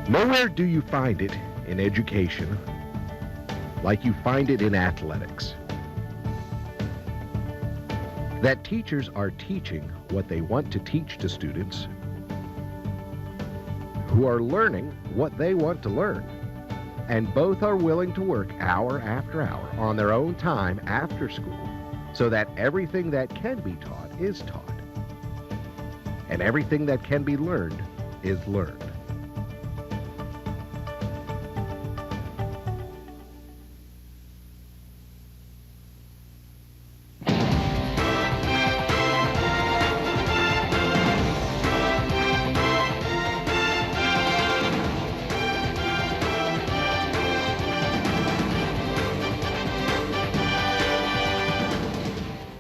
Nowhere do you find it in education like you find it in athletics. That teachers are teaching what they want to teach to students who are learning what they want to learn. And both are willing to work hour after hour on their own time after school so that everything that can be taught is taught. And everything that can be learned is learned.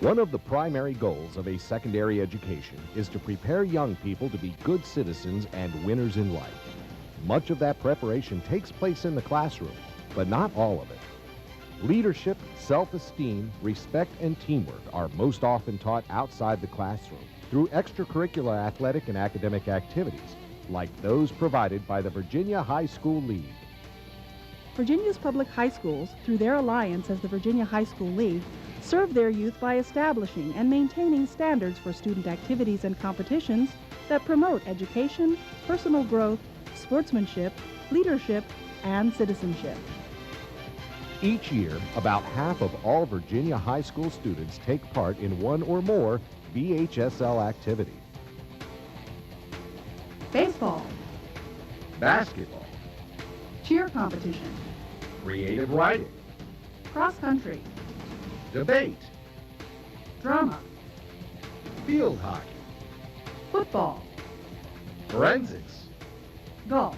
One of the primary goals of a secondary education is to prepare young people to be good citizens and winners in life. Much of that preparation takes place in the classroom, but not all of it. Leadership, self-esteem, respect, and teamwork are most often taught outside the classroom through extracurricular athletic and academic activities, like those provided by the Virginia High School League. Virginia's public high schools, through their alliance as the Virginia High School League, serve their youth by establishing and maintaining standards for student activities and competitions that promote education, personal growth, sportsmanship, leadership, and citizenship. Each year, about half of all Virginia high school students take part in one or more VHSL activity. Baseball, Basketball, cheer competition, creative writing, cross country, debate, drama, field hockey, football, forensics, golf,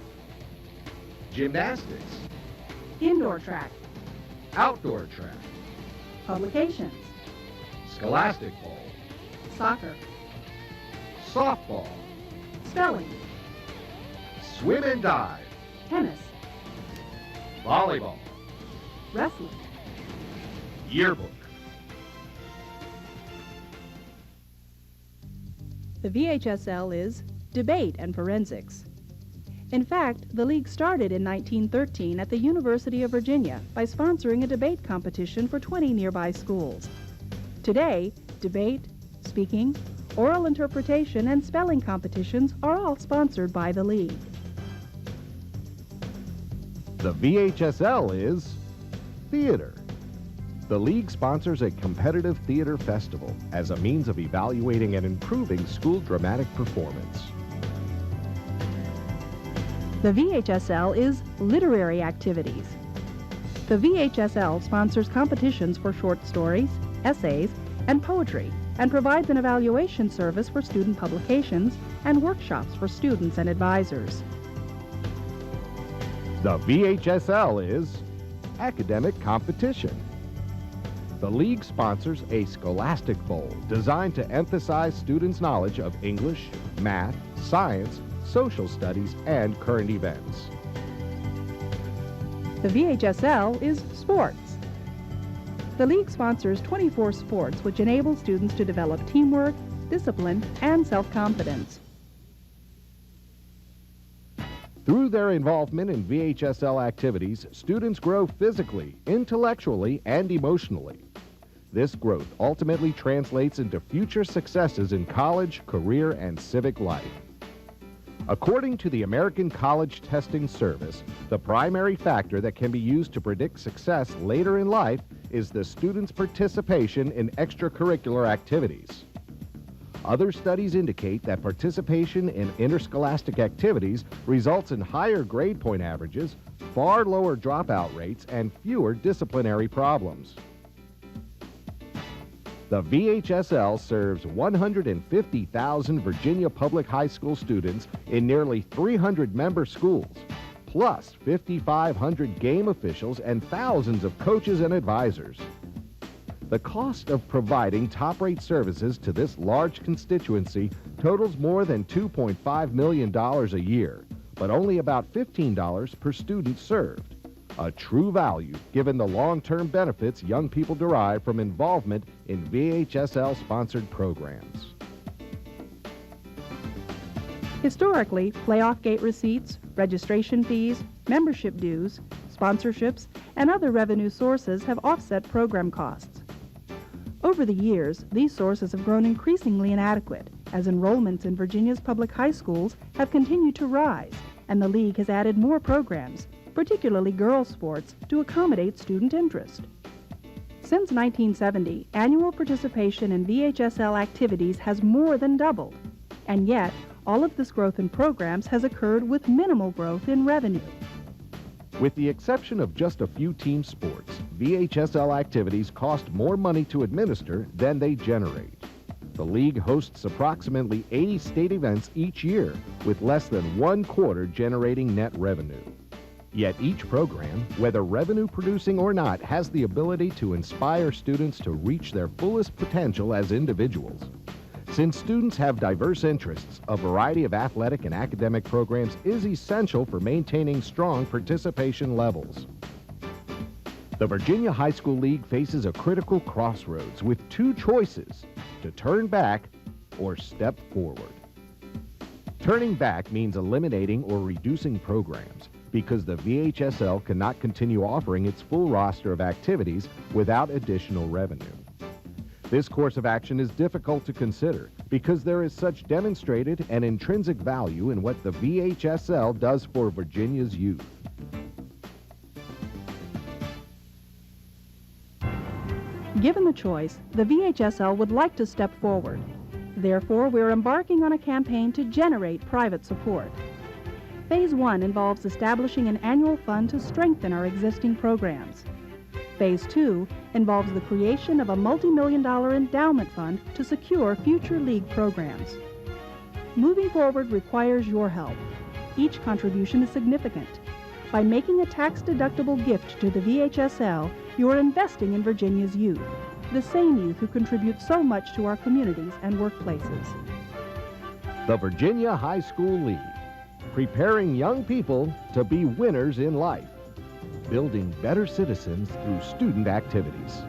gymnastics, indoor track, outdoor track, publications, scholastic ball, soccer, softball, spelling, swim and dive, tennis, volleyball, wrestling. yearbook. The VHSL is Debate and Forensics. In fact, the league started in 1913 at the University of Virginia by sponsoring a debate competition for 20 nearby schools. Today, debate, speaking, oral interpretation, and spelling competitions are all sponsored by the league. The VHSL is theater. The league sponsors a competitive theater festival as a means of evaluating and improving school dramatic performance. The VHSL is literary activities. The VHSL sponsors competitions for short stories, essays, and poetry, and provides an evaluation service for student publications and workshops for students and advisors. The VHSL is academic competition. The league sponsors a Scholastic Bowl designed to emphasize students' knowledge of English, math, science, social studies, and current events. The VHSL is sports. The league sponsors 24 sports which enable students to develop teamwork, discipline, and self-confidence. Through their involvement in VHSL activities, students grow physically, intellectually, and emotionally. This growth ultimately translates into future successes in college, career, and civic life. According to the American College Testing Service, the primary factor that can be used to predict success later in life is the student's participation in extracurricular activities. Other studies indicate that participation in interscholastic activities results in higher grade point averages, far lower dropout rates, and fewer disciplinary problems. The VHSL serves 150,000 Virginia public high school students in nearly 300 member schools, plus 5,500 game officials and thousands of coaches and advisors. The cost of providing top-rate services to this large constituency totals more than $2.5 million a year, but only about $15 per student served. A true value given the long-term benefits young people derive from involvement in VHSL-sponsored programs. Historically, playoff gate receipts, registration fees, membership dues, sponsorships, and other revenue sources have offset program costs. Over the years, these sources have grown increasingly inadequate as enrollments in Virginia's public high schools have continued to rise, and the league has added more programs, particularly girls' sports, to accommodate student interest. Since 1970, annual participation in VHSL activities has more than doubled, and yet all of this growth in programs has occurred with minimal growth in revenue. With the exception of just a few team sports, VHSL activities cost more money to administer than they generate. The league hosts approximately 80 state events each year, with less than 1/4 generating net revenue. Yet each program, whether revenue-producing or not, has the ability to inspire students to reach their fullest potential as individuals. Since students have diverse interests, a variety of athletic and academic programs is essential for maintaining strong participation levels. The Virginia High School League faces a critical crossroads with two choices: to turn back or step forward. Turning back means eliminating or reducing programs because the VHSL cannot continue offering its full roster of activities without additional revenue. This course of action is difficult to consider because there is such demonstrated and intrinsic value in what the VHSL does for Virginia's youth. Given the choice, the VHSL would like to step forward. Therefore, we're embarking on a campaign to generate private support. Phase 1 involves establishing an annual fund to strengthen our existing programs. Phase 2 involves the creation of a multi-million-dollar endowment fund to secure future league programs. Moving forward requires your help. Each contribution is significant. By making a tax-deductible gift to the VHSL, you are investing in Virginia's youth, the same youth who contribute so much to our communities and workplaces. The Virginia High School League, preparing young people to be winners in life. Building better citizens through student activities.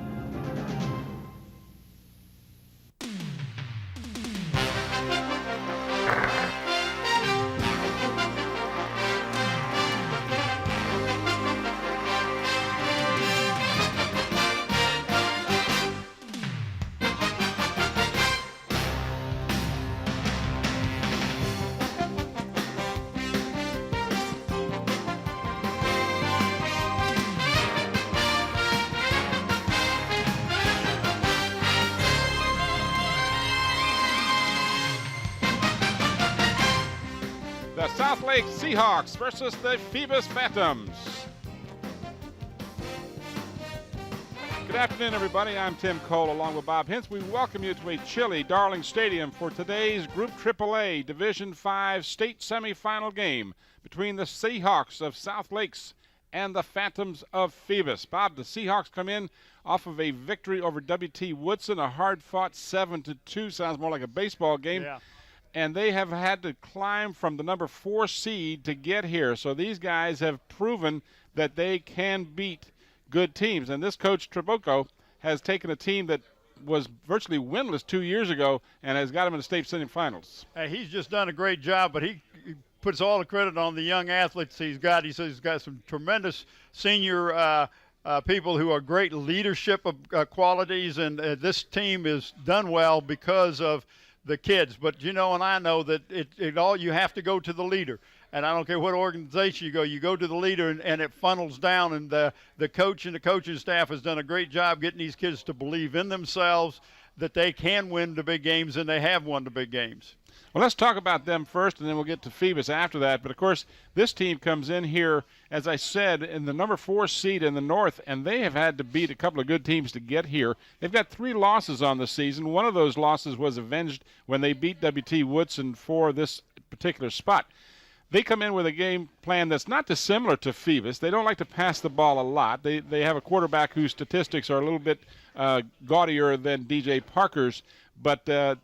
The South Lake Seahawks versus the Phoebus Phantoms. Good afternoon, everybody. I'm Tim Cole along with Bob Hintz. We welcome you to a chilly Darling Stadium for today's Group AAA Division 5 state semifinal game between the Seahawks of South Lakes and the Phantoms of Phoebus. Bob, the Seahawks come in off of a victory over W.T. Woodson, a hard-fought 7-2. Sounds more like a baseball game. Yeah. And they have had to climb from the number 4 seed to get here. So these guys have proven that they can beat good teams. And this coach, Trabuco, has taken a team that was virtually winless 2 years ago and has got them in the state semifinals. He's just done a great job, but he puts all the credit on the young athletes he's got. He says he's got some tremendous senior people who are great leadership of qualities, and this team is done well because of the kids. But you know, and I know that it all, you have to go to the leader, and I don't care what organization you go to the leader, and it funnels down. And the coach and the coaching staff has done a great job getting these kids to believe in themselves, that they can win the big games, and they have won the big games. Well, let's talk about them first, and then we'll get to Phoebus after that. But, of course, this team comes in here, as I said, in the number 4 seed in the North, and they have had to beat a couple of good teams to get here. They've got 3 losses on the season. One of those losses was avenged when they beat W.T. Woodson for this particular spot. They come in with a game plan that's not dissimilar to Phoebus. They don't like to pass the ball a lot. They have a quarterback whose statistics are a little bit gaudier than D.J. Parker's, but the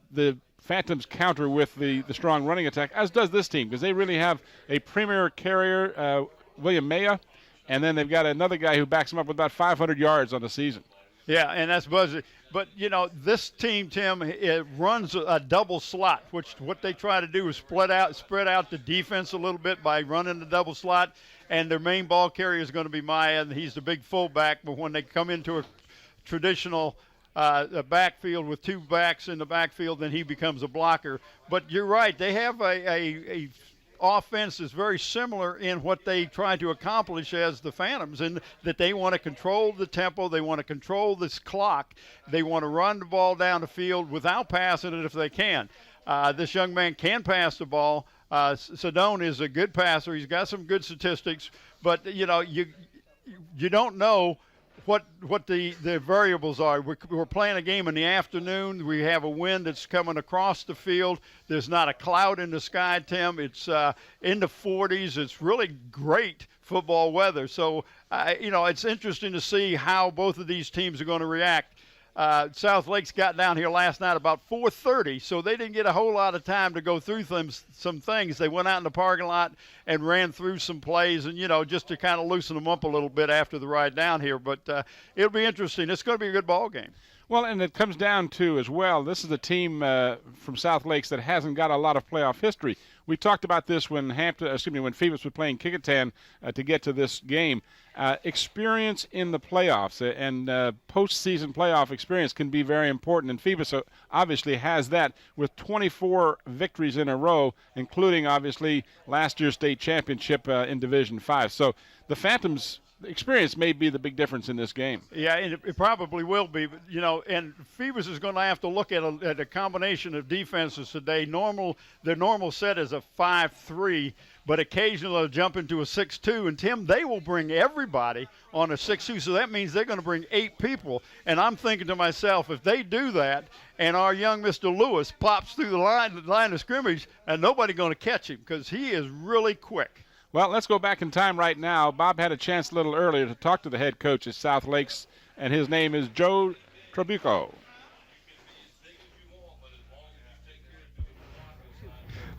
Phantoms counter with the strong running attack, as does this team, because they really have a premier carrier, William Maya, and then they've got another guy who backs them up with about 500 yards on the season. Yeah, and that's buzzy. But, this team, Tim, it runs a double slot, which what they try to do is spread out the defense a little bit by running the double slot. And their main ball carrier is going to be Maya, and he's the big fullback. But when they come into a traditional a backfield with two backs in the backfield, then he becomes a blocker. But you're right, they have a offense is very similar in what they try to accomplish as the Phantoms, in that they want to control the tempo, they want to control this clock, they want to run the ball down the field without passing it if they can. This young man can pass the ball. Sedone is a good passer. He's got some good statistics, but you don't know what the variables are. We're playing a game in the afternoon. We have a wind that's coming across the field. There's not a cloud in the sky, Tim. It's in the 40s. It's really great football weather. So, it's interesting to see how both of these teams are going to react. South Lakes got down here last night about 4:30, so they didn't get a whole lot of time to go through some things. They went out in the parking lot and ran through some plays, and just to kind of loosen them up a little bit after the ride down here. But it'll be interesting. It's going to be a good ball game. Well, and it comes down to as well, this is a team from South Lakes that hasn't got a lot of playoff history. We talked about this when Phoebus was playing Kickintan to get to this game. Experience in the playoffs and postseason playoff experience can be very important, and Phoebus obviously has that with 24 victories in a row, including obviously last year's state championship in Division 5. So the Phantoms' experience may be the big difference in this game. Yeah, and it probably will be. But, and Phoebus is going to have to look at a combination of defenses today. Their normal set is a 5-3, but occasionally they'll jump into a 6-2. And, Tim, they will bring everybody on a 6-2, so that means they're going to bring 8 people. And I'm thinking to myself, if they do that and our young Mr. Lewis pops through the line of scrimmage, and nobody's going to catch him because he is really quick. Well, let's go back in time right now. Bob had a chance a little earlier to talk to the head coach at South Lakes, and his name is Joe Trabuco.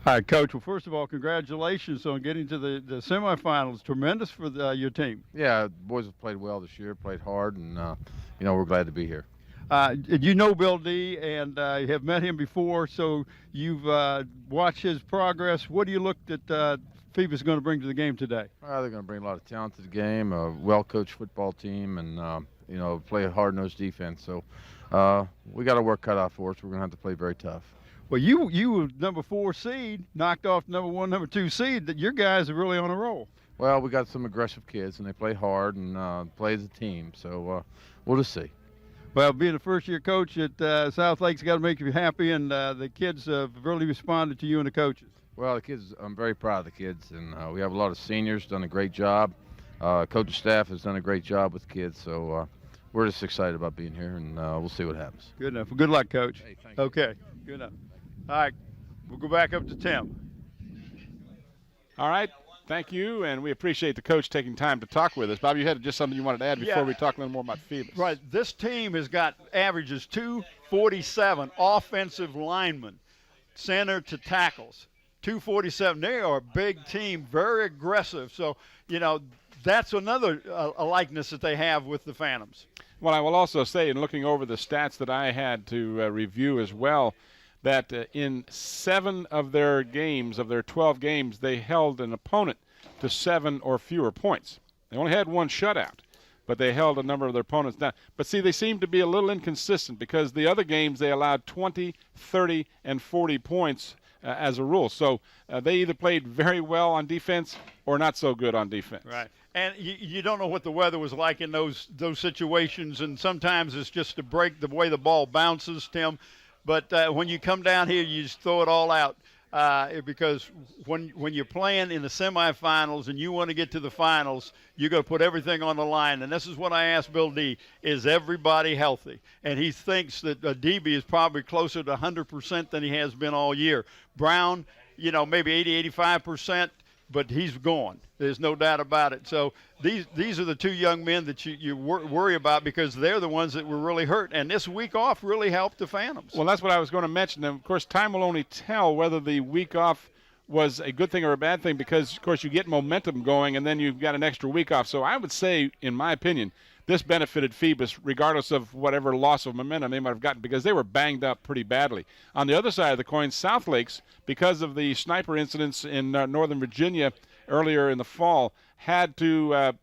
All right, Coach. Well, first of all, congratulations on getting to the semifinals. Tremendous for your team. Yeah, the boys have played well this year, played hard, and, we're glad to be here. You know Bill D and have met him before, so you've watched his progress. What do you look at Phoebus is going to bring to the game today? They're going to bring a lot of talent to the game, a well-coached football team, and, play a hard-nosed defense. So we got our work cut out for us. We're going to have to play very tough. Well, you were number 4 seed, knocked off number 1, number 2 seed. That your guys are really on a roll. Well, we got some aggressive kids, and they play hard and play as a team. So we'll just see. Well, being a first-year coach at South Lake's got to make you happy, and the kids have really responded to you and the coaches. Well, the kids, I'm very proud of the kids, and we have a lot of seniors done a great job. Coaching staff has done a great job with kids, so we're just excited about being here, and we'll see what happens. Good enough. Well, good luck, Coach. Hey, thank you. Okay, good enough. All right, we'll go back up to Tim. All right, thank you, and we appreciate the coach taking time to talk with us. Bob, you had just something you wanted to add before we talk a little more about Phoebus. Right, this team has got averages 247 offensive linemen, center to tackles. 247. They are a big team, very aggressive. So, that's another a likeness that they have with the Phantoms. Well, I will also say, in looking over the stats that I had to review as well, that in 7 of their games, of their 12 games, they held an opponent to 7 or fewer points. They only had 1 shutout, but they held a number of their opponents down. But see, they seem to be a little inconsistent because the other games they allowed 20, 30, and 40 points as a rule. So they either played very well on defense or not so good on defense. Right. And you don't know what the weather was like in those situations, and sometimes it's just to break the way the ball bounces, Tim. But when you come down here, you just throw it all out because when you're playing in the semifinals and you want to get to the finals, you're going to put everything on the line. And this is what I asked Bill D, is everybody healthy? And he thinks that DB is probably closer to 100% than he has been all year. Brown, maybe 80, 85%. But he's gone. There's no doubt about it. So these are the 2 young men that you worry about because they're the ones that were really hurt. And this week off really helped the Phantoms. Well, that's what I was going to mention. And, of course, time will only tell whether the week off was a good thing or a bad thing because, of course, you get momentum going and then you've got an extra week off. So I would say, in my opinion, this benefited Phoebus regardless of whatever loss of momentum they might have gotten because they were banged up pretty badly. On the other side of the coin, South Lakes, because of the sniper incidents in Northern Virginia earlier in the fall, had to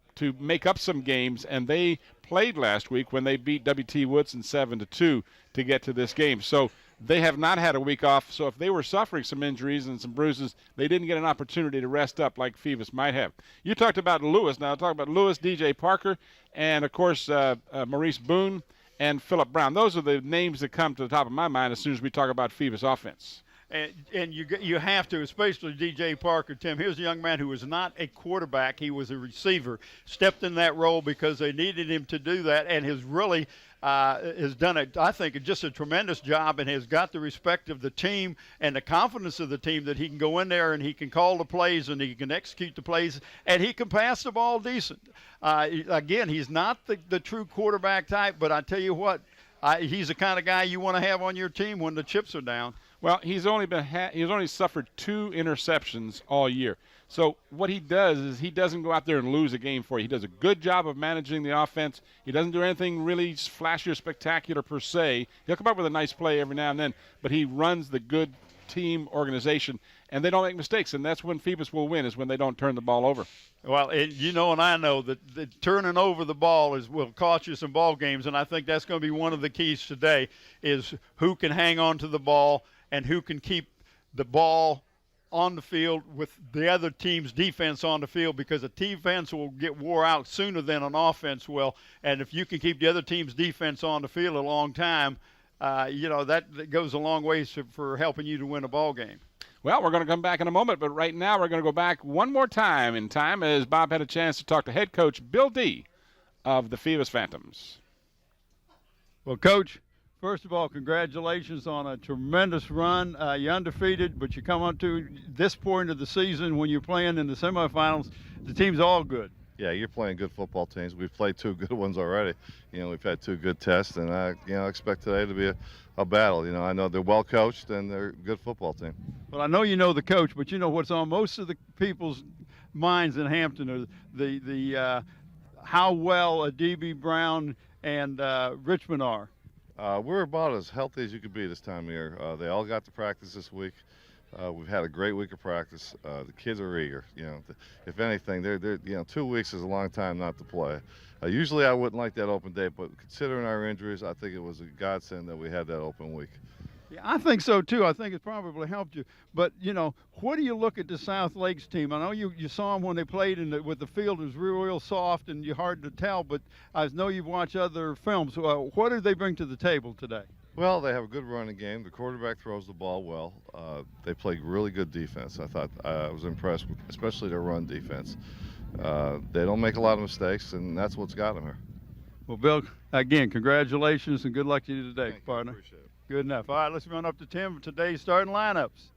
make up some games, and they played last week when they beat W.T. Woodson 7-2 to get to this game. So they have not had a week off, so if they were suffering some injuries and some bruises, they didn't get an opportunity to rest up like Phoebus might have. You talked about Lewis. Now, I'll talk about Lewis, DJ Parker, and, of course, Maurice Boone and Philip Brown. Those are the names that come to the top of my mind as soon as we talk about Phoebus offense. And you have to, especially DJ Parker, Tim. Here's a young man who was not a quarterback. He was a receiver, stepped in that role because they needed him to do that, and has really has done, I think, just a tremendous job and has got the respect of the team and the confidence of the team that he can go in there and he can call the plays and he can execute the plays and he can pass the ball decent. Again, he's not the true quarterback type, but I tell you what, he's the kind of guy you want to have on your team when the chips are down. Well, he's only suffered 2 interceptions all year. So what he does is he doesn't go out there and lose a game for you. He does a good job of managing the offense. He doesn't do anything really flashy or spectacular per se. He'll come up with a nice play every now and then, but he runs the good team organization, and they don't make mistakes, and that's when Phoebus will win, is when they don't turn the ball over. Well, you know, and I know that turning over the ball will cost you some ball games, and I think that's going to be one of the keys today is who can hang on to the ball and who can keep the ball on the field with the other team's defense on the field, because a defense will get wore out sooner than an offense will. And if you can keep the other team's defense on the field a long time, that goes a long way for helping you to win a ball game. Well, we're going to come back in a moment, but right now we're going to go back one more time in time as Bob had a chance to talk to head coach Bill D. of the Phoebus Phantoms. Well, Coach, first of all, congratulations on a tremendous run. You're undefeated, but you come up to this point of the season when you're playing in the semifinals, the team's all good. Yeah, you're playing good football teams. We've played 2 good ones already. We've had 2 good tests, and I expect today to be a battle. I know they're well coached and they're a good football team. Well, I know you know the coach, but what's on most of the people's minds in Hampton are the how well D.B. Brown and Richmond are. We're about as healthy as you could be this time of year. They all got to practice this week. We've had a great week of practice. The kids are eager. If anything, they're 2 weeks is a long time not to play. Usually I wouldn't like that open day, but considering our injuries, I think it was a godsend that we had that open week. Yeah, I think so too. I think it probably helped you. But what do you look at the South Lakes team? I know you saw them when they played with the field. It was real soft and hard to tell. But I know you've watched other films. What did they bring to the table today? Well, they have a good running game. The quarterback throws the ball well. They play really good defense. I thought I was impressed with, especially their run defense. They don't make a lot of mistakes, and that's what's got them here. Well, Bill, again, congratulations and good luck to you today, Thank partner. You. Appreciate it. Good enough. All right, let's run up to Tim for today's starting lineups.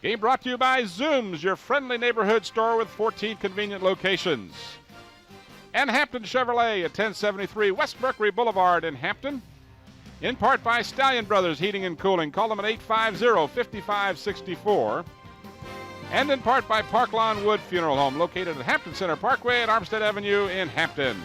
Game brought to you by Zooms, your friendly neighborhood store with 14 convenient locations. And Hampton Chevrolet at 1073 West Mercury Boulevard in Hampton. In part by Stallion Brothers Heating and Cooling. Call them at 850-5564. And in part by Park Lawn Wood Funeral Home, located at Hampton Center Parkway at Armstead Avenue in Hampton.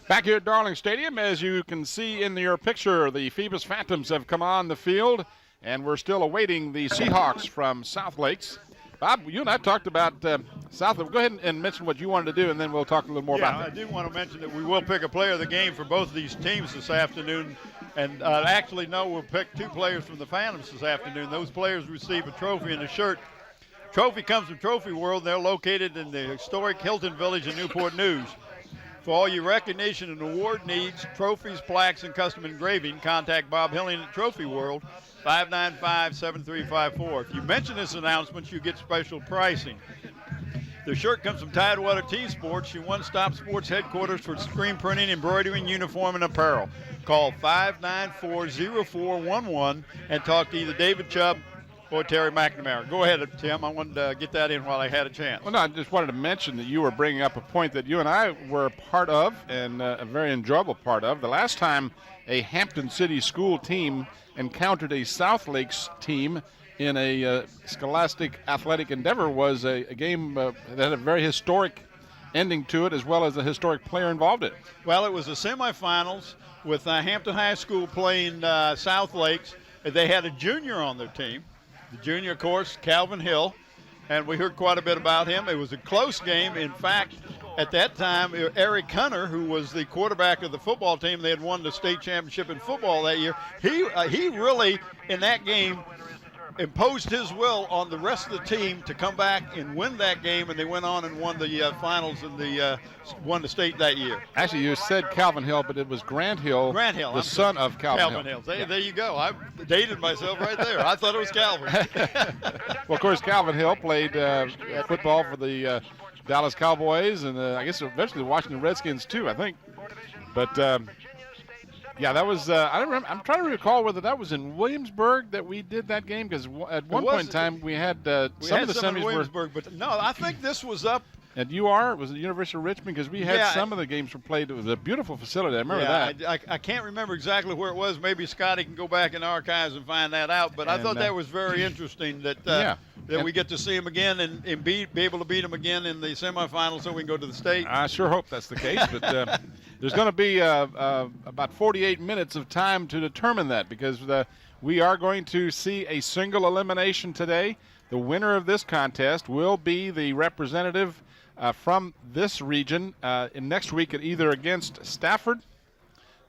Back here at Darling Stadium, as you can see in your picture, the Phoebus Phantoms have come on the field, and we're still awaiting the Seahawks from South Lakes. Bob, you and I talked about South Lakes. Go ahead and mention what you wanted to do, and then we'll talk a little more about that. I do want to mention that we will pick a player of the game for both of these teams this afternoon. And we'll pick 2 players from the Phantoms this afternoon. Those players receive a trophy and a shirt. Trophy comes from Trophy World. They're located in the historic Hilton Village in Newport News. For all your recognition and award needs, trophies, plaques, and custom engraving, contact Bob Hilling at Trophy World, 595-7354. If you mention this announcement, you get special pricing. The shirt comes from Tidewater Team Sports, your one-stop sports headquarters for screen printing, embroidery, uniform, and apparel. Call 594-0411 and talk to either David Chubb Boy, Terry McNamara. Go ahead, Tim. I wanted to get that in while I had a chance. Well, no, I just wanted to mention that you were bringing up a point that you and I were a part of, and a very enjoyable part of. The last time a Hampton City school team encountered a South Lakes team in a scholastic athletic endeavor was a game that had a very historic ending to it, as well as a historic player involved in it. Well, it was the semifinals with Hampton High School playing South Lakes. They had a junior on their team. The junior, of course, Calvin Hill, and we heard quite a bit about him. It was a close game. In fact, at that time, Eric Hunter, who was the quarterback of the football team, they had won the state championship in football that year. He really, in that game, imposed his will on the rest of the team to come back and win that game, and they went on and won the finals and won the state that year. Actually, you said Calvin Hill, but it was Grant Hill, the son of Calvin Hill. There you go. I dated myself right there. I thought it was Calvin. Well, of course, Calvin Hill played football for the Dallas Cowboys and I guess eventually the Washington Redskins too, I think. But yeah, that was. I don't remember. I'm trying to recall whether that was in Williamsburg that we did that game, because at one point in time we had some of the semis in Williamsburg, but no, I think this was up. At UR, was it University of Richmond? Because we had some of the games were played. It was a beautiful facility. I remember that. I can't remember exactly where it was. Maybe Scotty can go back in the archives and find that out. But I thought that was very interesting that we get to see him again and be able to beat him again in the semifinals so we can go to the state. I sure hope that's the case. But there's going to be about 48 minutes of time to determine that, because we are going to see a single elimination today. The winner of this contest will be the representative from this region in next week, either against Stafford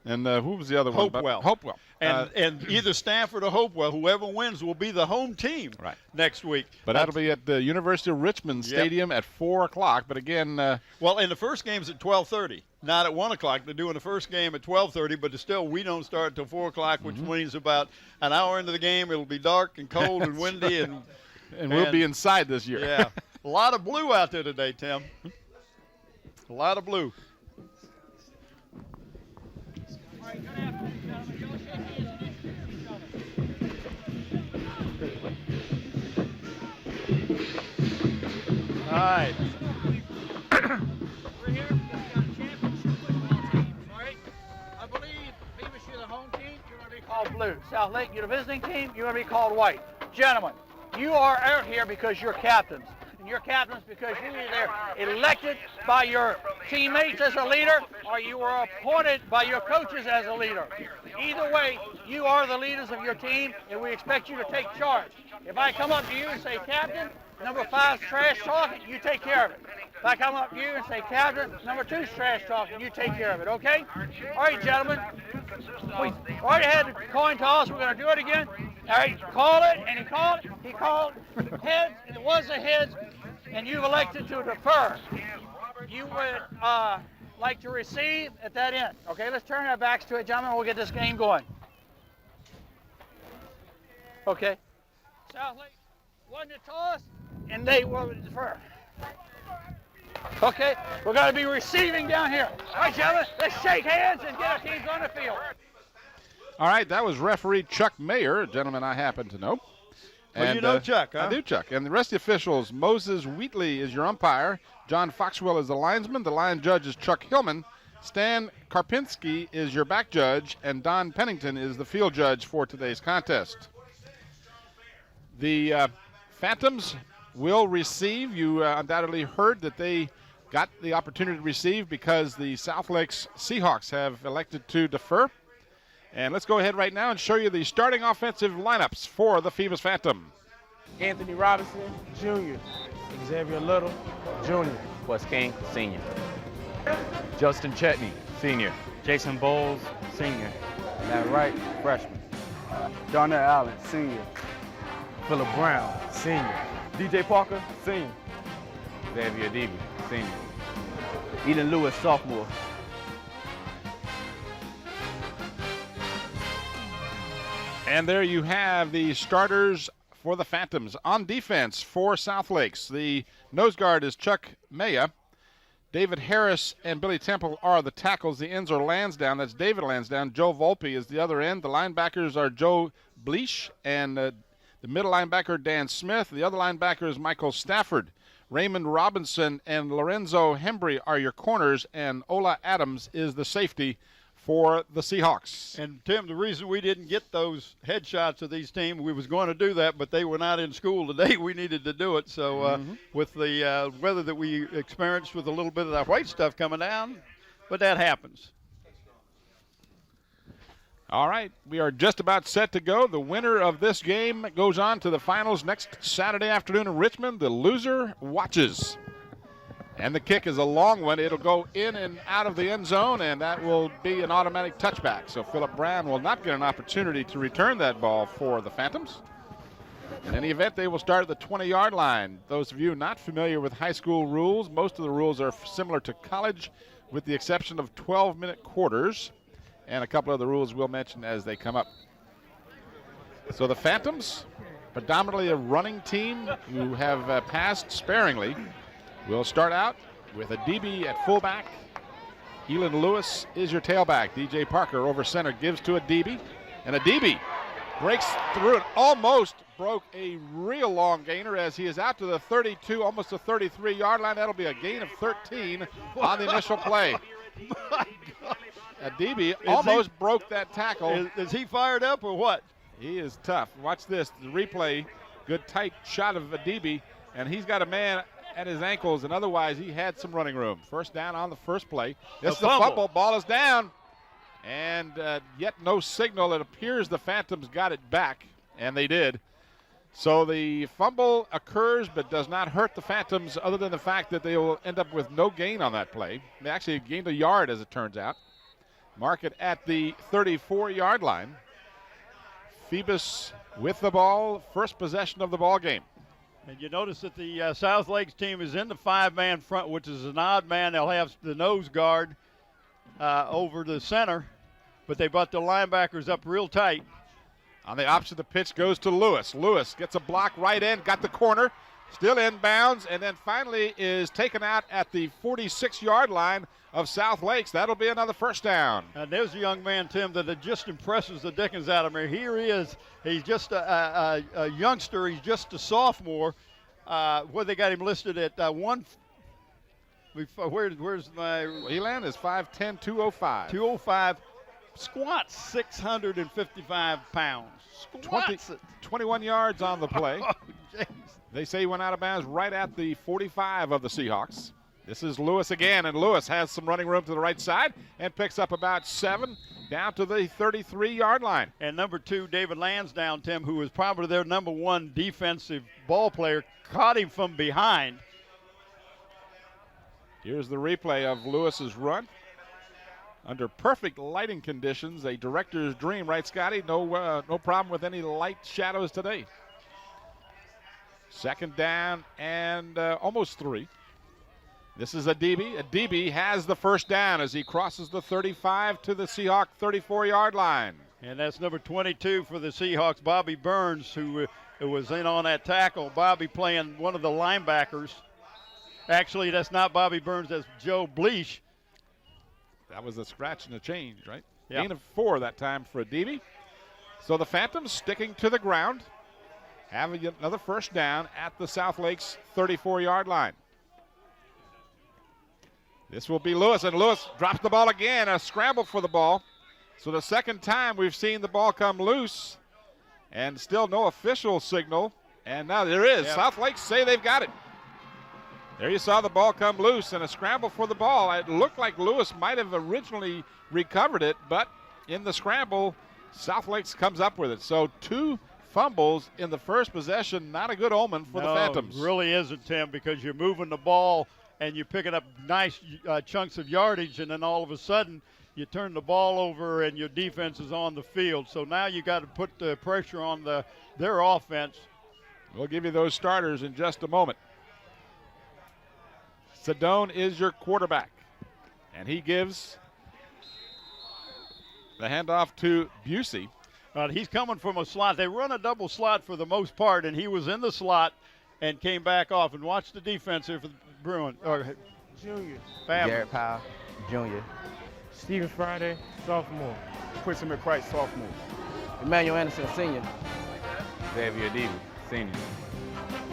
and who was the other one? Hopewell. And either Stafford or Hopewell, whoever wins will be the home team next week. But that'll be at the University of Richmond Stadium at 4 o'clock. But again, well, and the first game's at 12:30, not at 1 o'clock. They're doing the first game at 12:30, but still we don't start until 4 o'clock, which means about an hour into the game it'll be dark and cold and windy and we'll be inside this year. Yeah. A lot of blue out there today, Tim. A lot of blue. All right. We're here. We've got a championship football team. All right. I believe Phoebus, you're the home team. You're going to be called blue. South Lake, you're the visiting team. You're going to be called white. Gentlemen, you are out here because you're captains. And you're captains because you were either elected by your teammates as a leader or you were appointed by your coaches as a leader. Either way, you are the leaders of your team, and we expect you to take charge. If I come up to you and say, Captain, number 5's trash talking, you take care of it. If I come up to you and say, Captain, number 2's trash talking, you take care of it, okay? All right, gentlemen. We already had the coin toss. We're going to do it again. All right, call it, and he called it. He called heads, and it was the heads, and you've elected to defer. You would like to receive at that end. Okay, let's turn our backs to it, gentlemen. We'll get this game going. Okay. South Lake won the toss, and they will defer. Okay, we're going to be receiving down here. All right, gentlemen, let's shake hands and get our teams on the field. All right, that was referee Chuck Mayer, a gentleman I happen to know. Well, and, you know Chuck, huh? I do, Chuck. And the rest of the officials, Moses Wheatley is your umpire. John Foxwell is the linesman. The line judge is Chuck Hillman. Stan Karpinski is your back judge. And Don Pennington is the field judge for today's contest. The Phantoms will receive. You undoubtedly heard that they got the opportunity to receive because the South Lakes Seahawks have elected to defer. And let's go ahead right now and show you the starting offensive lineups for the Phoebus Phantom. Anthony Robinson, Jr. Xavier Little, Jr. Wes King, Senior. Justin Chetney, Senior. Jason Bowles, Senior. Matt Wright, freshman. Darnell Allen, Senior. Phillip Brown, Senior. DJ Parker, Senior. Xavier Deeby, Senior. Eden Lewis, Sophomore. And there you have the starters for the Phantoms. On defense for South Lakes, the nose guard is Chuck Maya. David Harris and Billy Temple are the tackles. The ends are Lansdowne. That's David Lansdowne. Joe Volpe is the other end. The linebackers are Joe Bleesh and The middle linebacker, Dan Smith. The other linebacker is Michael Stafford. Raymond Robinson and Lorenzo Hembry are your corners, and Ola Adams is the safety for the Seahawks. And, Tim, the reason we didn't get those headshots of these teams, we was going to do that, but they were not in school today. We needed to do it. So with the weather that we experienced with a little bit of that white stuff coming down, but that happens. All right, we are just about set to go. The winner of this game goes on to the finals next Saturday afternoon in Richmond. The loser watches. And the kick is a long one. It'll go in and out of the end zone, and that will be an automatic touchback. So Philip Brown will not get an opportunity to return that ball for the Phantoms. In any event, they will start at the 20-yard line. Those of you not familiar with high school rules, most of the rules are similar to college with the exception of 12-minute quarters. And a couple of the rules we'll mention as they come up. So the Phantoms, predominantly a running team who have passed sparingly, will start out with a DB at fullback. Elon Lewis is your tailback. DJ Parker over center gives to a DB. And a DB breaks through and almost broke a real long gainer as he is out to the 32, almost the 33-yard line. That'll be a gain of 13 on the initial play. My God. A DB almost broke that tackle. Is he fired up or what? He is tough. Watch this. The replay. Good tight shot of a DB, and he's got a man at his ankles, and otherwise he had some running room. First down on the first play. This is the fumble. Ball is down, and yet no signal. It appears the Phantoms got it back, and they did. So the fumble occurs but does not hurt the Phantoms other than the fact that they will end up with no gain on that play. They actually gained a yard, as it turns out. Mark it at the 34-yard line. Phoebus with the ball, first possession of the ball game. And you notice that the South Lakes team is in the 5-man front, which is an odd man. They'll have the nose guard over the center, but they brought the linebackers up real tight. On the opposite, the pitch goes to Lewis. Lewis gets a block right in, got the corner, still inbounds, and then finally is taken out at the 46-yard line of South Lakes. That'll be another first down. And there's a young man, Tim, that just impresses the dickens out of me. Here he is. He's just a youngster. He's just a sophomore. Where they got him listed at one. Where's my? Elan is 5'10", 205. 205. Squats 655 pounds. Squats 21 yards on the play. Oh, they say he went out of bounds right at the 45 of the Seahawks. This is Lewis again, and Lewis has some running room to the right side and picks up about 7 down to the 33-yard line. And number 2, David Lansdowne, Tim, who is probably their number 1 defensive ball player, caught him from behind. Here's the replay of Lewis's run. Under perfect lighting conditions, a director's dream, right, Scotty? No problem with any light shadows today. Second down and almost 3. This is a DB. A DB has the first down as he crosses the 35 to the Seahawk 34-yard line. And that's number 22 for the Seahawks, Bobby Burns, who was in on that tackle. Bobby playing one of the linebackers. Actually, that's not Bobby Burns, that's Joe Bleach. That was a scratch and a change, right? Yeah. Gain of 4 that time for a DB. So the Phantoms sticking to the ground, having another first down at the South Lakes 34-yard line. This will be Lewis, and Lewis drops the ball again, a scramble for the ball. So the second time we've seen the ball come loose, and still no official signal. And now there is. Yep. South Lakes say they've got it. There you saw the ball come loose and a scramble for the ball. It looked like Lewis might have originally recovered it, but in the scramble, South Lakes comes up with it. So 2 fumbles in the first possession, not a good omen for the Phantoms. It really isn't, Tim, because you're moving the ball and you're picking up nice chunks of yardage, and then all of a sudden you turn the ball over and your defense is on the field. So now you got to put the pressure on their offense. We'll give you those starters in just a moment. Sedone is your quarterback, and he gives the handoff to Busey. He's coming from a slot. They run a double slot for the most part, and he was in the slot and came back off. And watch the defense here for the Bruin. Junior. Family. Garrett Powell, junior. Stephen Friday, sophomore. Quincy McCright, sophomore. Emmanuel Anderson, senior. Xavier Deaver, senior.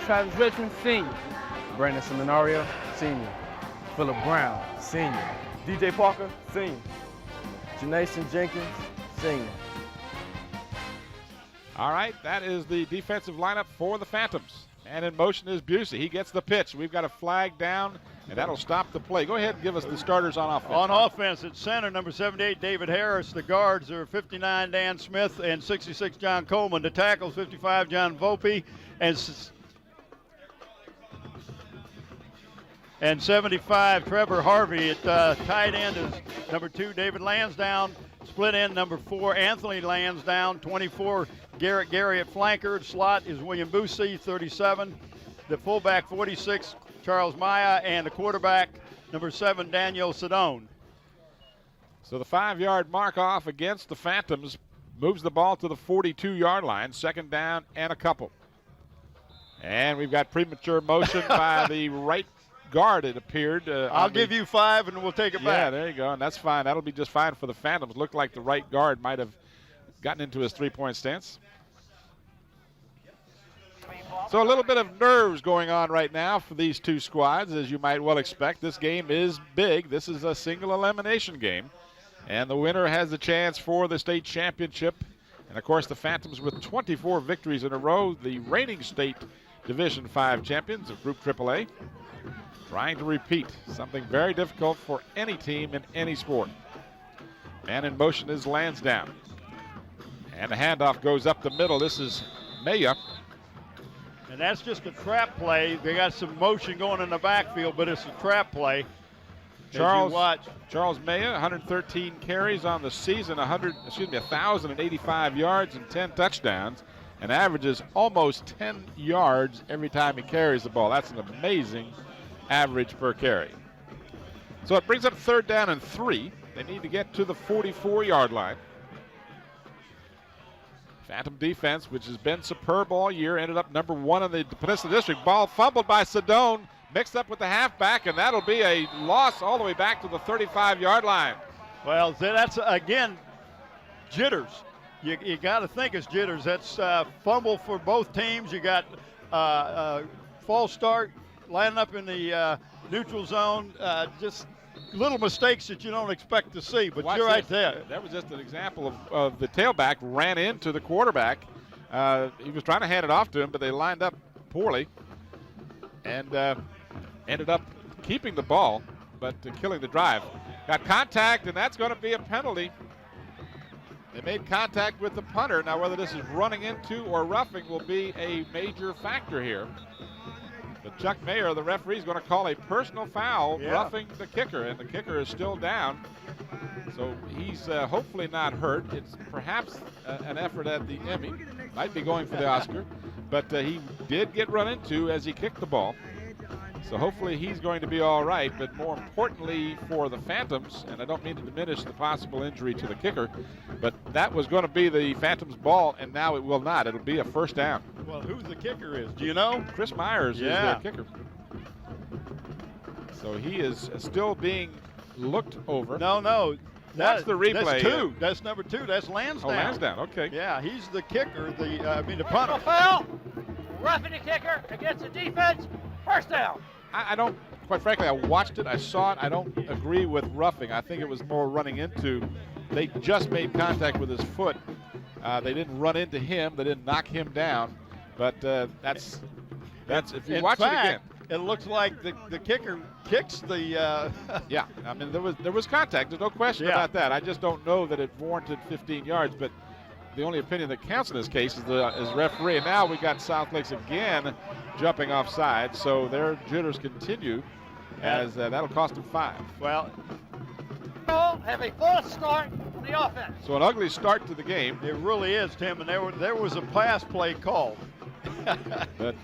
Travis Richmond, senior. Brandon Seminario, senior. Phillip Brown, senior. DJ Parker, senior. Janason Jenkins, senior. All right, that is the defensive lineup for the Phantoms. And in motion is Busey. He gets the pitch. We've got a flag down, and that'll stop the play. Go ahead and give us the starters on offense. On offense, at center, number 78, David Harris. The guards are 59, Dan Smith, and 66, John Coleman. The tackles, 55, John Volpe, and 75, Trevor Harvey. At tight end is number 2, David Lansdowne. Split end, number 4, Anthony Lansdowne. 24, Garrett Gary at flanker. Slot is William Busey, 37. The fullback, 46, Charles Maya. And the quarterback, number 7, Daniel Sedone. So the 5-yard mark off against the Phantoms moves the ball to the 42-yard line. Second down and a couple. And we've got premature motion by the right guard, it appeared. I'll give you 5 and we'll take it back. Yeah, there you go, and that's fine. That'll be just fine for the Phantoms. Looked like the right guard might have gotten into his three-point stance. So a little bit of nerves going on right now for these two squads, as you might well expect. This game is big. This is a single elimination game, and the winner has the chance for the state championship. And, of course, the Phantoms with 24 victories in a row, the reigning state Division V champions of Group AAA, trying to repeat, something very difficult for any team in any sport. Man in motion is Lansdowne. And the handoff goes up the middle. This is Maya. And that's just a trap play. They got some motion going in the backfield, but it's a trap play. Charles Maya, 113 carries on the season, 1,085 yards and 10 touchdowns, and averages almost 10 yards every time he carries the ball. That's an amazing average per carry. So it brings up third down and 3. They need to get to the 44-yard line. Phantom defense, which has been superb all year, ended up number 1 in the Peninsula District. Ball fumbled by Sedone, mixed up with the halfback, and that'll be a loss all the way back to the 35-yard line. Well, that's, again, jitters. You got to think it's jitters. That's fumble for both teams. You got false start, lining up in the neutral zone, just little mistakes that you don't expect to see, but you're right there. That was just an example of the tailback ran into the quarterback. He was trying to hand it off to him, but they lined up poorly and ended up keeping the ball, but killing the drive. Got contact, and that's going to be a penalty. They made contact with the punter. Now, whether this is running into or roughing will be a major factor here. But Chuck Mayer, the referee, is going to call a personal foul, roughing the kicker, and the kicker is still down. So he's hopefully not hurt. It's perhaps an effort at the Emmy. Might be going for the Oscar. But he did get run into as he kicked the ball. So hopefully he's going to be all right. But more importantly for the Phantoms, and I don't mean to diminish the possible injury to the kicker, but that was going to be the Phantoms' ball, and now it will not. It'll be a first down. Well, who the kicker is? Do you know? Chris Myers is their kicker. So he is still being looked over. No. That's the replay. That's 2. That's number 2. That's Lansdowne. Oh, Lansdowne, okay. Yeah, he's the kicker, the punter. Foul, roughing the kicker against the defense, first down. I don't, quite frankly, I watched it, I saw it. I don't agree with roughing. I think it was more running into. They just made contact with his foot. They didn't run into him. They didn't knock him down. But that's if you watch it again. It looks like the kicker kicks the. Yeah, I mean there was contact. There's no question about that. I just don't know that it warranted 15 yards. But the only opinion that counts in this case is referee. And now we got South Lakes again jumping offside. So their jitters continue, as that'll cost them 5. Well. Have a full start on the offense. So an ugly start to the game. It really is, Tim, and there was a pass play called. But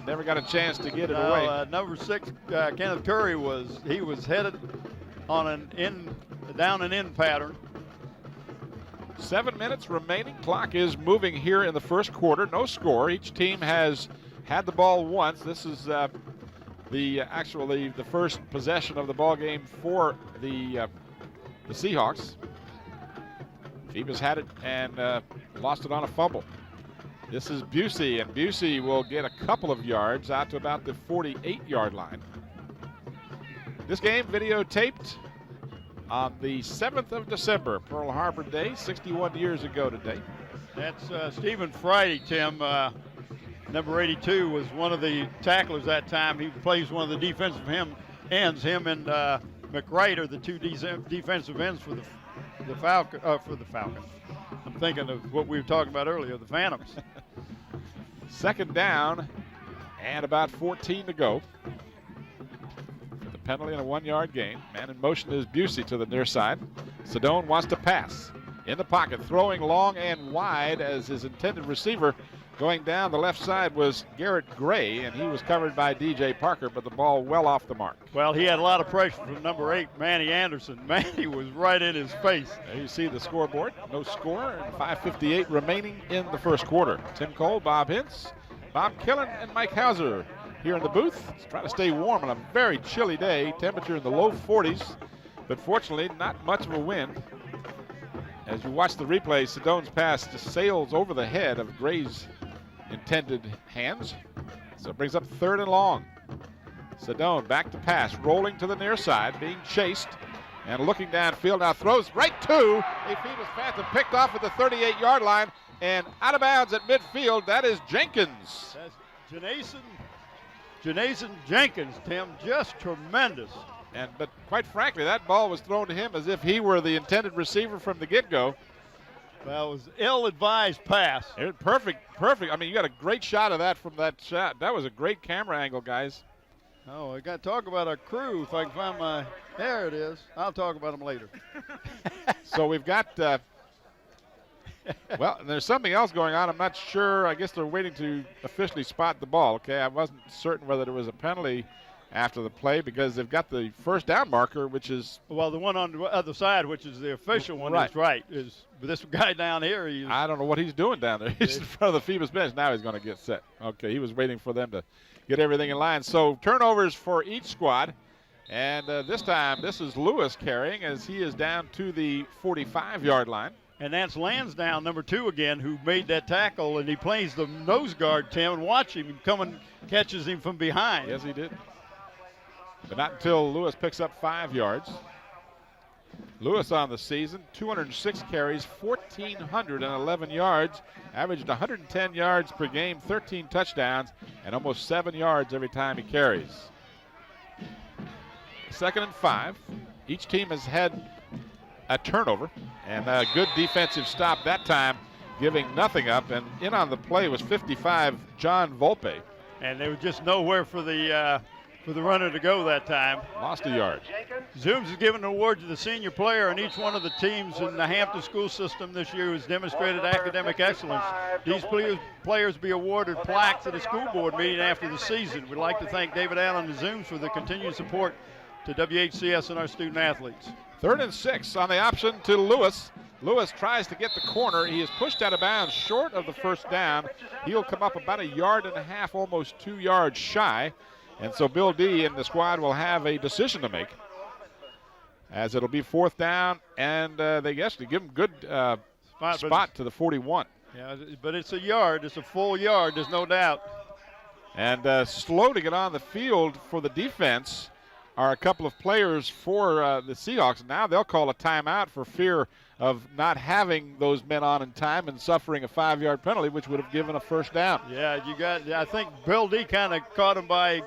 never got a chance to get it away. Number 6, Kenneth Curry was headed on down and in pattern. 7 minutes remaining. Clock is moving here in the first quarter. No score. Each team has had the ball once. This is the first possession of the ball game for the Seahawks. Phoebus had it and lost it on a fumble. This is Busey, and Busey will get a couple of yards out to about the 48-yard line. This game videotaped on the 7th of December, Pearl Harbor Day, 61 years ago today. That's Stephen Friday, Tim. Number 82 was one of the tacklers that time. He plays one of the defensive ends. Him and McWright are the two defensive ends for the Falcons. I'm thinking of what we were talking about earlier, the Phantoms. Second down and about 14 to go. For the penalty and a 1-yard gain. Man in motion is Busey to the near side. Sedone wants to pass. In the pocket, throwing long and wide as his intended receiver. Going down the left side was Garrett Gray, and he was covered by D.J. Parker, but the ball well off the mark. Well, he had a lot of pressure from number 8, Manny Anderson. Manny was right in his face. There you see the scoreboard. No score, and 5:58 remaining in the first quarter. Tim Cole, Bob Hintz, Bob Killen, and Mike Hauser here in the booth. Trying to stay warm on a very chilly day. Temperature in the low 40s, but fortunately not much of a wind. As you watch the replay, Sedone's pass just sails over the head of Gray's intended hands. So it brings up 3rd and long. Sedone back to pass, rolling to the near side, being chased and looking downfield. Now throws right to a Phoebus Phantom, picked off at the 38-yard line and out of bounds at midfield. That is Jenkins. That's Janason Jenkins, Tim, just tremendous. But quite frankly, that ball was thrown to him as if he were the intended receiver from the get-go. Well, it was ill-advised pass. Perfect. I mean, you got a great shot of that from that shot. That was a great camera angle, guys. Oh, I got to talk about our crew. If I can find my, there it is. I'll talk about them later. So we've got, well, there's something else going on. I'm not sure. I guess they're waiting to officially spot the ball. Okay, I wasn't certain whether there was a penalty after the play because they've got the first down marker, which is, well, the one on the other side, which is the official one, right. Is right. But this guy down here, I don't know what he's doing down there. He's in front of the Phoebus bench. Now he's going to get set. Okay, he was waiting for them to get everything in line. So turnovers for each squad, and this time this is Lewis carrying as he is down to the 45-yard line. And that's Lansdowne, number 2 again, who made that tackle, and he plays the nose guard, Tim, and watch him come and catches him from behind. Yes, he did. But not until Lewis picks up 5 yards. Lewis on the season, 206 carries, 1,411 yards, averaged 110 yards per game, 13 touchdowns, and almost 7 yards every time he carries. 2nd and 5. Each team has had a turnover and a good defensive stop that time, giving nothing up. And in on the play was 55, John Volpe. And there was just nowhere for the runner to go that time. Lost a yard. Zooms is giving an award to the senior player, and each one of the teams in the Hampton school system this year has demonstrated academic excellence. These players be awarded plaques at a school board meeting after the season. We'd like to thank David Allen and Zooms for the continued support to WHCS and our student athletes. 3rd and 6 on the option to Lewis. Lewis tries to get the corner. He is pushed out of bounds short of the first down. He'll come up about 1.5 yards, almost 2 yards shy. And so Bill D and the squad will have a decision to make, as it'll be 4th down, and they actually give him good spot to the 41. Yeah, but it's a yard. It's a full yard. There's no doubt. And slow to get on the field for the defense are a couple of players for the Seahawks. Now they'll call a timeout for fear of not having those men on in time and suffering a 5-yard penalty, which would have given a first down. Yeah, I think Bill D kind of caught him by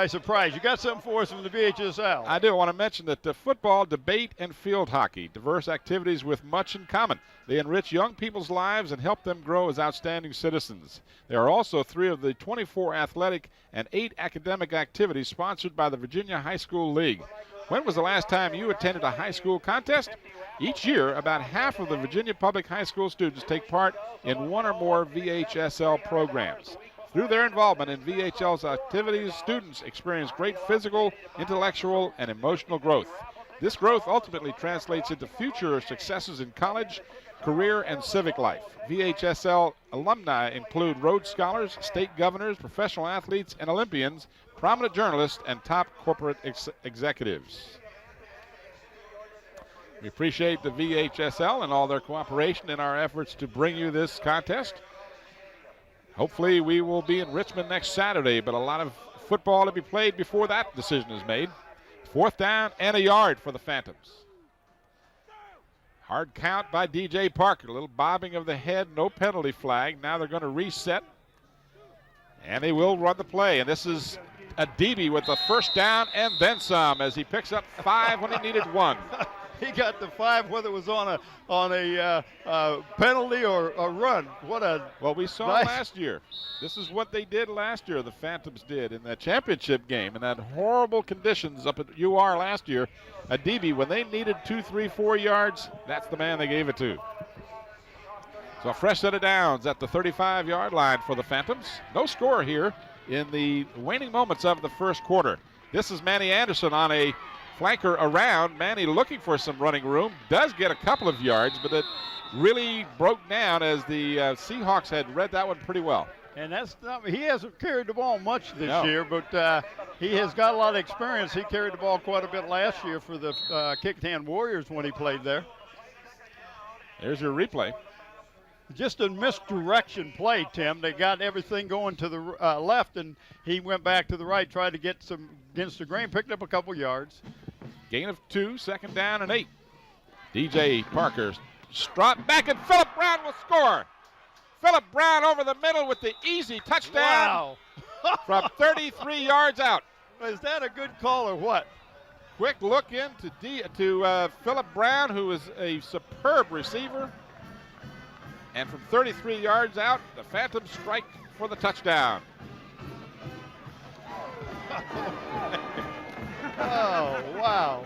surprise. You got something for us from the VHSL? I do. I want to mention that football, debate, and field hockey, diverse activities with much in common. They enrich young people's lives and help them grow as outstanding citizens. There are also 3 of the 24 athletic and 8 academic activities sponsored by the Virginia High School League. When was the last time you attended a high school contest? Each year, about half of the Virginia Public High School students take part in one or more VHSL programs. Through their involvement in VHL's activities, students experience great physical, intellectual, and emotional growth. This growth ultimately translates into future successes in college, career, and civic life. VHSL alumni include Rhodes Scholars, state governors, professional athletes, and Olympians, prominent journalists, and top corporate executives. We appreciate the VHSL and all their cooperation in our efforts to bring you this contest. Hopefully we will be in Richmond next Saturday, but a lot of football to be played before that decision is made. 4th down and a yard for the Phantoms. Hard count by DJ Parker. A little bobbing of the head, no penalty flag. Now they're going to reset, and they will run the play. And this is Adibi with the 1st down and then some, as he picks up 5 when he needed 1. He got the 5, whether it was on a penalty or a run. Well, we saw last year. This is what they did last year. The Phantoms did in that championship game in that horrible conditions up at UR last year. Adibi, when they needed 2, 3, 4 yards, that's the man they gave it to. So a fresh set of downs at the 35-yard line for the Phantoms. No score here in the waning moments of the first quarter. This is Manny Anderson on a flanker around. Manny looking for some running room. Does get a couple of yards, but it really broke down as the Seahawks had read that one pretty well. And that's not, he hasn't carried the ball much this year, but he has got a lot of experience. He carried the ball quite a bit last year for the Kicktan Warriors when he played there. There's your replay. Just a misdirection play, Tim. They got everything going to the left, and he went back to the right, tried to get some against the grain, picked up a couple yards. Gain of 2, 2nd down and 8. DJ Parker strut back, and Philip Brown will score. Philip Brown over the middle with the easy touchdown from 33 yards out. Is that a good call or what? Quick look into Philip Brown, who is a superb receiver. And from 33 yards out, the Phantoms strike for the touchdown. Oh, wow.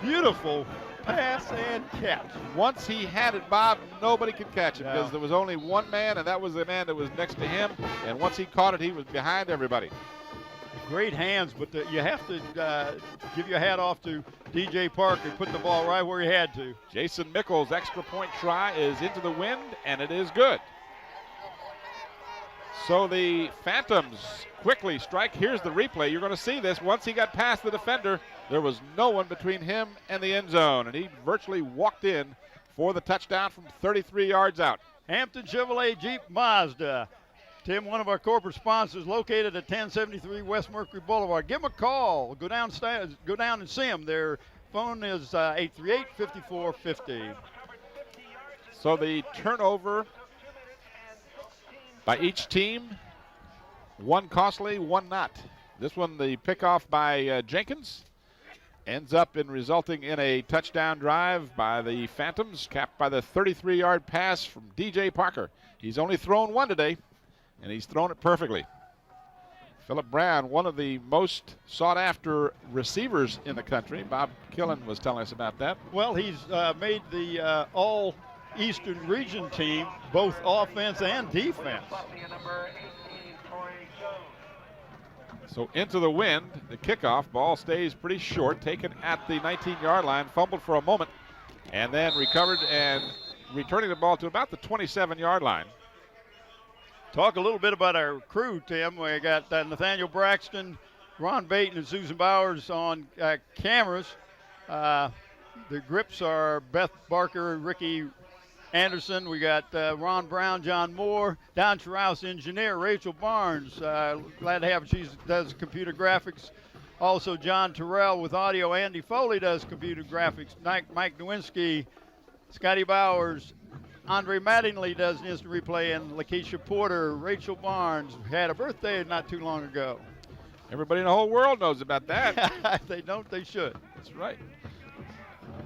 Beautiful pass and catch. Once he had it, Bob, nobody could catch it because there was only one man, and that was the man that was next to him. And once he caught it, he was behind everybody. Great hands, but you have to give your hat off to DJ Parker. Put the ball right where he had to. Jason Mickles' extra point try is into the wind, and it is good. So the Phantoms quickly strike. Here's the replay. You're going to see this. Once he got past the defender, there was no one between him and the end zone, and he virtually walked in for the touchdown from 33 yards out. Hampton Chevrolet Jeep Mazda. Tim, one of our corporate sponsors, located at 1073 West Mercury Boulevard. Give them a call. Go down and see them. Their phone is 838-5450. So the turnover by each team, one costly, one not. This one, the pickoff by Jenkins, ends up in resulting in a touchdown drive by the Phantoms, capped by the 33-yard pass from DJ Parker. He's only thrown one today, and he's thrown it perfectly. Philip Brown, one of the most sought-after receivers in the country. Bob Killen was telling us about that. Well, he's made the All-Eastern Region team, both offense and defense. So into the wind, the kickoff ball stays pretty short, taken at the 19-yard line, fumbled for a moment, and then recovered and returning the ball to about the 27-yard line. Talk a little bit about our crew, Tim. We got Nathaniel Braxton, Ron Baton, and Susan Bowers on cameras. The grips are Beth Barker, Ricky Anderson. We got Ron Brown, John Moore, Don Chiraus, engineer, Rachel Barnes. Glad to have her. She does computer graphics. Also, John Terrell with audio. Andy Foley does computer graphics. Mike Nowinski, Scotty Bowers, Andre Mattingly does an instant replay, and Lakeisha Porter, Rachel Barnes had a birthday not too long ago. Everybody in the whole world knows about that. They don't, they should. That's right.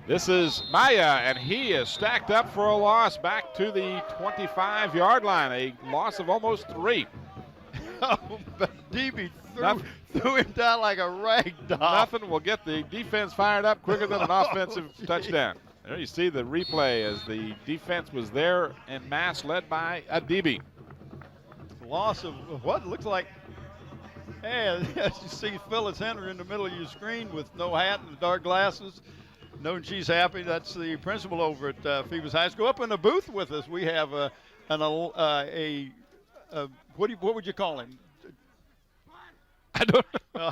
This is Maya, and he is stacked up for a loss back to the 25-yard line, a loss of almost 3. Oh, but DB threw him down like a rag doll. Nothing will get the defense fired up quicker than an offensive touchdown. There you see the replay as the defense was there en masse, led by Adibi. Loss of what looks like, hey, as you see Phyllis Henry in the middle of your screen with no hat and the dark glasses. Knowing she's happy. That's the principal over at Phoebus High School. Up in the booth with us, we have what would you call him? I don't know.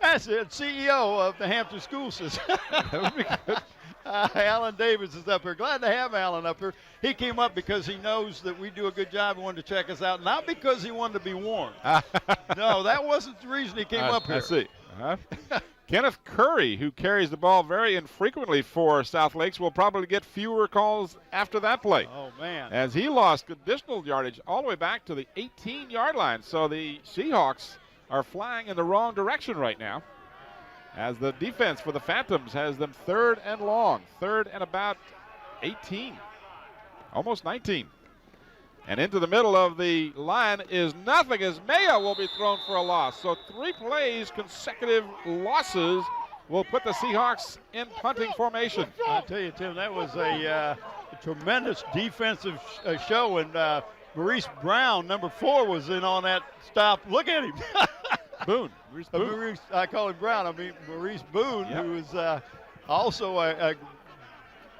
That's it, CEO of the Hampton School System. That would be good. Alan Davis is up here. Glad to have Alan up here. He came up because he knows that we do a good job and wanted to check us out, not because he wanted to be warned. No, that wasn't the reason he came up here. I see. Kenneth Curry, who carries the ball very infrequently for South Lakes, will probably get fewer calls after that play. Oh, man. As he lost additional yardage all the way back to the 18-yard line. So the Seahawks are flying in the wrong direction right now, as the defense for the Phantoms has them third and long, third and about 18, almost 19. And into the middle of the line is nothing, as Maya will be thrown for a loss. So 3 plays, consecutive losses, will put the Seahawks in punting formation. I tell you, Tim, that was a tremendous defensive show, and Maurice Brown, number 4, was in on that stop. Look at him. Boone. Maurice, I call him Brown. I mean Maurice Boone, yep, who is also a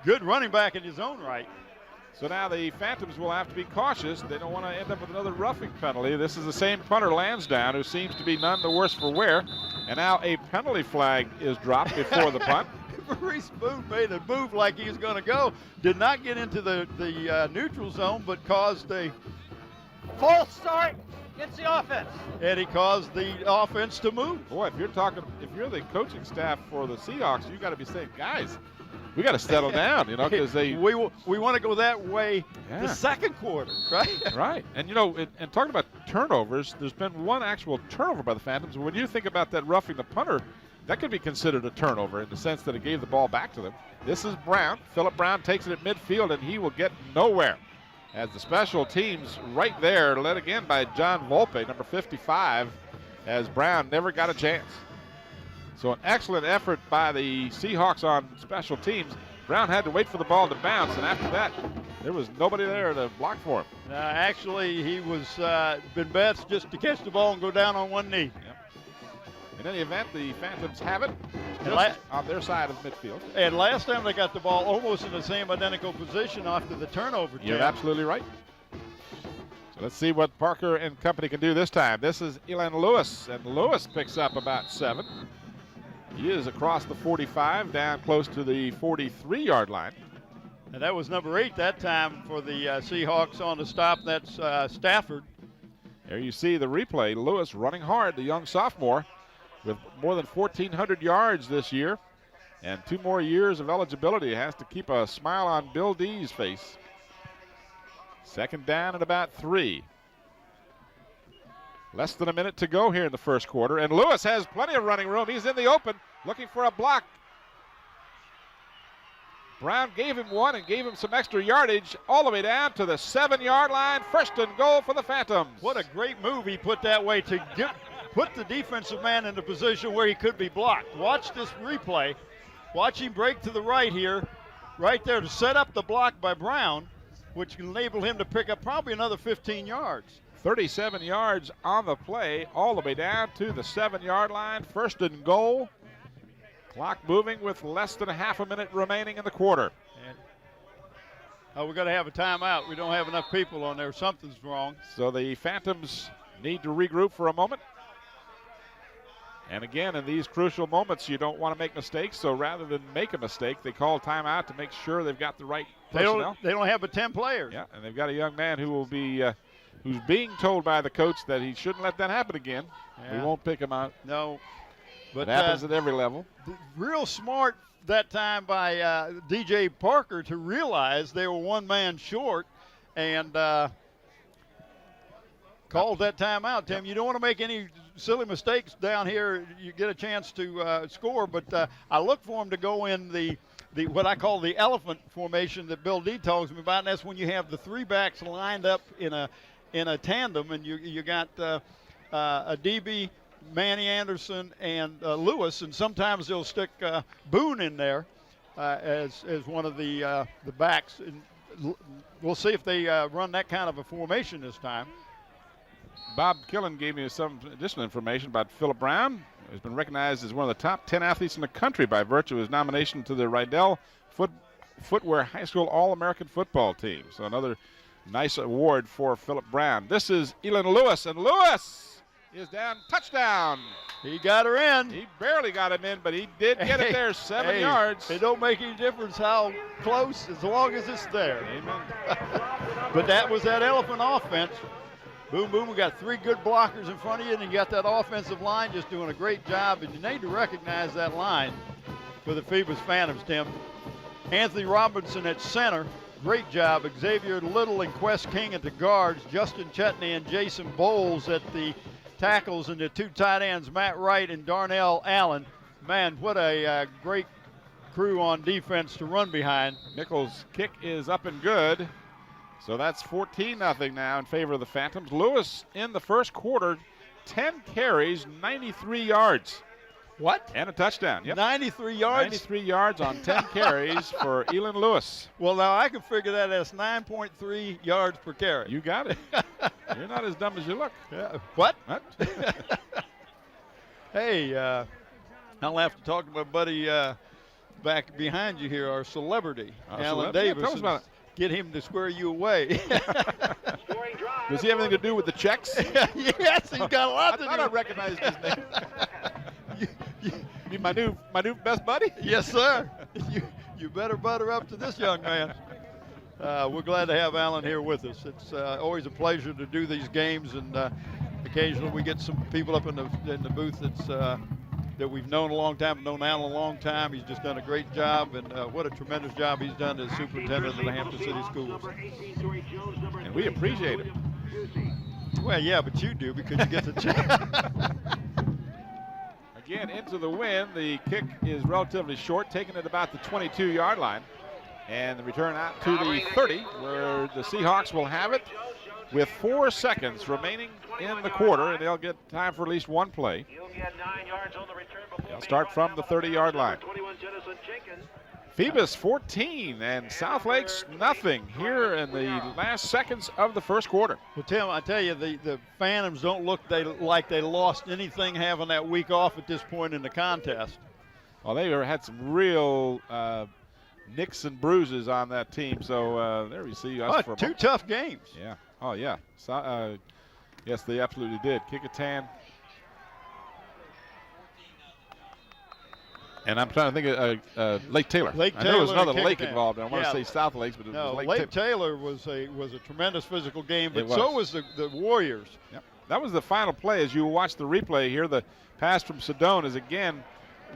good running back in his own right. So now the Phantoms will have to be cautious. They don't want to end up with another roughing penalty. This is the same punter, Lansdowne, who seems to be none the worse for wear. And now a penalty flag is dropped before the punt. Maurice Boone made a move like he was going to go. Did not get into the neutral zone, but caused a False start against the offense. And he caused the offense to move. Boy, if you're the coaching staff for the Seahawks, you got to be saying, guys, we got to settle down, because we want to go that way yeah, the second quarter, right? Right. And and talking about turnovers, there's been one actual turnover by the Phantoms. When you think about that roughing the punter, that could be considered a turnover in the sense that it gave the ball back to them. This is Brown. Philip Brown takes it at midfield, and he will get nowhere. As the special teams right there, led again by John Volpe, number 55, as Brown never got a chance. So an excellent effort by the Seahawks on special teams. Brown had to wait for the ball to bounce, and after that, there was nobody there to block for him. Actually, he was been best just to catch the ball and go down on one knee. Yep. In any event, the Phantoms have it on their side of midfield. And last time they got the ball almost in the same identical position after the turnover. You're absolutely right. So let's see what Parker and company can do this time. This is Elan Lewis, and Lewis picks up about 7. He is across the 45, down close to the 43-yard line. And that was number 8 that time for the Seahawks on the stop. That's Stafford. There you see the replay. Lewis running hard, the young sophomore, with more than 1,400 yards this year and 2 more years of eligibility. Has to keep a smile on Bill D's face. Second down and about 3. Less than a minute to go here in the first quarter, and Lewis has plenty of running room. He's in the open looking for a block. Brown gave him one and gave him some extra yardage all the way down to the 7-yard line. First and goal for the Phantoms. What a great move he put that way to put the defensive man in a position where he could be blocked. Watch this replay. Watch him break to the right here, right there to set up the block by Brown, which can enable him to pick up probably another 15 yards. 37 yards on the play, all the way down to the 7-yard line. First and goal. Clock moving with less than a half a minute remaining in the quarter. We're going to have a timeout. We don't have enough people on there. Something's wrong. So the Phantoms need to regroup for a moment. And again, in these crucial moments, you don't want to make mistakes. So rather than make a mistake, they call timeout to make sure they've got the right personnel. They don't have but 10 players. Yeah, and they've got a young man who will be who's being told by the coach that he shouldn't let that happen again. Yeah. We won't pick him out. No. But it happens at every level. Real smart that time by DJ Parker to realize they were one man short and called that timeout. Tim, you don't want to make any silly mistakes down here. You get a chance to score, but I look for him to go in the what I call the elephant formation that Bill D talks me about, and that's when you have the 3 backs lined up in a tandem, and you got a DB, Manny Anderson, and Lewis, and sometimes they'll stick Boone in there as one of the backs. And we'll see if they run that kind of a formation this time. Bob Killen gave me some additional information about Philip Brown, who's been recognized as one of the top 10 athletes in the country by virtue of his nomination to the Rydell Footwear High School All-American Football Team. So another nice award for Philip Brown. This is Elan Lewis, and Lewis is down. Touchdown. He got her in. He barely got him in, but he did get it there, 7 yards. It don't make any difference how close, as long as it's there. Amen. But that was that Elephant offense. Boom, boom, we got 3 good blockers in front of you, and you got that offensive line just doing a great job, and you need to recognize that line for the Phoebus Phantoms, Tim. Anthony Robinson at center, great job. Xavier Little and Quest King at the guards. Justin Chetney and Jason Bowles at the tackles, and the 2 tight ends, Matt Wright and Darnell Allen. Man, what a great crew on defense to run behind. Nichols' kick is up and good. So that's 14-0 now in favor of the Phantoms. Lewis in the first quarter, 10 carries, 93 yards. What? And a touchdown. Yep. 93 yards? 93 yards on 10 carries for Elon Lewis. Well, now I can figure that as 9.3 yards per carry. You got it. You're not as dumb as you look. Yeah. What? What? Hey, I'll have to talk to my buddy back behind you here, our celebrity, Alan Davis. Yeah, tell us about it. Get him to square you away. Does he have anything to do with the checks? Yes, he's got a lot to do. I thought I recognized his name. You my new best buddy? Yes, sir. You better butter up to this young man. We're glad to have Alan here with us. It's always a pleasure to do these games, and occasionally we get some people up in the booth that we've known a long time, known Alan a long time. He's just done a great job, and what a tremendous job he's done as superintendent of the Hampton City Schools. And we appreciate it. Well, yeah, but you do because you get the chance. Again, into the wind. The kick is relatively short, taken at about the 22-yard line. And the return out to the 30, where the Seahawks will have it with 4 seconds remaining in the quarter, and they'll get time for at least one play. They'll start from the 30-yard line. Phoebus 14 and Southlakes nothing here in the last seconds of the first quarter. Well, Tim, I tell you, the Phantoms don't look like they lost anything having that week off at this point in the contest. Well, they had some real nicks and bruises on that team, so there we see us for 2 tough games. Yeah. Oh, yeah. So, yes, they absolutely did. Kicketan. And I'm trying to think of Lake Taylor. Lake I know there was Taylor another lake involved. I want to say South Lakes, but it was Lake Taylor was a tremendous physical game, but so was the Warriors. Yep. That was the final play. As you watch the replay here, the pass from Sedone is again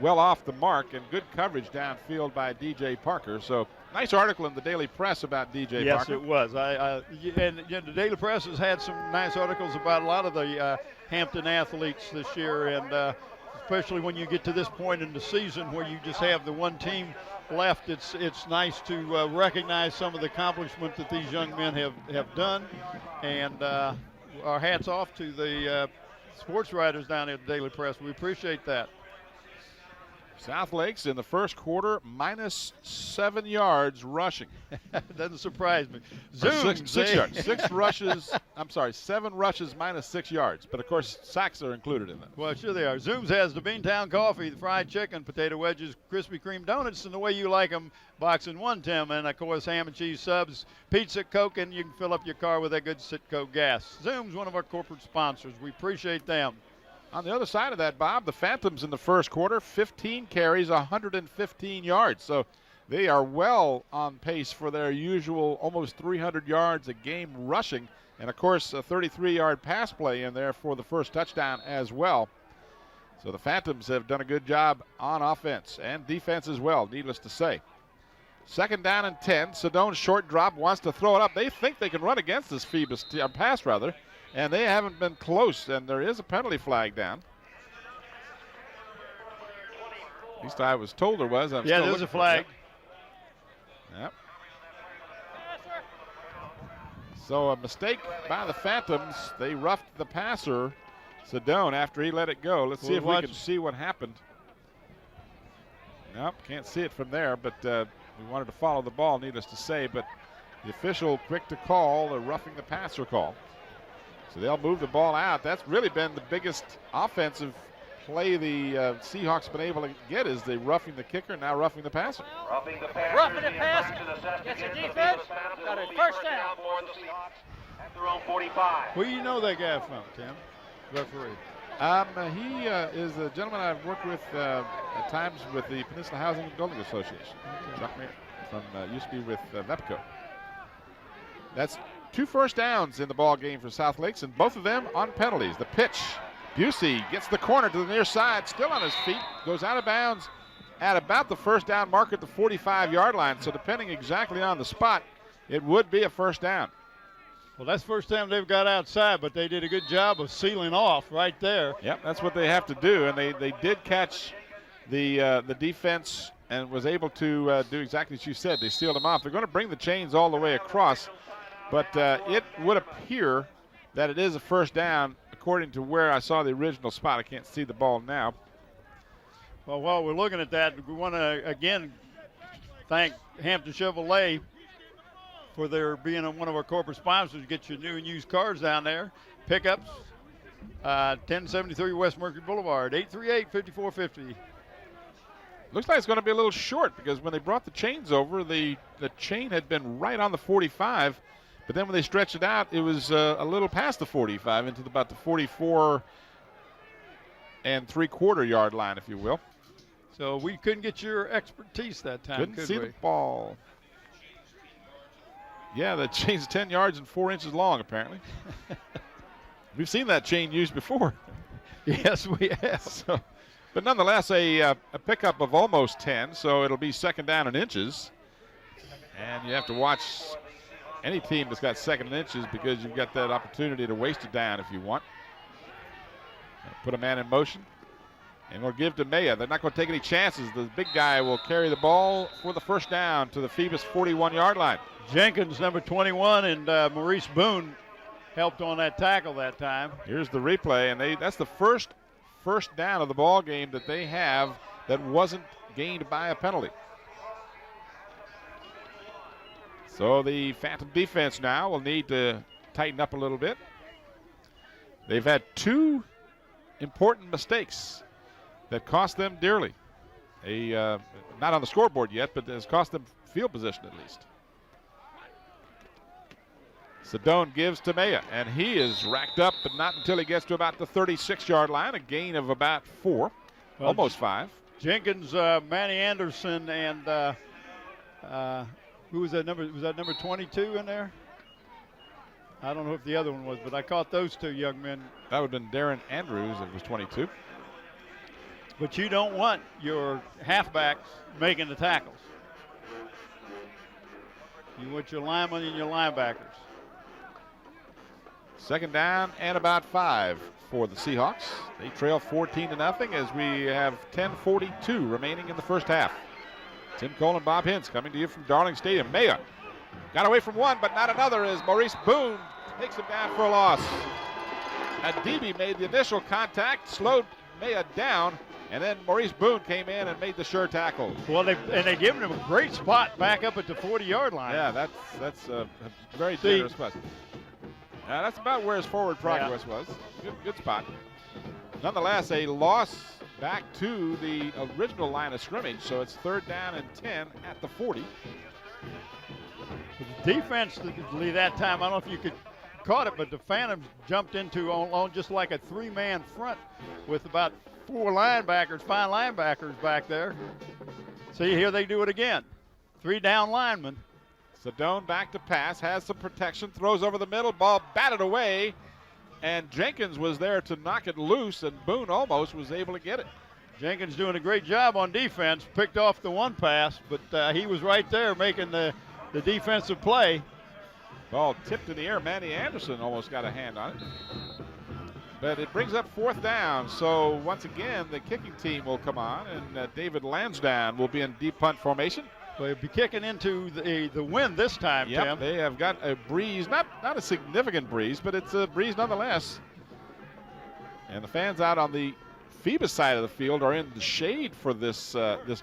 well off the mark, and good coverage downfield by DJ Parker. So nice article in the Daily Press about DJ Parker. Yes, it was. And the Daily Press has had some nice articles about a lot of the Hampton athletes this year, and especially when you get to this point in the season where you just have the one team left, it's nice to recognize some of the accomplishment that these young men have done. And our hats off to the sports writers down at the Daily Press. We appreciate that. Southlakes in the first quarter, -7 yards rushing. Doesn't surprise me. Zoom, 6 yards. 6 rushes. I'm sorry, 7 rushes -6 yards. But of course, sacks are included in that. Well, sure they are. Zooms has the Beantown coffee, the fried chicken, potato wedges, Krispy Kreme donuts, and the way you like them, box in one, Tim. And of course, ham and cheese subs, pizza, Coke, and you can fill up your car with that good Citgo gas. Zoom's one of our corporate sponsors. We appreciate them. On the other side of that, Bob, the Phantoms in the first quarter, 15 carries, 115 yards. So they are well on pace for their usual almost 300 yards a game rushing. And, of course, a 33-yard pass play in there for the first touchdown as well. So the Phantoms have done a good job on offense and defense as well, needless to say. 2nd down and 10. Sedone's short drop wants to throw it up. They think they can run against this Phoebus pass, rather. And they haven't been close, and there is a penalty flag down. At least I was told there was. Yeah, there's a flag. Yep. So a mistake by the Phantoms. They roughed the passer, Sedone, after he let it go. Let's see if we can see what happened. Nope, can't see it from there, but we wanted to follow the ball, needless to say. But the official quick to call the roughing the passer call. So they'll move the ball out. That's really been the biggest offensive play the Seahawks been able to get, is the roughing the kicker, now roughing the passer. Roughing the passer. Gets a defense. Got a first down. At their own 45. Where you know that guy from, Tim? referee? He is a gentleman I've worked with at times with the Peninsula Housing and Building Association. Chuck Mayer from used to be with VEPCO. That's 2 first downs in the ball game for South Lakes, and both of them on penalties. The pitch, Busey gets the corner to the near side, still on his feet, goes out of bounds at about the first down marker at the 45-yard line. So depending exactly on the spot, it would be a first down. Well, that's the first time they've got outside, but they did a good job of sealing off right there. Yep, that's what they have to do, and they did catch the defense and was able to do exactly as you said. They sealed them off. They're going to bring the chains all the way across, but it would appear that it is a first down according to where I saw the original spot. I can't see the ball now. Well, while we're looking at that, we want to again thank Hampton Chevrolet for their being one of our corporate sponsors. Get your new and used cars down there. Pickups, 1073 West Mercury Boulevard, 838-5450. Looks like it's going to be a little short because when they brought the chains over, the chain had been right on the 45, but then when they stretched it out, it was a little past the 45 into about the 44 and 3/4 yard line, if you will. So we couldn't get your expertise that time, Couldn't could see we? the ball. Yeah, the chain's 10 yards and 4 inches long, apparently. We've seen that chain used before. Yes, we have. So, but nonetheless, a pickup of almost 10, so it'll be second down in inches. And you have to watch any team that's got second in inches because you've got that opportunity to waste it down if you want. Put a man in motion. And we'll give to Maya. They're not going to take any chances. The big guy will carry the ball for the first down to the Phoebus 41-yard line. Jenkins, number 21, and Maurice Boone helped on that tackle that time. Here's the replay, and that's the first down of the ball game that they have that wasn't gained by a penalty. So the Phantom defense now will need to tighten up a little bit. They've had 2 important mistakes that cost them dearly. Not on the scoreboard yet, but has cost them field position at least. Sedone gives to Maya, and he is racked up, but not until he gets to about the 36-yard line, a gain of about 4, almost 5. Jenkins, Manny Anderson, and who was that number? Was that number 22 in there? I don't know if the other one was, but I caught those 2 young men. That would have been Darren Andrews, it was 22. But you don't want your halfbacks making the tackles. You want your linemen and your linebackers. Second down and about 5 for the Seahawks. They trail 14-0 as we have 10:42 remaining in the first half. Tim Cole and Bob Hintz coming to you from Darling Stadium. Maya got away from one, but not another as Maurice Boone takes him down for a loss. Adibi made the initial contact, slowed Maya down, and then Maurice Boone came in and made the sure tackle. Well, they given him a great spot back up at the 40-yard line. Yeah, that's a very dangerous spot. That's about where his forward progress was. Good spot. Nonetheless, a loss back to the original line of scrimmage, so it's 3rd down and 10 at the 40. The defensively that time, I don't know if you could caught it, but the Phantoms jumped into on just like a 3-man front with about 4 linebackers, 5 linebackers back there. See, here they do it again. 3 down linemen. Sedone back to pass, has some protection, throws over the middle, ball batted away, and Jenkins was there to knock it loose, and Boone almost was able to get it. Jenkins doing a great job on defense, picked off the one pass, but he was right there making the defensive play. Ball tipped in the air. Manny Anderson almost got a hand on it. But it brings up 4th down, so once again the kicking team will come on, and David Lansdowne will be in deep punt formation. Well, he'll be kicking into the wind this time, yep, Tim. They have got a breeze, not a significant breeze, but it's a breeze nonetheless. And the fans out on the Phoebus side of the field are in the shade for this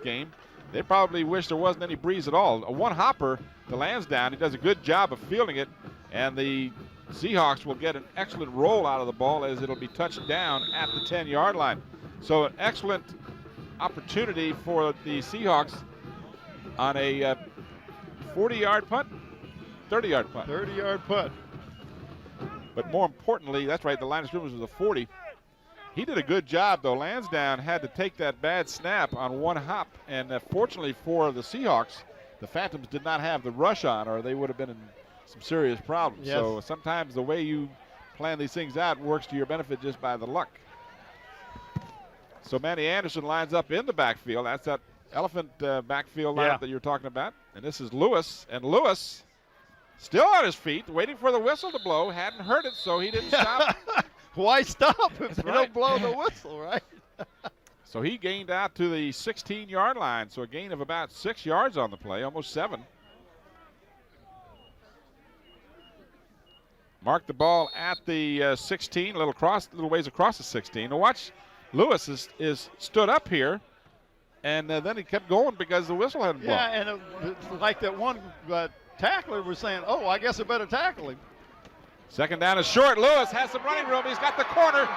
game. They probably wish there wasn't any breeze at all. A one hopper to Lansdowne. He does a good job of fielding it, and the Seahawks will get an excellent roll out of the ball as it'll be touched down at the 10-yard line. So an excellent opportunity for the Seahawks on a 40-yard punt, 30-yard punt. 30-yard punt. But more importantly, that's right, the line of scrimmage was a 40. He did a good job, though. Lansdowne had to take that bad snap on one hop, and fortunately for the Seahawks, the Phantoms did not have the rush on, or they would have been in some serious problems. Yes. So sometimes the way you plan these things out works to your benefit just by the luck. So Manny Anderson lines up in the backfield. That's that elephant backfield lineup that you're talking about. And this is Lewis, and Lewis still on his feet, waiting for the whistle to blow. Hadn't heard it, so he didn't stop. Why stop if That's they right. don't blow the whistle, right? So he gained out to the 16-yard line, so a gain of about 6 yards on the play, almost 7. Marked the ball at the 16, a little ways across the 16. Now watch, Lewis is stood up here, and then he kept going because the whistle hadn't blown. Yeah, and it's like that one tackler was saying, oh, I guess I better tackle him. Second down is short. Lewis has some running room. He's got the corner.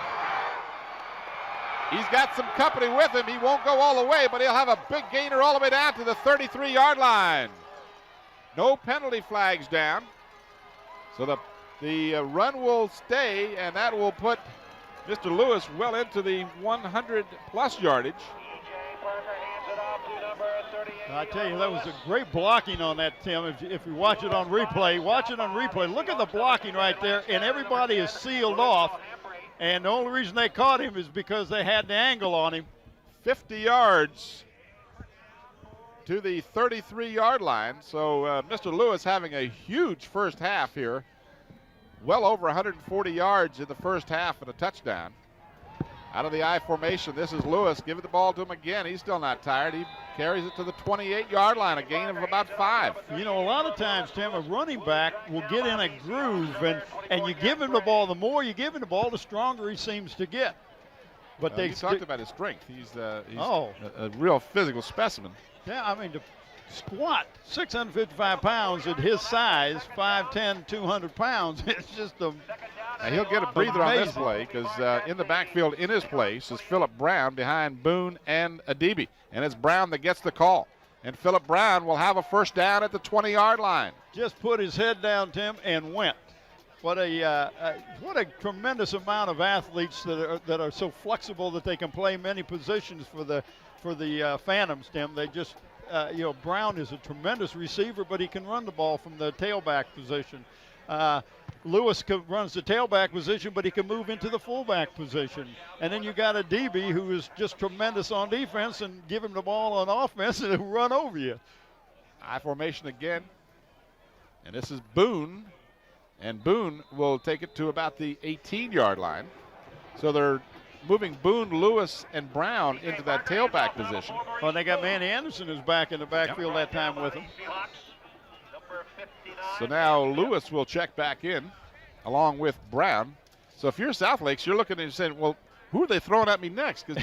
He's got some company with him. He won't go all the way, but he'll have a big gainer all the way down to the 33-yard line. No penalty flags down. So the run will stay, and that will put Mr. Lewis well into the 100-plus yardage. I tell you, that was a great blocking on that, Tim. If you watch it on replay, Look at the blocking right there, and everybody is sealed off. And the only reason they caught him is because they had the angle on him. 50 yards to the 33-yard line. So Mr. Lewis having a huge first half here. Well over 140 yards in the first half and a touchdown. Out of the I formation, this is Lewis. Give the ball to him again. He's still not tired. He carries it to the 28-yard line, a gain of about 5. You know, a lot of times, Tim, a running back will get in a groove, and you give him the ball. The more you give him the ball, the stronger he seems to get. But You talked about his strength. He's a real physical specimen. Yeah, I mean, to squat 655 pounds at his size, 5'10", 200 pounds, it's just a Now he'll get a breather on this amazing play because in the backfield in his place is Philip Brown behind Boone and Adibi. And it's Brown that gets the call. And Philip Brown will have a first down at the 20-yard line. just put his head down, Tim, and went. What a tremendous amount of athletes that are so flexible that they can play many positions for the Phantoms, Tim. They just Brown is a tremendous receiver, but he can run the ball from the tailback position. Lewis runs the tailback position, but he can move into the fullback position. And then you got a DB who is just tremendous on defense and give him the ball on offense and he'll run over you. I formation again. And this is Boone. And Boone will take it to about the 18-yard line. So they're moving Boone, Lewis, and Brown into that tailback position. Well, they got Manny Anderson who's back in the backfield that time with him. So now Lewis will check back in along with Brown. So if you're South Lakes, you're looking and saying, well, who are they throwing at me next? Because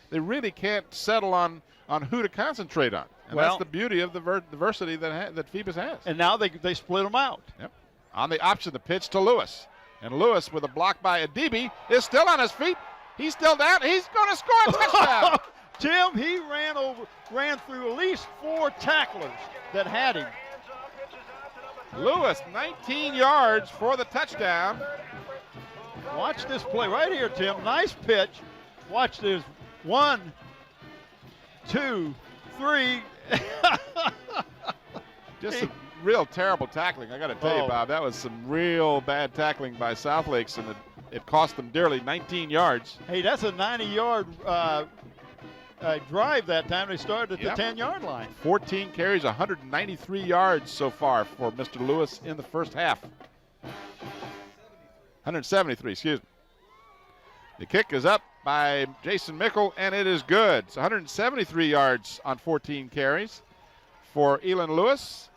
they really can't settle on who to concentrate on. And that's the beauty of the diversity that Phoebus has. And now they split them out. Yep. On the option, the pitch to Lewis. And Lewis with a block by Adibi is still on his feet. He's still down. He's going to score a touchdown. Tim, he ran through at least 4 tacklers that had him. Lewis, 19 yards for the touchdown. Watch this play right here, Tim. Nice pitch. Watch this. 1, 2, 3. Just some real terrible tackling. I got to tell you, Bob, that was some real bad tackling by South Lakes, and it cost them dearly, 19 yards. Hey, that's a 90-yard drive that time. They started at the 10-yard line. 14 carries, 193 yards so far for Mr. Lewis in the first half. 173, excuse me. The kick is up by Jason Mickle, and it is good. It's 173 yards on 14 carries for Elon Lewis.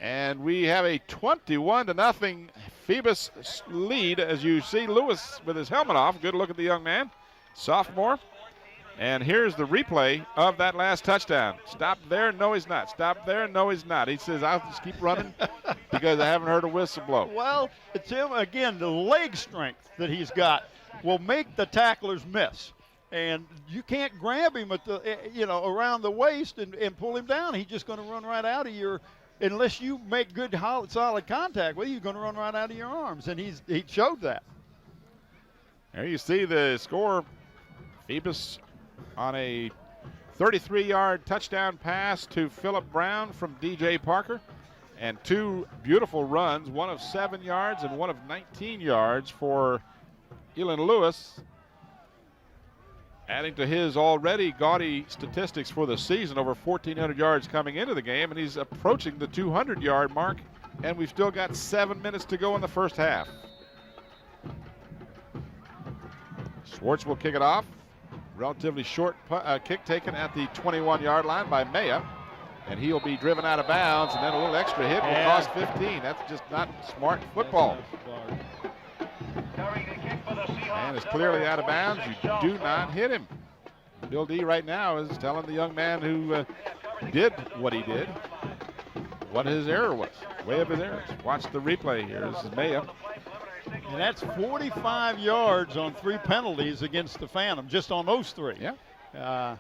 And we have a 21-0 Phoebus lead as you see Lewis with his helmet off. Good look at the young man, sophomore. And here's the replay of that last touchdown. Stop there, no he's not. Stop there, no he's not. He says, I'll just keep running because I haven't heard a whistle blow. Well, it's him, again, the leg strength that he's got will make the tacklers miss. And you can't grab him at the, around the waist and pull him down. He's just going to run right out of your unless you make good, solid contact with you, you're going to run right out of your arms, and he showed that. There you see the score. Phoebus on a 33-yard touchdown pass to Philip Brown from DJ Parker, and 2 beautiful runs, one of 7 yards and one of 19 yards for Elon Lewis, adding to his already gaudy statistics for the season, over 1,400 yards coming into the game, and he's approaching the 200-yard mark, and we've still got 7 minutes to go in the first half. Schwartz will kick it off. Relatively short kick taken at the 21-yard line by Maya, and he'll be driven out of bounds, and then a little extra hit will cost 15. That's just not smart football. And is clearly out of bounds. You do not hit him. Bill D right now is telling the young man who did what he did what his error was, way of his errors. Watch the replay here. This is Maya. And that's 45 yards on 3 penalties against the Phantom, just on those 3. Yeah.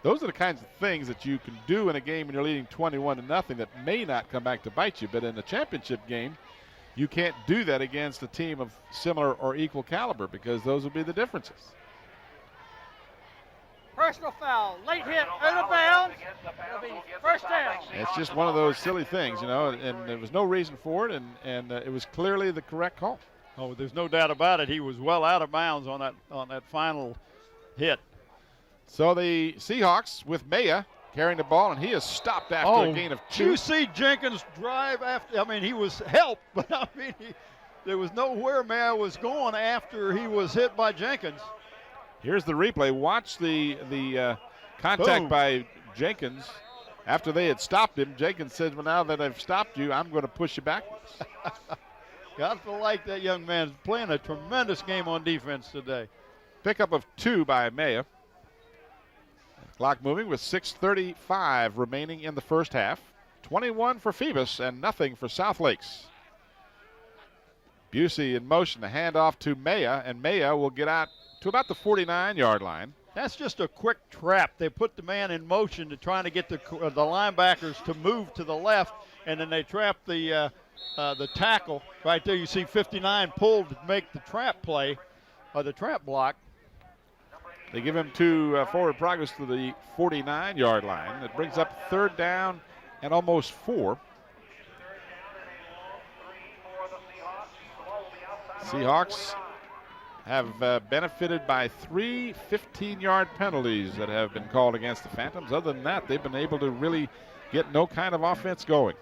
Those are the kinds of things that you can do in a game when you're leading 21-0 that may not come back to bite you. But in the championship game, you can't do that against a team of similar or equal caliber, because those would be the differences. Personal foul, late hit, out of bounds. It'll be first down. It's just one of those silly things, you know, and there was no reason for it, and it was clearly the correct call. Oh, there's no doubt about it. He was well out of bounds on that final hit. So the Seahawks with Maya carrying the ball, and he is stopped after a gain of 2. You see Jenkins drive after. I mean, he was helped, but I mean, there was nowhere Maya was going after he was hit by Jenkins. Here's the replay. Watch the contact Boom. by Jenkins. After they had stopped him, Jenkins said, well, now that I've stopped you, I'm going to push you backwards. Got to like that young man. Playing a tremendous game on defense today. Pickup of 2 by Maya. Clock moving with 6:35 remaining in the first half. 21 for Phoebus and nothing for South Lakes. Busey in motion, the handoff to Maya, and Maya will get out to about the 49-yard line. That's just a quick trap. They put the man in motion to try to get the linebackers to move to the left, and then they trap the tackle. Right there you see 59 pulled to make the trap play, or the trap block. They give him 2 forward progress to the 49-yard line. It brings up 3rd down and almost 4. Seahawks have benefited by 3 15-yard penalties that have been called against the Phantoms. Other than that, they've been able to really get no kind of offense going.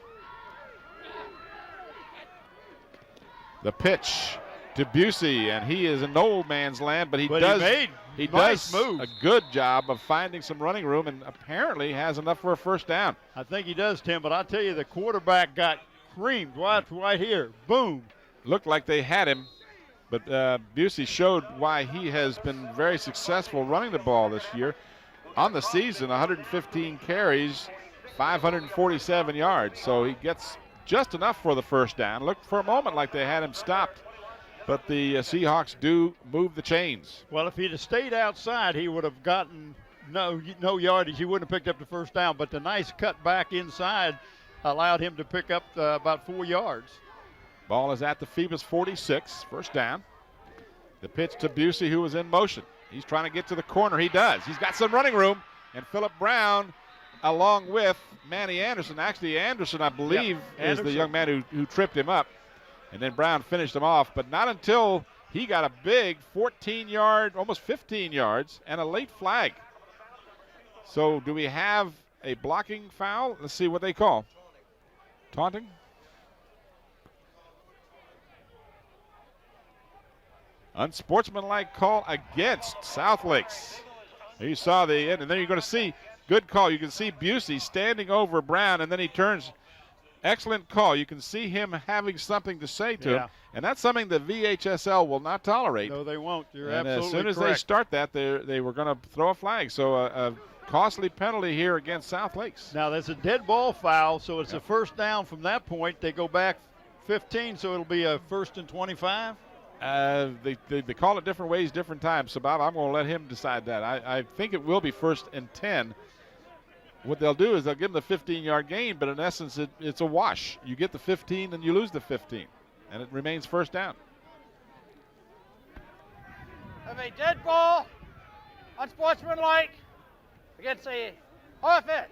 The pitch to Busey, and he is in no old man's land, but he does a good job of finding some running room, and apparently has enough for a first down. I think he does, Tim, but I tell you, the quarterback got creamed right here. Boom. Looked like they had him, but Busey showed why he has been very successful running the ball this year. On the season, 115 carries, 547 yards, so he gets just enough for the first down. Looked for a moment like they had him stopped, but the Seahawks do move the chains. Well, if he'd have stayed outside, he would have gotten no yardage. He wouldn't have picked up the first down, but the nice cut back inside allowed him to pick up about 4 yards. Ball is at the Phoebus 46, first down. The pitch to Busey, who is in motion. He's trying to get to the corner. He does. He's got some running room, and Philip Brown, along with Manny Anderson. Actually, Anderson, I believe, is the young man who tripped him up. And then Brown finished him off, but not until he got a big 14-yard, almost 15 yards, and a late flag. So do we have a blocking foul? Let's see what they call. Taunting? Unsportsmanlike call against South Lakes. There you saw the end, and then you're going to see, good call. You can see Busey standing over Brown, and then he turns. Excellent call. You can see him having something to say to him, and that's something the VHSL will not tolerate. No, they won't. You're and absolutely as soon as correct. they start that, they were going to throw a flag. So a costly penalty here against South Lakes. Now, there's a dead ball foul, so it's a first down from that point. They go back 15, so it'll be a 1st and 25. They call it different ways, different times. So, Bob, I'm going to let him decide that. I think it will be 1st and 10. what they'll do is they'll give them the 15-yard gain, but in essence it's a wash. You get the 15 and you lose the 15, and it remains first down. Of a dead ball, unsportsmanlike, against a offense.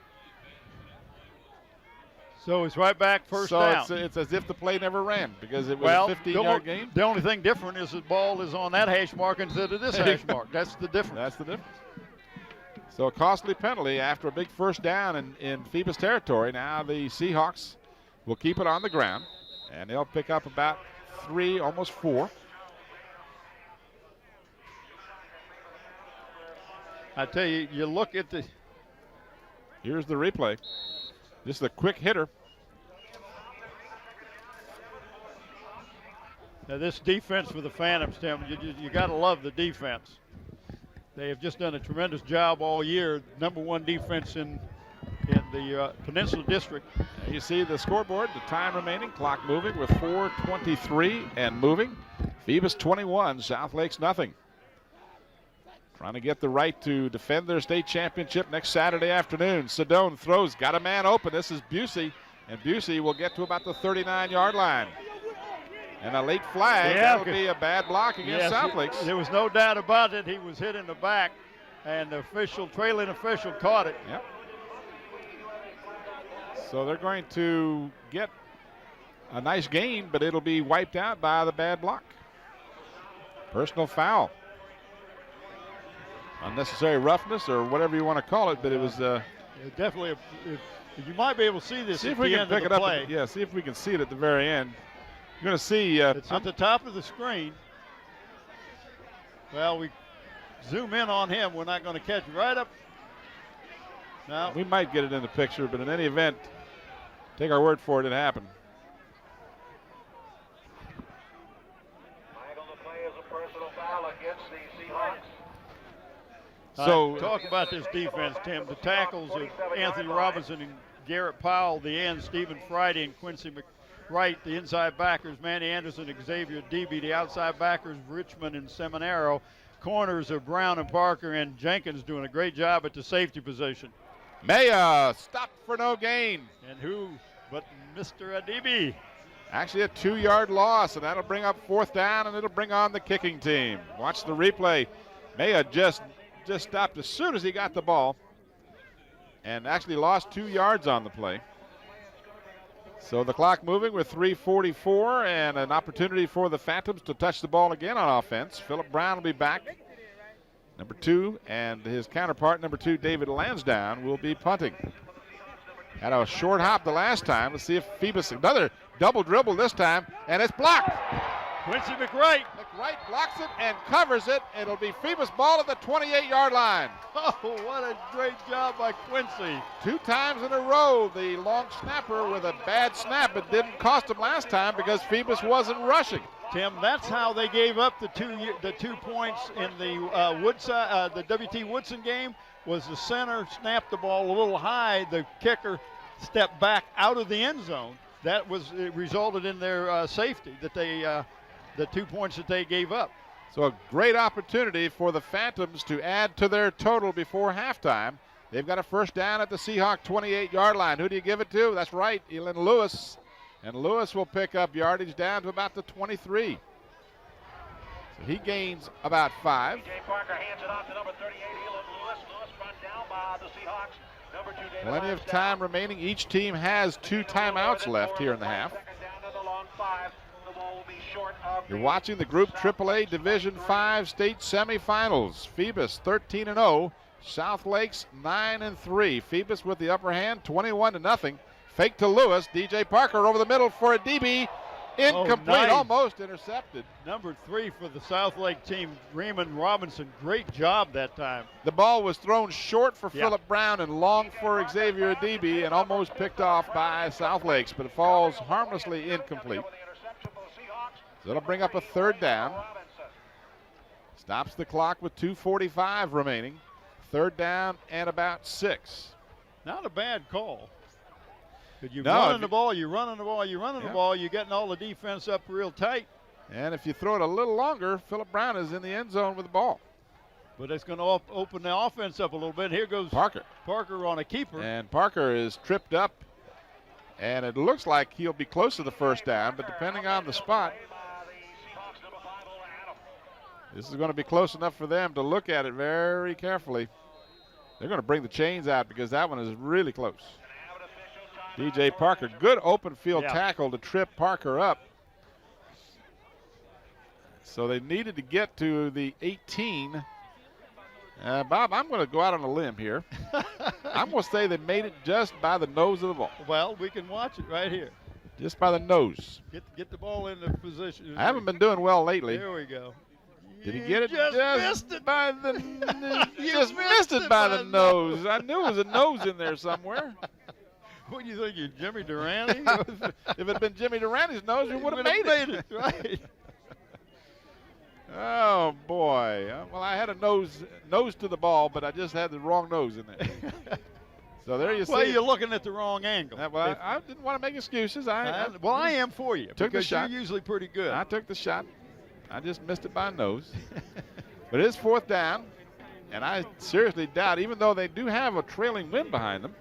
So it's right back first down. So it's as if the play never ran because it was a 15-yard gain. The only thing different is the ball is on that hash mark instead of this hash mark. That's the difference. That's the difference. So a costly penalty after a big first down in Phoebus territory. Now the Seahawks will keep it on the ground, and they'll pick up about 3, almost 4. I tell you, you look at the. Here's the replay. Just a quick hitter. Now this defense for the Phantoms, Tim, you got to love the defense. They have just done a tremendous job all year. #1 defense in the Peninsula District. You see the scoreboard, the time remaining, clock moving with 4:23 and moving. Phoebus 21, South Lakes nothing. Trying to get the right to defend their state championship next Saturday afternoon. Sedone throws, got a man open. This is Busey, and Busey will get to about the 39-yard line. And a late flag, that'll be a bad block against South Lakes. There was no doubt about it. He was hit in the back, and the trailing official caught it. Yep. So they're going to get a nice gain, but it'll be wiped out by the bad block. Personal foul. Unnecessary roughness or whatever you want to call it, but it was definitely. You might be able to see this. See at if we the can end pick of it the up. play. Yeah, see if we can see it at the very end. You're going to see. It's at the top of the screen. Well, we zoom in on him. We're not going to catch it right up. No. We might get it in the picture, but in any event, take our word for it, it happened. The play is a personal foul against the Seahawks. So talk about this defense, Tim. The tackles of Anthony Robinson and Garrett Powell, the ends, Stephen Friday and Quincy McWright, the inside backers, Manny Anderson, Xavier Debe, the outside backers, Richmond and Seminaro, corners of Brown and Parker, and Jenkins doing a great job at the safety position. Maya stopped for no gain. And who but Mr. Adibi? Actually a 2-yard loss, and that'll bring up 4th down, and it'll bring on the kicking team. Watch the replay. Maya just stopped as soon as he got the ball and actually lost 2 yards on the play. So the clock moving with 3:44 and an opportunity for the Phantoms to touch the ball again on offense. Philip Brown will be back, number 2, and his counterpart, number 2, David Lansdowne, will be punting. Had a short hop the last time. Let's see if Phoebus, another double dribble this time, and it's blocked. Quincy McWright. McWright blocks it and covers it. It'll be Phoebus ball at the 28-yard line. Oh, what a great job by Quincy. 2 times in a row, the long snapper with a bad snap. It didn't cost him last time because Phoebus wasn't rushing. Tim, that's how they gave up the 2 points in the the W.T. Woodson game. Was the center snapped the ball a little high. The kicker stepped back out of the end zone. That resulted in their safety that they. The 2 points that they gave up. So a great opportunity for the Phantoms to add to their total before halftime. They've got a first down at the Seahawk 28-yard line. Who do you give it to? That's right, Elin Lewis. And Lewis will pick up yardage down to about the 23. So he gains about 5. DJ Parker hands it off to number 38, Elin Lewis. Lewis run down by the Seahawks. Number 2, David Plenty of time remaining. Each team has 2 timeouts left here in the half. Second down to the long 5. You're watching the Group AAA Division 5 state semifinals. Phoebus 13-0, South Lakes 9-3. Phoebus with the upper hand, 21-0. Fake to Lewis. DJ Parker over the middle for a DB. Incomplete, nice. Almost intercepted. Number 3 for the South Lake team, Raymond Robinson. Great job that time. The ball was thrown short for Philip Brown and long for Xavier Debe and almost picked off by South Lakes, but it falls harmlessly incomplete. So it'll bring up a 3rd down. Stops the clock with 2:45 remaining. 3rd down and about 6. Not a bad call. You're No, running the ball, you're running the ball, you're running the ball, you're getting all the defense up real tight. And if you throw it a little longer, Philip Brown is in the end zone with the ball. But it's going to open the offense up a little bit. Here goes Parker. Parker on a keeper. And Parker is tripped up, and it looks like he'll be close to the first down, but depending on the spot, this is going to be close enough for them to look at it very carefully. They're going to bring the chains out because that one is really close. DJ Parker, good open field tackle to trip Parker up. So they needed to get to the 18. Bob, I'm going to go out on a limb here. I'm going to say they made it just by the nose of the ball. Well, we can watch it right here. Just by the nose. Get the ball in the position. I haven't been doing well lately. There we go. Did he get it? Just missed it by the just missed it by the nose. I knew there was a nose in there somewhere. What do you think, you Jimmy Durante? If it had been Jimmy Durante's nose, we would have made it. Right. Oh boy. Well, I had a nose to the ball, but I just had the wrong nose in there. So there you see. Well, you're looking at the wrong angle. Well, I didn't want to make excuses. I am for you. Took the shot. You're usually pretty good. I took the shot. I just missed it by a nose. But it is fourth down, and I seriously doubt, even though they do have a trailing wind behind them.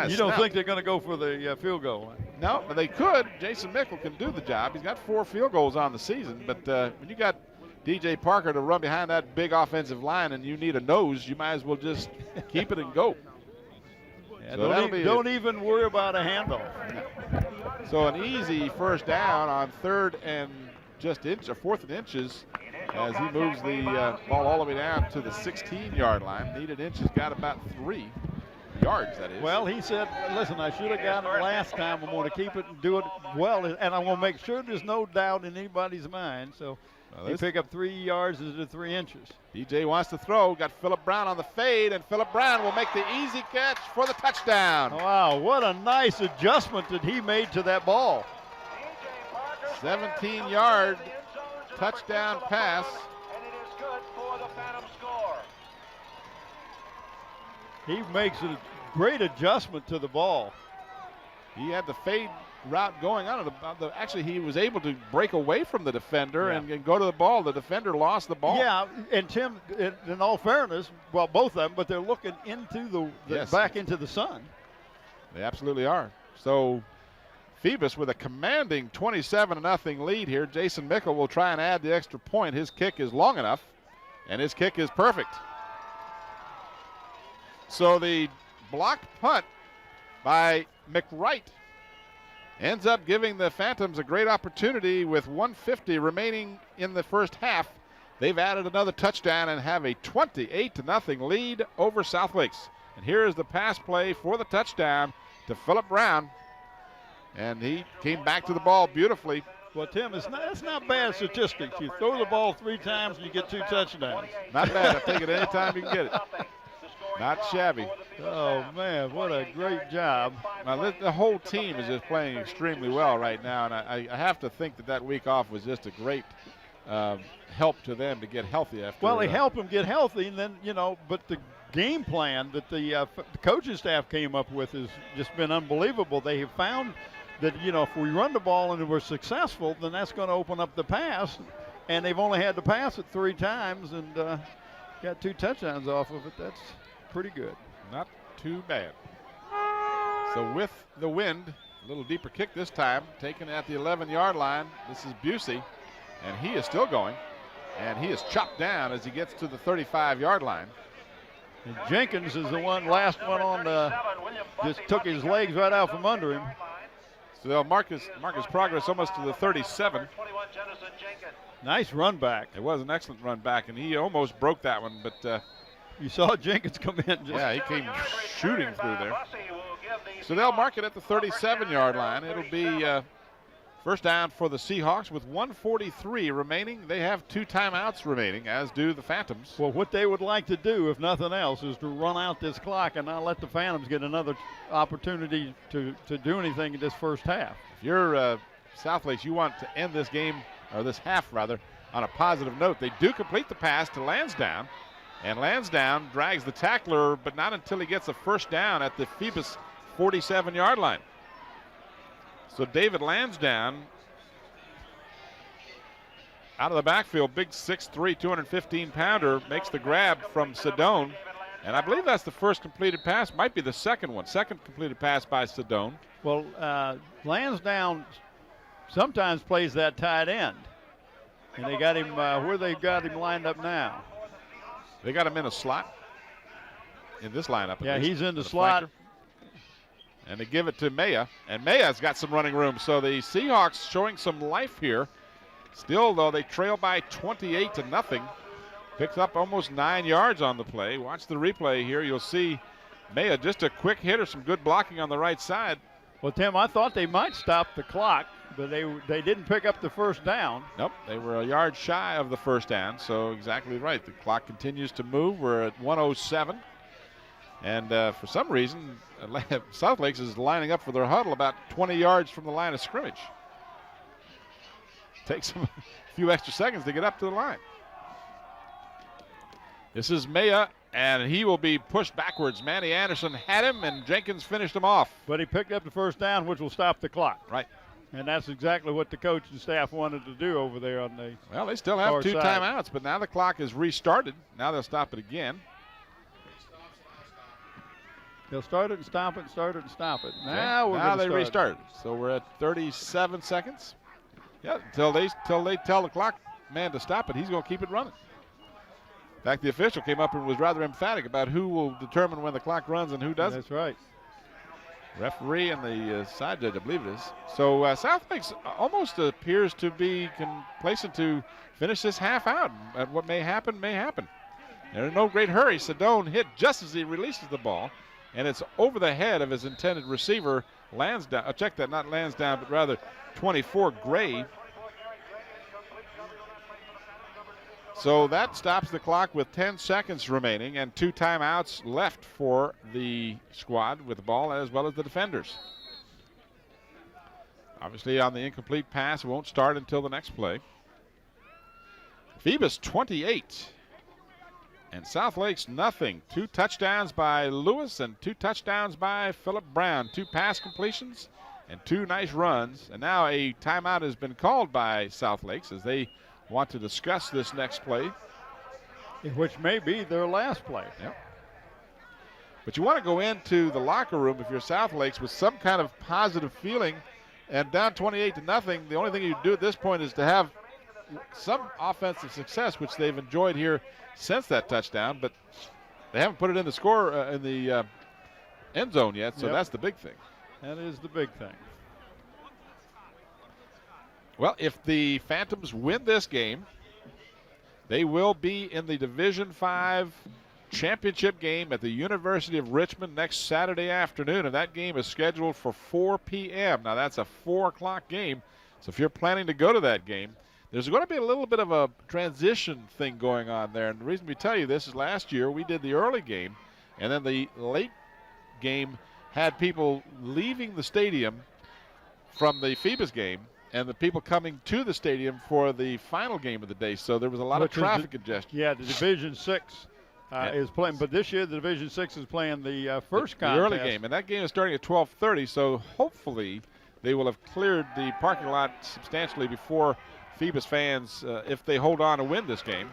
You don't think they're going to go for the field goal? No, but they could. Jason Mickle can do the job. He's got 4 field goals on the season, but when you got DJ Parker to run behind that big offensive line and you need a nose, you might as well just keep it and go. Yeah, so don't even worry about a handoff. So an easy first down on 3rd and just fourth and inches as he moves the ball all the way down to the 16-yard line. Needed inches, got about 3 yards, that is. Well, he said, listen, I should have gotten it last time. I'm going to keep it and do it well, and I'm going to make sure there's no doubt in anybody's mind. So he pick up 3 yards instead of 3 inches. DJ wants to throw. Got Philip Brown on the fade, and Philip Brown will make the easy catch for the touchdown. Wow, what a nice adjustment that he made to that ball. 17-yard touchdown pass. And it is good for the Phantom score. He makes a great adjustment to the ball. He had the fade route going on. Actually, he was able to break away from the defender and go to the ball. The defender lost the ball. Yeah, and Tim, in all fairness, well, both of them, but they're looking into back into the sun. They absolutely are. So Phoebus with a commanding 27-0 lead here. Jason Mickle will try and add the extra point. His kick is long enough, and his kick is perfect. So the blocked punt by McWright ends up giving the Phantoms a great opportunity with 1:50 remaining in the first half. They've added another touchdown and have a 28-0 lead over South Lakes. And here is the pass play for the touchdown to Philip Brown. And he came back to the ball beautifully. Well, Tim, that's not bad statistics. You throw the ball 3 times and you get 2 touchdowns. Not bad. I'll take it anytime you can get it. Not shabby. Oh, man, what a great job. Now, the whole team is just playing extremely well right now, and I have to think that week off was just a great help to them to get healthy after. Well, they help them get healthy, and then, but the game plan that the coaching staff came up with has just been unbelievable. They have found that, if we run the ball and we're successful, then that's going to open up the pass, and they've only had to pass it 3 times and got 2 touchdowns off of it. That's pretty good. Not too bad. So with the wind, a little deeper kick this time, taken at the 11-yard line. This is Busey, and he is still going, and he is chopped down as he gets to the 35-yard line. And Jenkins is the last one on just took his legs right out from under him. So they'll mark his progress almost to the 37. Nice run back. It was an excellent run back, and he almost broke that one, but you saw Jenkins come in. Yeah, he came shooting through there. So they'll mark it at the 37-yard line. It'll be first down for the Seahawks with 1:43 remaining. They have 2 timeouts remaining, as do the Phantoms. Well, what they would like to do, if nothing else, is to run out this clock and not let the Phantoms get another opportunity to do anything in this first half. If you're South Lakes, you want to end this game, or this half rather, on a positive note. They do complete the pass to Lansdowne. And Lansdowne drags the tackler, but not until he gets a first down at the Phoebus 47-yard line. So David Lansdowne, Out of the backfield, big 6'3", 215-pounder makes the grab from Sedone. And I believe that's the first completed pass. Might be the second one. Second completed pass by Sedone. Well, Lansdowne sometimes plays that tight end. And they got him where they've got him lined up now. They got him in a slot in this lineup. Yeah, he's in the slot. And they give it to Maya. And Maya's got some running room. So the Seahawks showing some life here. Still, though, they trail by 28-0. Picks up almost 9 yards on the play. Watch the replay here. You'll see Maya, just a quick hit or some good blocking on the right side. Well, Tim, I thought they might stop the clock, but they didn't pick up the first down. Nope, they were a yard shy of the first down, so exactly right. The clock continues to move. We're at 1:07. And for some reason, South Lakes is lining up for their huddle about 20 yards from the line of scrimmage. Takes them a few extra seconds to get up to the line. This is Maya, and he will be pushed backwards. Manny Anderson had him, and Jenkins finished him off. But he picked up the first down, which will stop the clock. Right. And that's exactly what the coach and staff wanted to do over there on the Well, they still have 2 side. timeouts, but now the clock is restarted. Now they'll stop it again. They'll start it and stop it, start it and stop it. Now they restarted. So we're at 37 seconds. Yeah, until they tell the clock man to stop it, he's going to keep it running. In fact, the official came up and was rather emphatic about who will determine when the clock runs and who doesn't. That's right. Referee and the side judge, I believe it is. So South Lakes almost appears to be complacent to finish this half out. And what may happen, may happen. They're in no great hurry. Sedone hit just as he releases the ball, and it's over the head of his intended receiver, Lansdowne. Check that, not Lansdowne, but rather 24, Gray. So that stops the clock with 10 seconds remaining and 2 timeouts left for the squad with the ball as well as the defenders. Obviously on the incomplete pass, it won't start until the next play. Phoebus 28 and South Lakes nothing. 2 touchdowns by Lewis and 2 touchdowns by Phillip Brown. 2 pass completions and 2 nice runs. And now a timeout has been called by South Lakes as they want to discuss this next play. Which may be their last play. Yep. But you want to go into the locker room if you're South Lakes with some kind of positive feeling, and down 28-0, the only thing you do at this point is to have some offensive success, which they've enjoyed here since that touchdown, but they haven't put it in the score in the end zone yet, so that's the big thing. That is the big thing. Well, if the Phantoms win this game, they will be in the Division V championship game at the University of Richmond next Saturday afternoon, and that game is scheduled for 4 p.m. Now, that's a 4 o'clock game, so if you're planning to go to that game, there's going to be a little bit of a transition thing going on there. And the reason we tell you this is last year we did the early game, and then the late game had people leaving the stadium from the Phoebus game, and the people coming to the stadium for the final game of the day. So there was a lot of traffic congestion. Yeah, the Division 6 is playing, but this year the Division 6 is playing the first contest. The early game, and that game is starting at 12:30, so hopefully they will have cleared the parking lot substantially before Phoebus fans, if they hold on to win this game,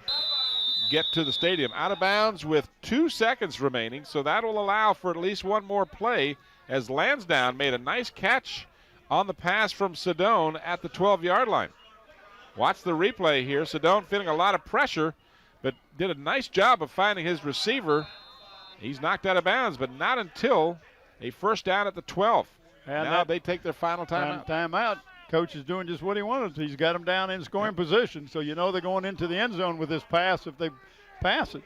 get to the stadium. Out of bounds with 2 seconds remaining, so that will allow for at least one more play as Lansdowne made a nice catch on the pass from Sedone at the 12-yard line. Watch the replay here. Sedone feeling a lot of pressure, but did a nice job of finding his receiver. He's knocked out of bounds, but not until a first down at the 12. And now they take their final timeout. Timeout. Coach is doing just what he wanted. He's got them down in scoring position, so you know they're going into the end zone with this pass if they pass it.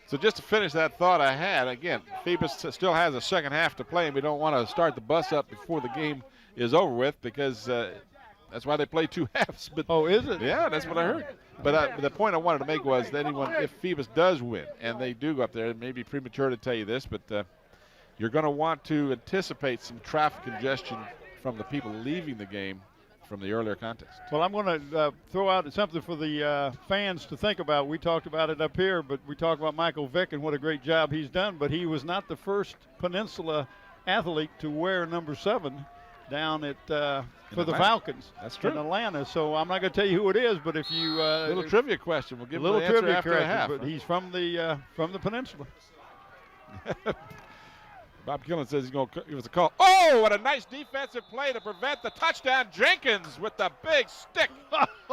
So just to finish that thought I had, again, Phoebus still has a second half to play, and we don't want to start the bus up before the game is over with because that's why they play 2 halves. But oh, is it? Yeah, that's what I heard. But the point I wanted to make was that if Phoebus does win, and they do go up there, it may be premature to tell you this, but you're going to want to anticipate some traffic congestion from the people leaving the game from the earlier contest. Well, I'm going to throw out something for the fans to think about. We talked about it up here, but we talked about Michael Vick and what a great job he's done, but he was not the first Peninsula athlete to wear number 7 down at for the Atlanta. Falcons. That's true. In Atlanta. So I'm not going to tell you who it is, but if you Little trivia question. We'll give a little the answer trivia after the correction, half. but he's from the peninsula. Bob Gillen says he's going to give us a call. Oh, what a nice defensive play to prevent the touchdown. Jenkins with the big stick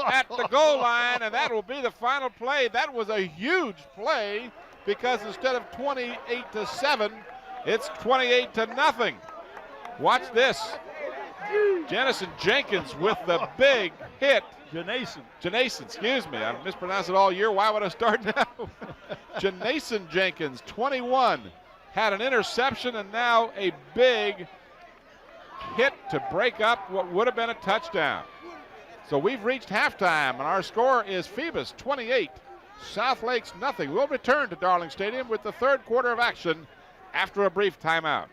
at the goal line, and that will be the final play. That was a huge play because instead of 28-7, it's 28-0. Watch this. Janison Jenkins with the big hit. Janason, excuse me. I've mispronounced it all year. Why would I start now? Janason Jenkins, 21. Had an interception and now a big hit to break up what would have been a touchdown. So we've reached halftime, and our score is Phoebus 28, South Lakes nothing. We'll return to Darling Stadium with the third quarter of action after a brief timeout.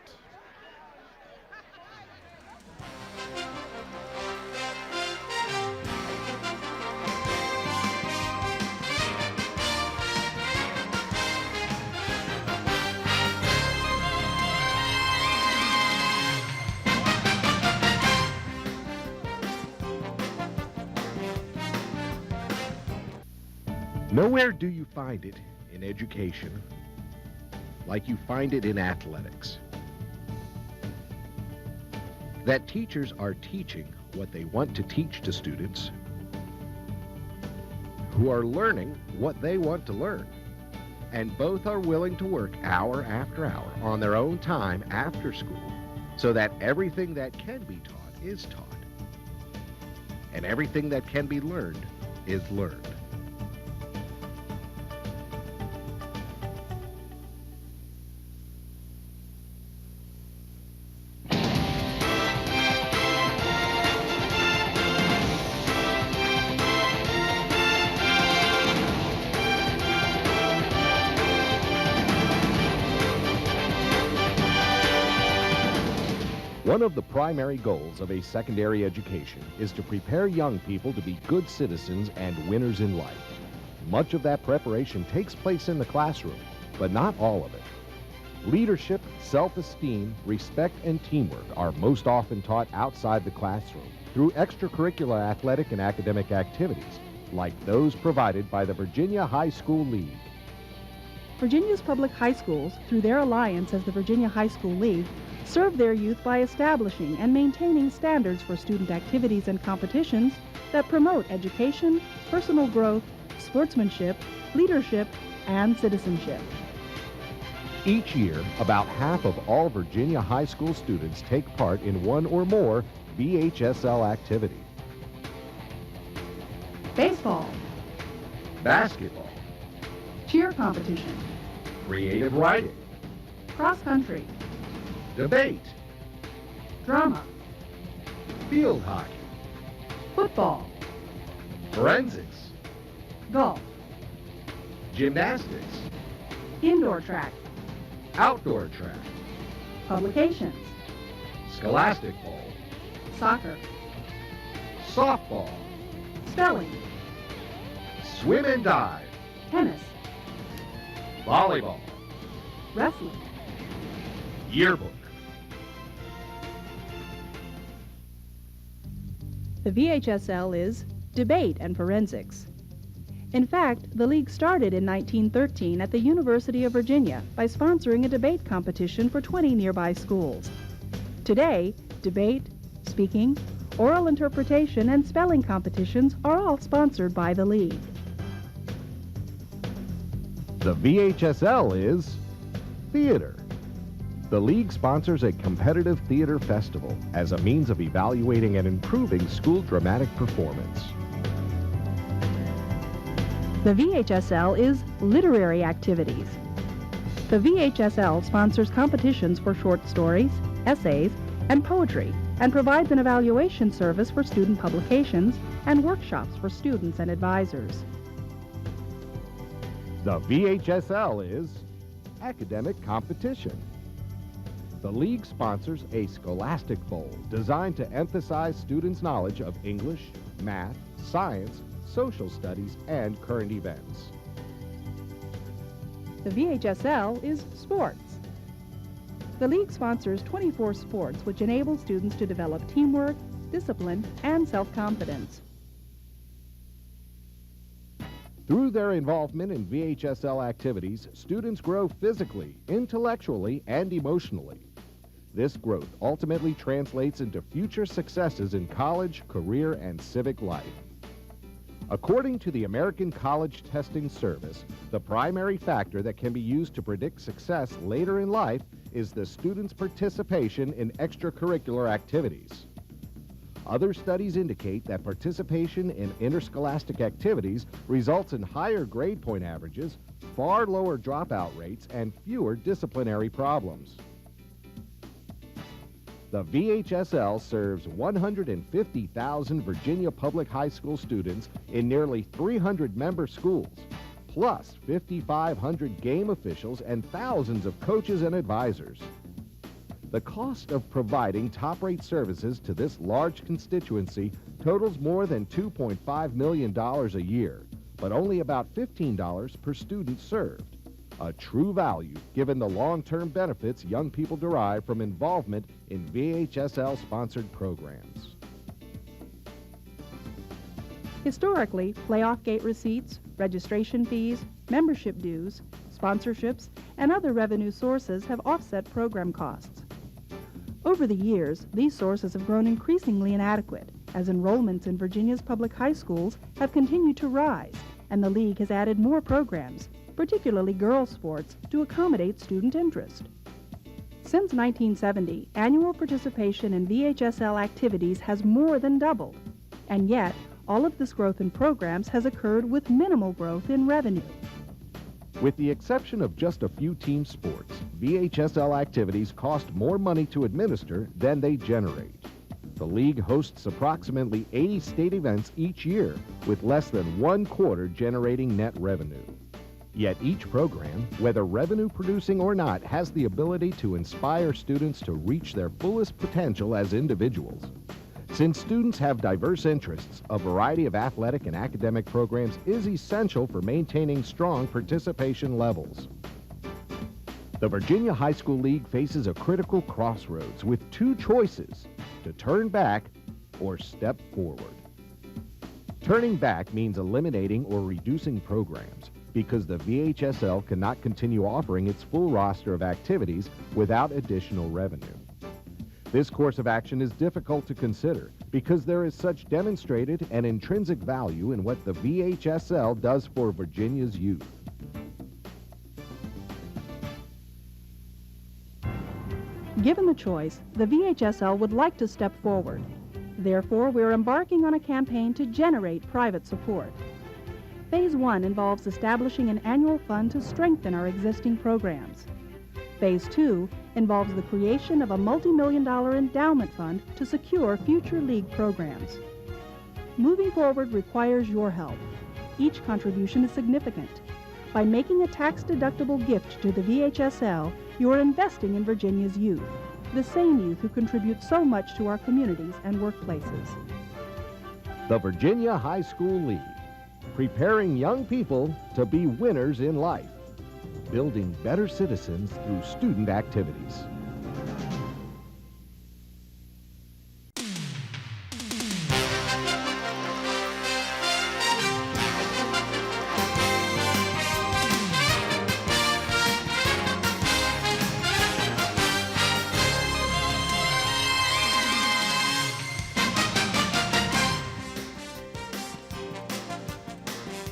Nowhere do you find it in education like you find it in athletics. That teachers are teaching what they want to teach to students who are learning what they want to learn. And both are willing to work hour after hour on their own time after school so that everything that can be taught is taught. And everything that can be learned is learned. One of the primary goals of a secondary education is to prepare young people to be good citizens and winners in life. Much of that preparation takes place in the classroom, but not all of it. Leadership, self-esteem, respect, and teamwork are most often taught outside the classroom through extracurricular athletic and academic activities, like those provided by the Virginia High School League. Virginia's public high schools, through their alliance as the Virginia High School League, serve their youth by establishing and maintaining standards for student activities and competitions that promote education, personal growth, sportsmanship, leadership, and citizenship. Each year, about half of all Virginia high school students take part in one or more VHSL activity. Baseball, Basketball, cheer competition, creative writing, cross country, debate, drama, field hockey, football, forensics, golf, gymnastics, indoor track, outdoor track, publications, scholastic ball, soccer, softball, spelling, swim and dive, tennis, volleyball, wrestling. yearbook. The VHSL is debate and forensics. In fact, the league started in 1913 at the University of Virginia by sponsoring a debate competition for 20 nearby schools. Today, debate, speaking, oral interpretation, and spelling competitions are all sponsored by the league. The VHSL is theater. The league sponsors a competitive theater festival as a means of evaluating and improving school dramatic performance. The VHSL is literary activities. The VHSL sponsors competitions for short stories, essays, and poetry, and provides an evaluation service for student publications and workshops for students and advisors. The VHSL is academic competition. The league sponsors a Scholastic Bowl designed to emphasize students' knowledge of English, math, science, social studies, and current events. The VHSL is sports. The league sponsors 24 sports which enable students to develop teamwork, discipline, and self-confidence. Through their involvement in VHSL activities, students grow physically, intellectually, and emotionally. This growth ultimately translates into future successes in college, career, and civic life. According to the American College Testing Service, the primary factor that can be used to predict success later in life is the student's participation in extracurricular activities. Other studies indicate that participation in interscholastic activities results in higher grade point averages, far lower dropout rates, and fewer disciplinary problems. The VHSL serves 150,000 Virginia public high school students in nearly 300 member schools, plus 5,500 game officials and thousands of coaches and advisors. The cost of providing top-rate services to this large constituency totals more than $2.5 million a year, but only about $15 per student served. A true value given the long-term benefits young people derive from involvement in VHSL-sponsored programs. Historically, playoff gate receipts, registration fees, membership dues, sponsorships, and other revenue sources have offset program costs. Over the years, these sources have grown increasingly inadequate as enrollments in Virginia's public high schools have continued to rise, and the league has added more programs, particularly girls' sports, to accommodate student interest. Since 1970, annual participation in VHSL activities has more than doubled, and yet all of this growth in programs has occurred with minimal growth in revenue. With the exception of just a few team sports, VHSL activities cost more money to administer than they generate. The league hosts approximately 80 state events each year, with less than 1/4 generating net revenue. Yet each program, whether revenue-producing or not, has the ability to inspire students to reach their fullest potential as individuals. Since students have diverse interests, a variety of athletic and academic programs is essential for maintaining strong participation levels. The Virginia High School League faces a critical crossroads with two choices: to turn back or step forward. Turning back means eliminating or reducing programs, because the VHSL cannot continue offering its full roster of activities without additional revenue. This course of action is difficult to consider because there is such demonstrated and intrinsic value in what the VHSL does for Virginia's youth. Given the choice, the VHSL would like to step forward. Therefore, we're embarking on a campaign to generate private support. Phase 1 involves establishing an annual fund to strengthen our existing programs. Phase 2 involves the creation of a multi-million-dollar endowment fund to secure future league programs. Moving forward requires your help. Each contribution is significant. By making a tax-deductible gift to the VHSL, you are investing in Virginia's youth, the same youth who contribute so much to our communities and workplaces. The Virginia High School League, preparing young people to be winners in life, building better citizens through student activities.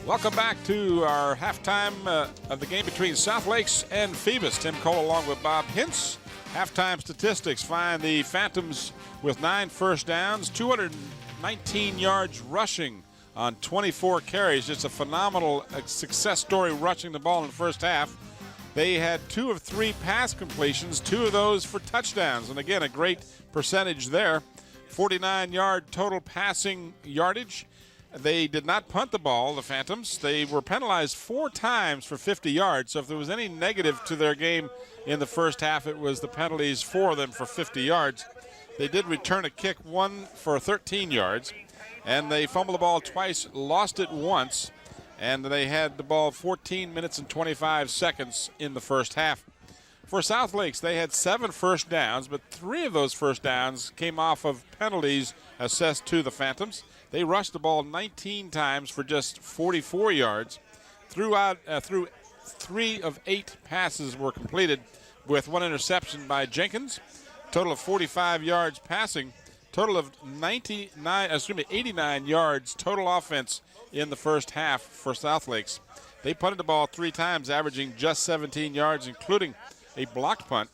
Welcome back to our halftime of the game between South Lakes and Phoebus. Tim Cole along with Bob Hintz. Halftime statistics find the Phantoms with 9 first downs, 219 yards rushing on 24 carries. Just a phenomenal success story rushing the ball in the first half. They had 2 of 3 pass completions, 2 of those for touchdowns. And again, a great percentage there. 49-yard total passing yardage. They did not punt the ball, the Phantoms. They were penalized 4 times for 50 yards. So if there was any negative to their game in the first half, it was the penalties for them for 50 yards. They did return a kick, 1 for 13 yards. And they fumbled the ball twice, lost it once. And they had the ball 14 minutes and 25 seconds in the first half. For South Lakes, they had 7 first downs, but 3 of those first downs came off of penalties assessed to the Phantoms. They rushed the ball 19 times for just 44 yards. Through 3 of 8 passes were completed with 1 interception by Jenkins. Total of 45 yards passing. Total of 89 yards total offense in the first half for South Lakes. They punted the ball 3 times, averaging just 17 yards, including a blocked punt.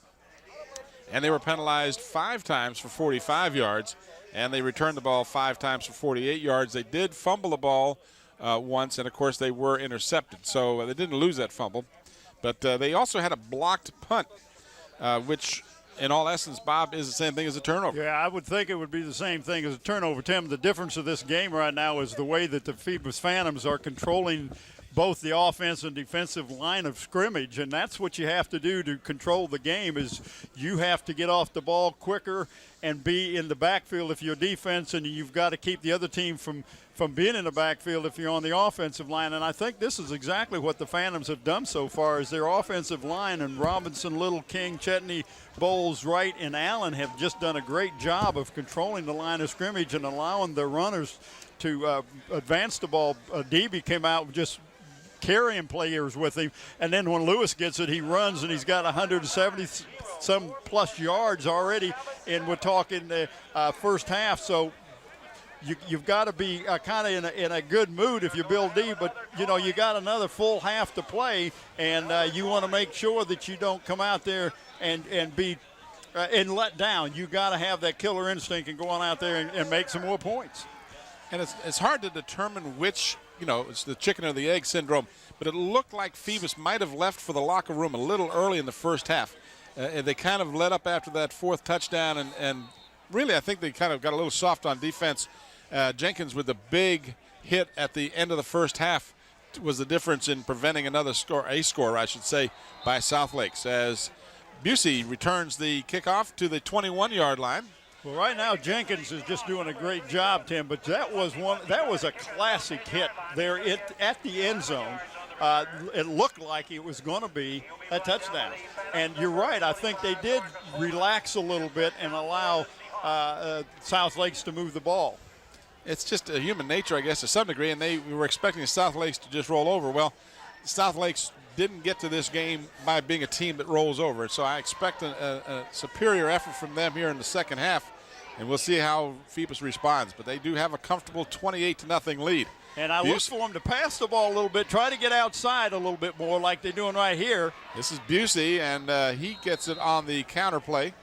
And they were penalized 5 times for 45 yards, and they returned the ball 5 times for 48 yards. They did fumble the ball once, and of course they were intercepted, so they didn't lose that fumble. But they also had a blocked punt, which in all essence, Bob, is the same thing as a turnover. Yeah, I would think it would be the same thing as a turnover, Tim. The difference of this game right now is the way that the Phoebus Phantoms are controlling both the offense and defensive line of scrimmage, and that's what you have to do to control the game. Is you have to get off the ball quicker and be in the backfield if you're defense, and you've got to keep the other team from being in the backfield if you're on the offensive line. And I think this is exactly what the Phantoms have done so far. Is their offensive line, and Robinson, Little, King, Chetney, Bowles, Wright, and Allen have just done a great job of controlling the line of scrimmage and allowing the runners to advance the ball. Deeby came out just carrying players with him, and then when Lewis gets it, he runs, and he's got 170-some plus yards already, and we're talking the first half. So you've got to be kind of in a good mood if you build D, but you got another full half to play, and you want to make sure that you don't come out there and be and let down. You got to have that killer instinct and go on out there and make some more points. And it's hard to determine which, it's the chicken or the egg syndrome, but it looked like Phoebus might have left for the locker room a little early in the first half. They kind of let up after that 4th touchdown, and really I think they kind of got a little soft on defense. Jenkins with the big hit at the end of the first half was the difference in preventing a score, I should say, by South Lakes, as Busey returns the kickoff to the 21-yard line. Well, right now Jenkins is just doing a great job, Tim, but that was a classic hit there at the end zone. It looked like it was going to be a touchdown. And you're right, I think they did relax a little bit and allow South Lakes to move the ball. It's just a human nature, I guess, to some degree, and we were expecting South Lakes to just roll over. Well, South Lakes didn't get to this game by being a team that rolls over, so I expect a superior effort from them here in the second half, and we'll see how Phoebus responds. But they do have a comfortable 28-0 lead. And I look for them to pass the ball a little bit, try to get outside a little bit more like they're doing right here. This is Busey, and he gets it on the counter play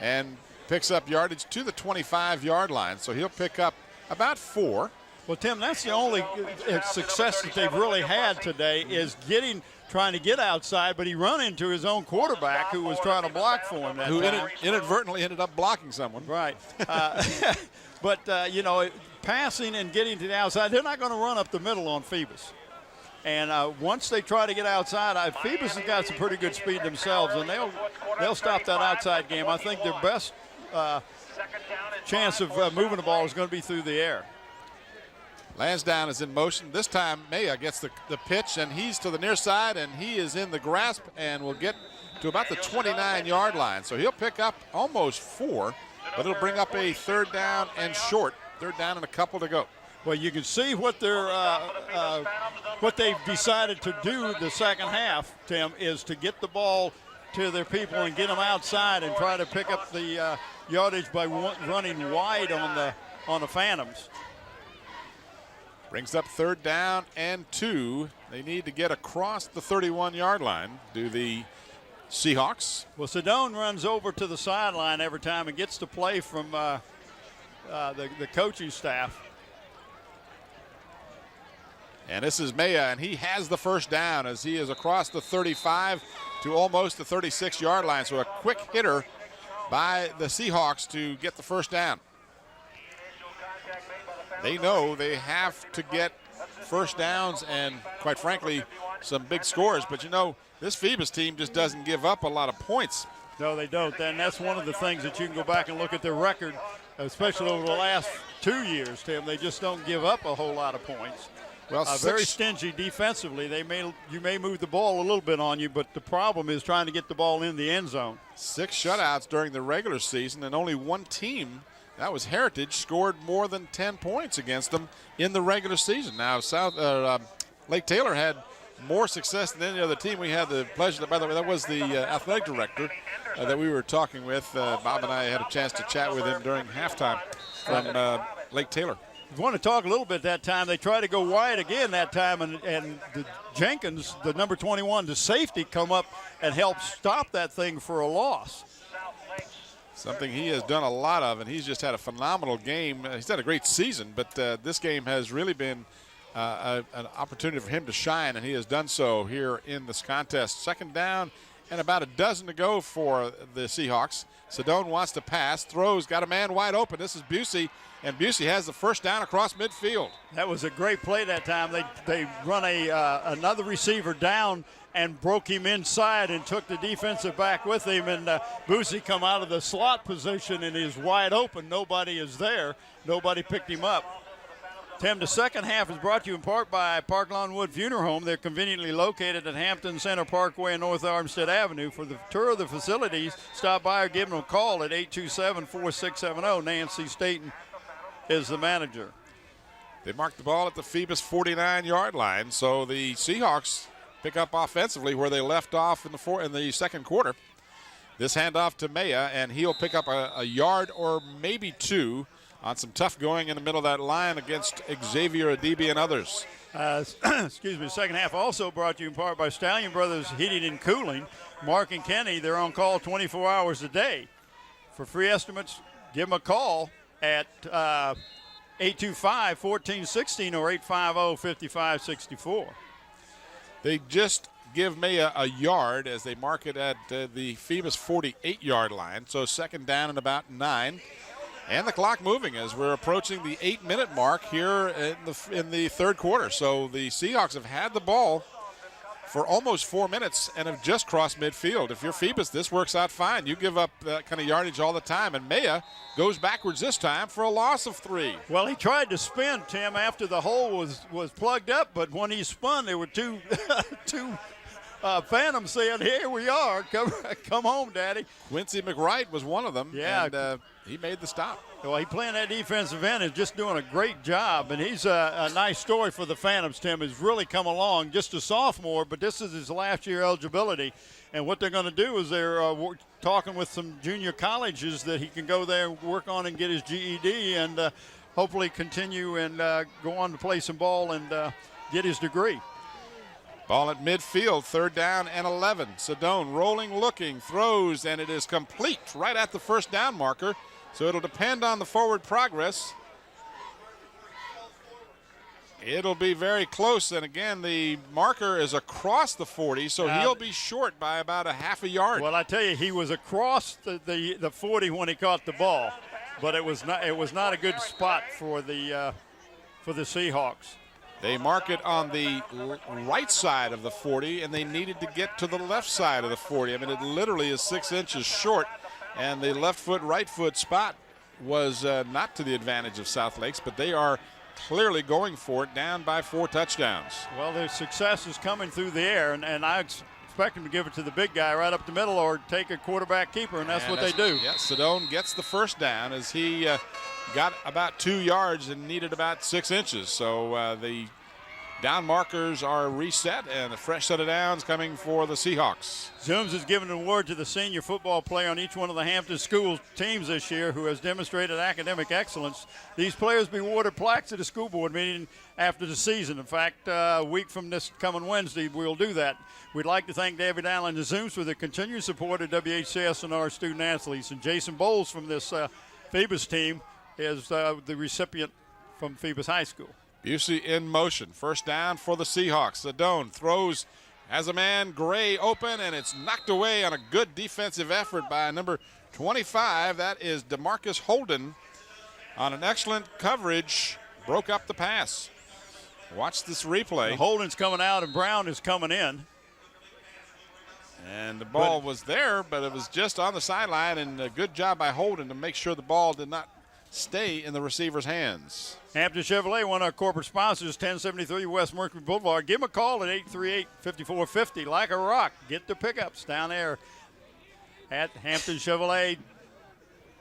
and picks up yardage to the 25-yard line, so he'll pick up about 4. Well, Tim, that's the only success that they've really had today is trying to get outside, but he run into his own quarterback who was trying to block for him that time. Inadvertently ended up blocking someone. Right. But, passing and getting to the outside, they're not going to run up the middle on Phoebus. And once they try to get outside, Phoebus has got some pretty good speed themselves, and they'll stop that outside game. I think their best chance of moving the ball is going to be through the air. Lansdowne is in motion. This time, Maya gets the pitch, and he's to the near side, and he is in the grasp and will get to about the 29-yard line. So he'll pick up almost 4, but it'll bring up a 3rd down and short. 3rd down and a couple to go. Well, you can see what they've decided to do the second half, Tim, is to get the ball to their people and get them outside and try to pick up the yardage by running wide on the Phantoms. Brings up 3rd down and 2. They need to get across the 31-yard line. Do the Seahawks. Well, Sedone runs over to the sideline every time and gets to play from the coaching staff. And this is Maya, and he has the first down as he is across the 35 to almost the 36-yard line. So a quick hitter by the Seahawks to get the first down. They know they have to get first downs and, quite frankly, some big scores. But, this Phoebus team just doesn't give up a lot of points. No, they don't. And that's one of the things that you can go back and look at their record, especially over the last 2 years, Tim. They just don't give up a whole lot of points. Well, very stingy defensively. You may move the ball a little bit on you, but the problem is trying to get the ball in the end zone. 6 shutouts during the regular season, and only one team, that was Heritage, scored more than 10 points against them in the regular season. Now, Lake Taylor had more success than any other team. We had the pleasure, by the way, that was the athletic director that we were talking with. Bob and I had a chance to chat with him during halftime from Lake Taylor. I want to talk a little bit that time. They tried to go wide again that time, and the Jenkins, the number 21, the safety, come up and help stop that thing for a loss. Something he has done a lot of, and he's just had a phenomenal game. He's had a great season, but this game has really been an opportunity for him to shine, and he has done so here in this contest. Second down and about a dozen to go for the Seahawks. Sedone wants to pass, throws, got a man wide open. This is Busey, and Busey has the first down across midfield. That was a great play that time. They run another receiver down and broke him inside and took the defensive back with him, and Busey come out of the slot position and is wide open. Nobody is there. Nobody picked him up. Tim, the second half is brought to you in part by Park Lawn Wood Funeral Home. They're conveniently located at Hampton Center Parkway and North Armstead Avenue. For the tour of the facilities, stop by or give them a call at 827-4670. Nancy Staten is the manager. They mark the ball at the Phoebus 49-yard line, so the Seahawks pick up offensively where they left off in the second quarter. This handoff to Maya, and he'll pick up a yard or maybe 2 on some tough going in the middle of that line against Xavier Adibi and others. Excuse me. Second half also brought to you in part by Stallion Brothers Heating and Cooling. Mark and Kenny, they're on call 24 hours a day. For free estimates, give them a call at 825-1416 or 850-5564. They just give Maya a yard as they mark it at the Phoebus 48-yard line, so second down and about 9. And the clock moving as we're approaching the 8-minute mark here in the third quarter. So the Seahawks have had the ball for almost 4 minutes and have just crossed midfield. If you're Phoebus, this works out fine. You give up that kind of yardage all the time. And Maya goes backwards this time for a loss of 3. Well, he tried to spin, Tim, after the hole was plugged up. But when he spun, there were two Phantoms saying, "Here we are, come home, Daddy." Quincy McWright was one of them. Yeah. And he made the stop. Well, he playing that defensive end is just doing a great job, and he's a nice story for the Phantoms, Tim. Has really come along, just a sophomore, but this is his last year eligibility. And what they're going to do is they're talking with some junior colleges that he can go there and work on and get his GED and hopefully continue and go on to play some ball and get his degree. Ball at midfield, third down and 11. Sedone rolling, looking, throws, and it is complete right at the first down marker. So it'll depend on the forward progress. It'll be very close, and again, the marker is across the 40, so he'll be short by about a half a yard. Well, I tell you, he was across the 40 when he caught the ball, but it was not a good spot for the Seahawks. They mark it on the right side of the 40, and they needed to get to the left side of the 40. I mean, it literally is 6 inches short, and the left foot, right foot spot was not to the advantage of South Lakes, but they are clearly going for it, down by 4 touchdowns. Well, their success is coming through the air, and I expect them to give it to the big guy right up the middle or take a quarterback keeper, and that's what they do. Yeah, Sedone gets the first down as he got about 2 yards and needed about 6 inches. So the down markers are reset, and a fresh set of downs coming for the Seahawks. Zooms has given an award to the senior football player on each one of the Hampton school teams this year who has demonstrated academic excellence. These players will be awarded plaques at a school board meeting after the season. In fact, a week from this coming Wednesday, we'll do that. We'd like to thank David Allen and the Zooms for their continued support of WHCS and our student athletes. And Jason Bowles from this Phoebus team is the recipient from Phoebus High School. Busey in motion. First down for the Seahawks. Sedone throws, has a man, Gray, open, and it's knocked away on a good defensive effort by number 25. That is DeMarcus Holden on an excellent coverage. Broke up the pass. Watch this replay. Holden's coming out and Brown is coming in. And the ball was there, but it was just on the sideline, and a good job by Holden to make sure the ball did not stay in the receiver's hands. Hampton Chevrolet, one of our corporate sponsors, 1073 West Mercury Boulevard. Give them a call at 838-5450. Like a rock. Get the pickups down there at Hampton Chevrolet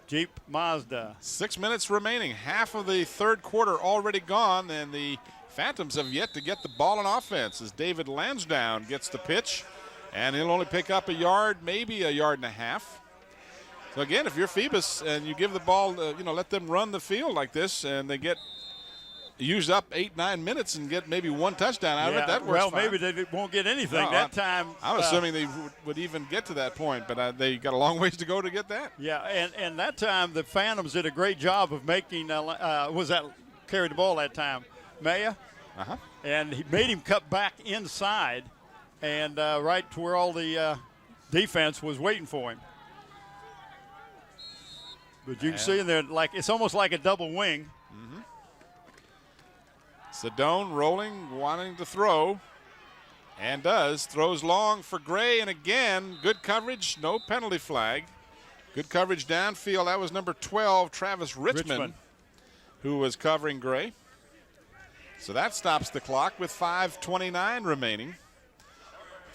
Jeep Mazda. 6 minutes remaining. Half of the third quarter already gone, and the Phantoms have yet to get the ball on offense as David Lansdowne gets the pitch, and he'll only pick up a yard, maybe a yard and a half. So again, if you're Phoebus and you give the ball, let them run the field like this, and they use up 8-9 minutes and get maybe one touchdown out of it, that works fine. Maybe they won't get anything that time. I'm assuming they would even get to that point, but they got a long ways to go to get that. Yeah, and that time the Phantoms did a great job of making, carried the ball that time, Maya? Uh-huh. And he made him cut back inside and right to where all the defense was waiting for him. But you can see in there, it's almost like a double wing. Mm-hmm. Sedone rolling, wanting to throw, and does. Throws long for Gray, and again, good coverage, no penalty flag. Good coverage downfield. That was number 12, Travis Richmond, who was covering Gray. So that stops the clock with 5:29 remaining.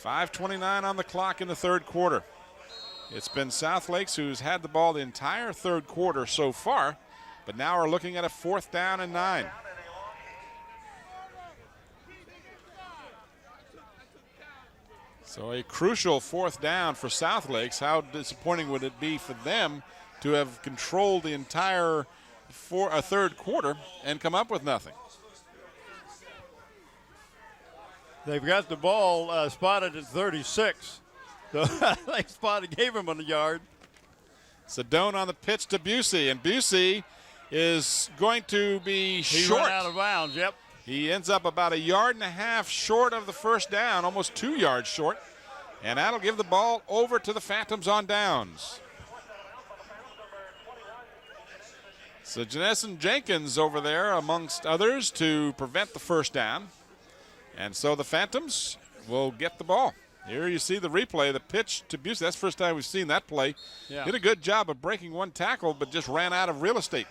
5:29 on the clock in the third quarter. It's been South Lakes who's had the ball the entire third quarter so far, but now are looking at a 4th down and 9. So a crucial 4th down for South Lakes. How disappointing would it be for them to have controlled the entire third quarter and come up with nothing? They've got the ball spotted at 36. So they gave him a yard. Sedone on the pitch to Busey, and Busey is going to be short. He ran out of bounds, yep. He ends up about a yard and a half short of the first down, almost 2 yards short, and that'll give the ball over to the Phantoms on downs. So Janesen Jenkins over there amongst others to prevent the first down, and so the Phantoms will get the ball. Here you see the replay, the pitch to Busey. That's the first time we've seen that play. Yeah. Did a good job of breaking one tackle, but just ran out of real estate.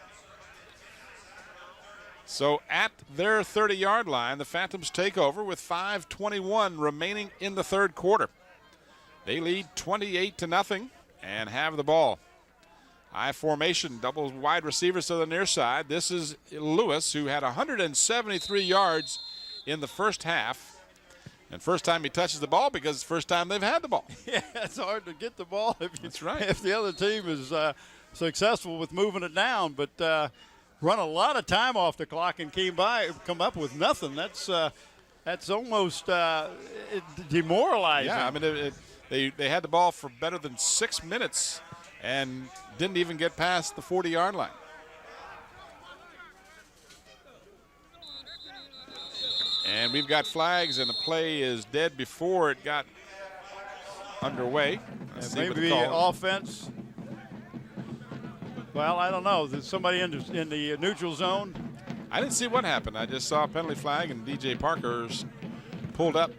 So at their 30-yard line, the Phantoms take over with 5:21 remaining in the third quarter. They lead 28-0 and have the ball. High formation, double wide receivers to the near side. This is Lewis, who had 173 yards in the first half. And first time he touches the ball because it's the first time they've had the ball. Yeah, it's hard to get the ball That's right. if the other team is successful with moving it down. But run a lot of time off the clock and come up with nothing. That's almost demoralizing. Yeah, I mean, they had the ball for better than 6 minutes and didn't even get past the 40-yard line. And we've got flags, and the play is dead before it got underway. Maybe offense. Well, I don't know. There's somebody in the neutral zone. I didn't see what happened. I just saw a penalty flag, and DJ Parker's pulled up.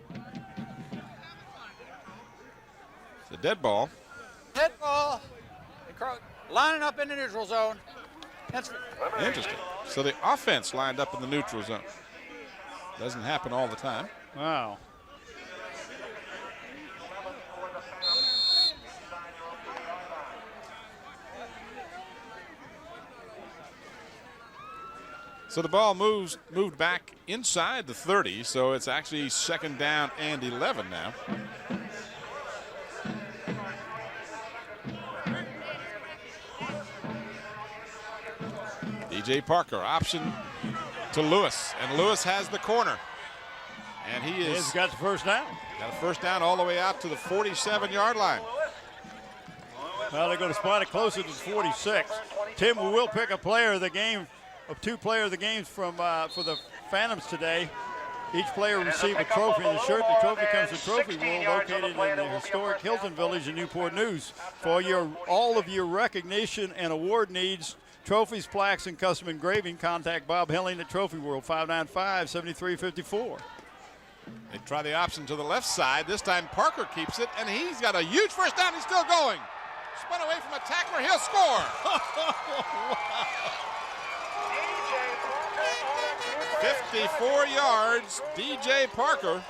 It's a dead ball. Dead ball. Lining up in the neutral zone. That's interesting. So the offense lined up in the neutral zone. Doesn't happen all the time. Wow. So the ball moved back inside the 30, so it's actually 2nd down and 11 now. DJ Parker, option to Lewis, and Lewis has the corner. And he's got the first down. Got a first down all the way out to the 47-yard line. Well, they're going to spot it closer to 46. Tim will pick a player of the game, two player of the games for the Phantoms today. Each player will receive a trophy in the shirt. The trophy comes to Trophy World, located in the historic Hilton Village in Newport News. For all of your recognition and award needs, trophies, plaques, and custom engraving, contact Bob Helling at Trophy World, 595-7354. They try the option to the left side. This time Parker keeps it, and he's got a huge first down. He's still going. spun away from a tackler. He'll score. 54 yards, DJ Parker.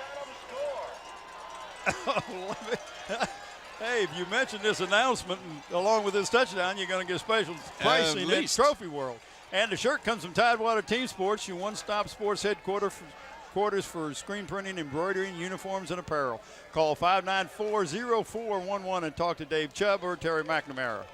Hey, if you mention this announcement and along with this touchdown, you're going to get special pricing at Trophy World. And the shirt comes from Tidewater Team Sports, your one-stop sports headquarters for screen printing, embroidery, uniforms, and apparel. Call 594-0411 and talk to Dave Chubb or Terry McNamara.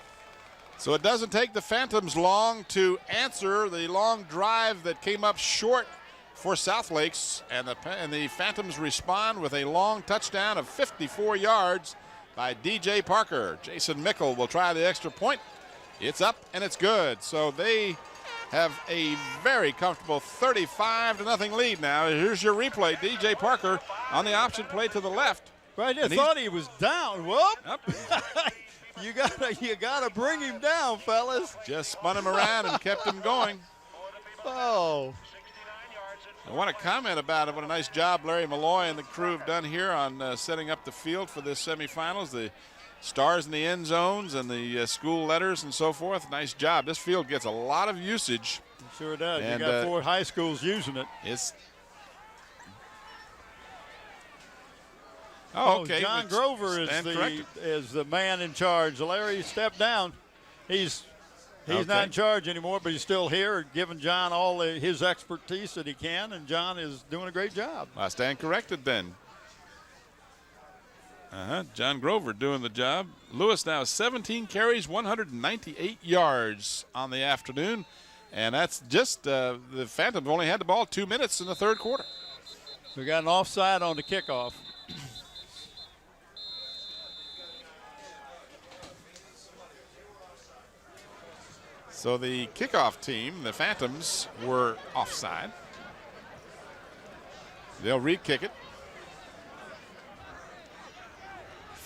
So it doesn't take the Phantoms long to answer the long drive that came up short for South Lakes, and the Phantoms respond with a long touchdown of 54 yards by DJ Parker. Jason Mickle will try the extra point. It's up and it's good. So they have a very comfortable 35-0 lead now. Here's your replay. DJ Parker on the option play to the left. Right, I thought he was down. Whoop. Yep. You gotta bring him down, fellas. Just spun him around and kept him going. Oh. I want to comment about it. What a nice job Larry Malloy and the crew have done here on setting up the field for this semifinals. The stars in the end zones and the school letters and so forth. Nice job. This field gets a lot of usage. It sure does. And, you got 4 high schools using it. Okay. John Grover is the man in charge. Larry stepped down. He's not in charge anymore, but he's still here, giving John all his expertise that he can, and John is doing a great job. I stand corrected then. John Grover doing the job. Lewis now 17 carries, 198 yards on the afternoon, and that's just the Phantoms only had the ball 2 minutes in the third quarter. We got an offside on the kickoff. So the kickoff team, the Phantoms, were offside. They'll re-kick it.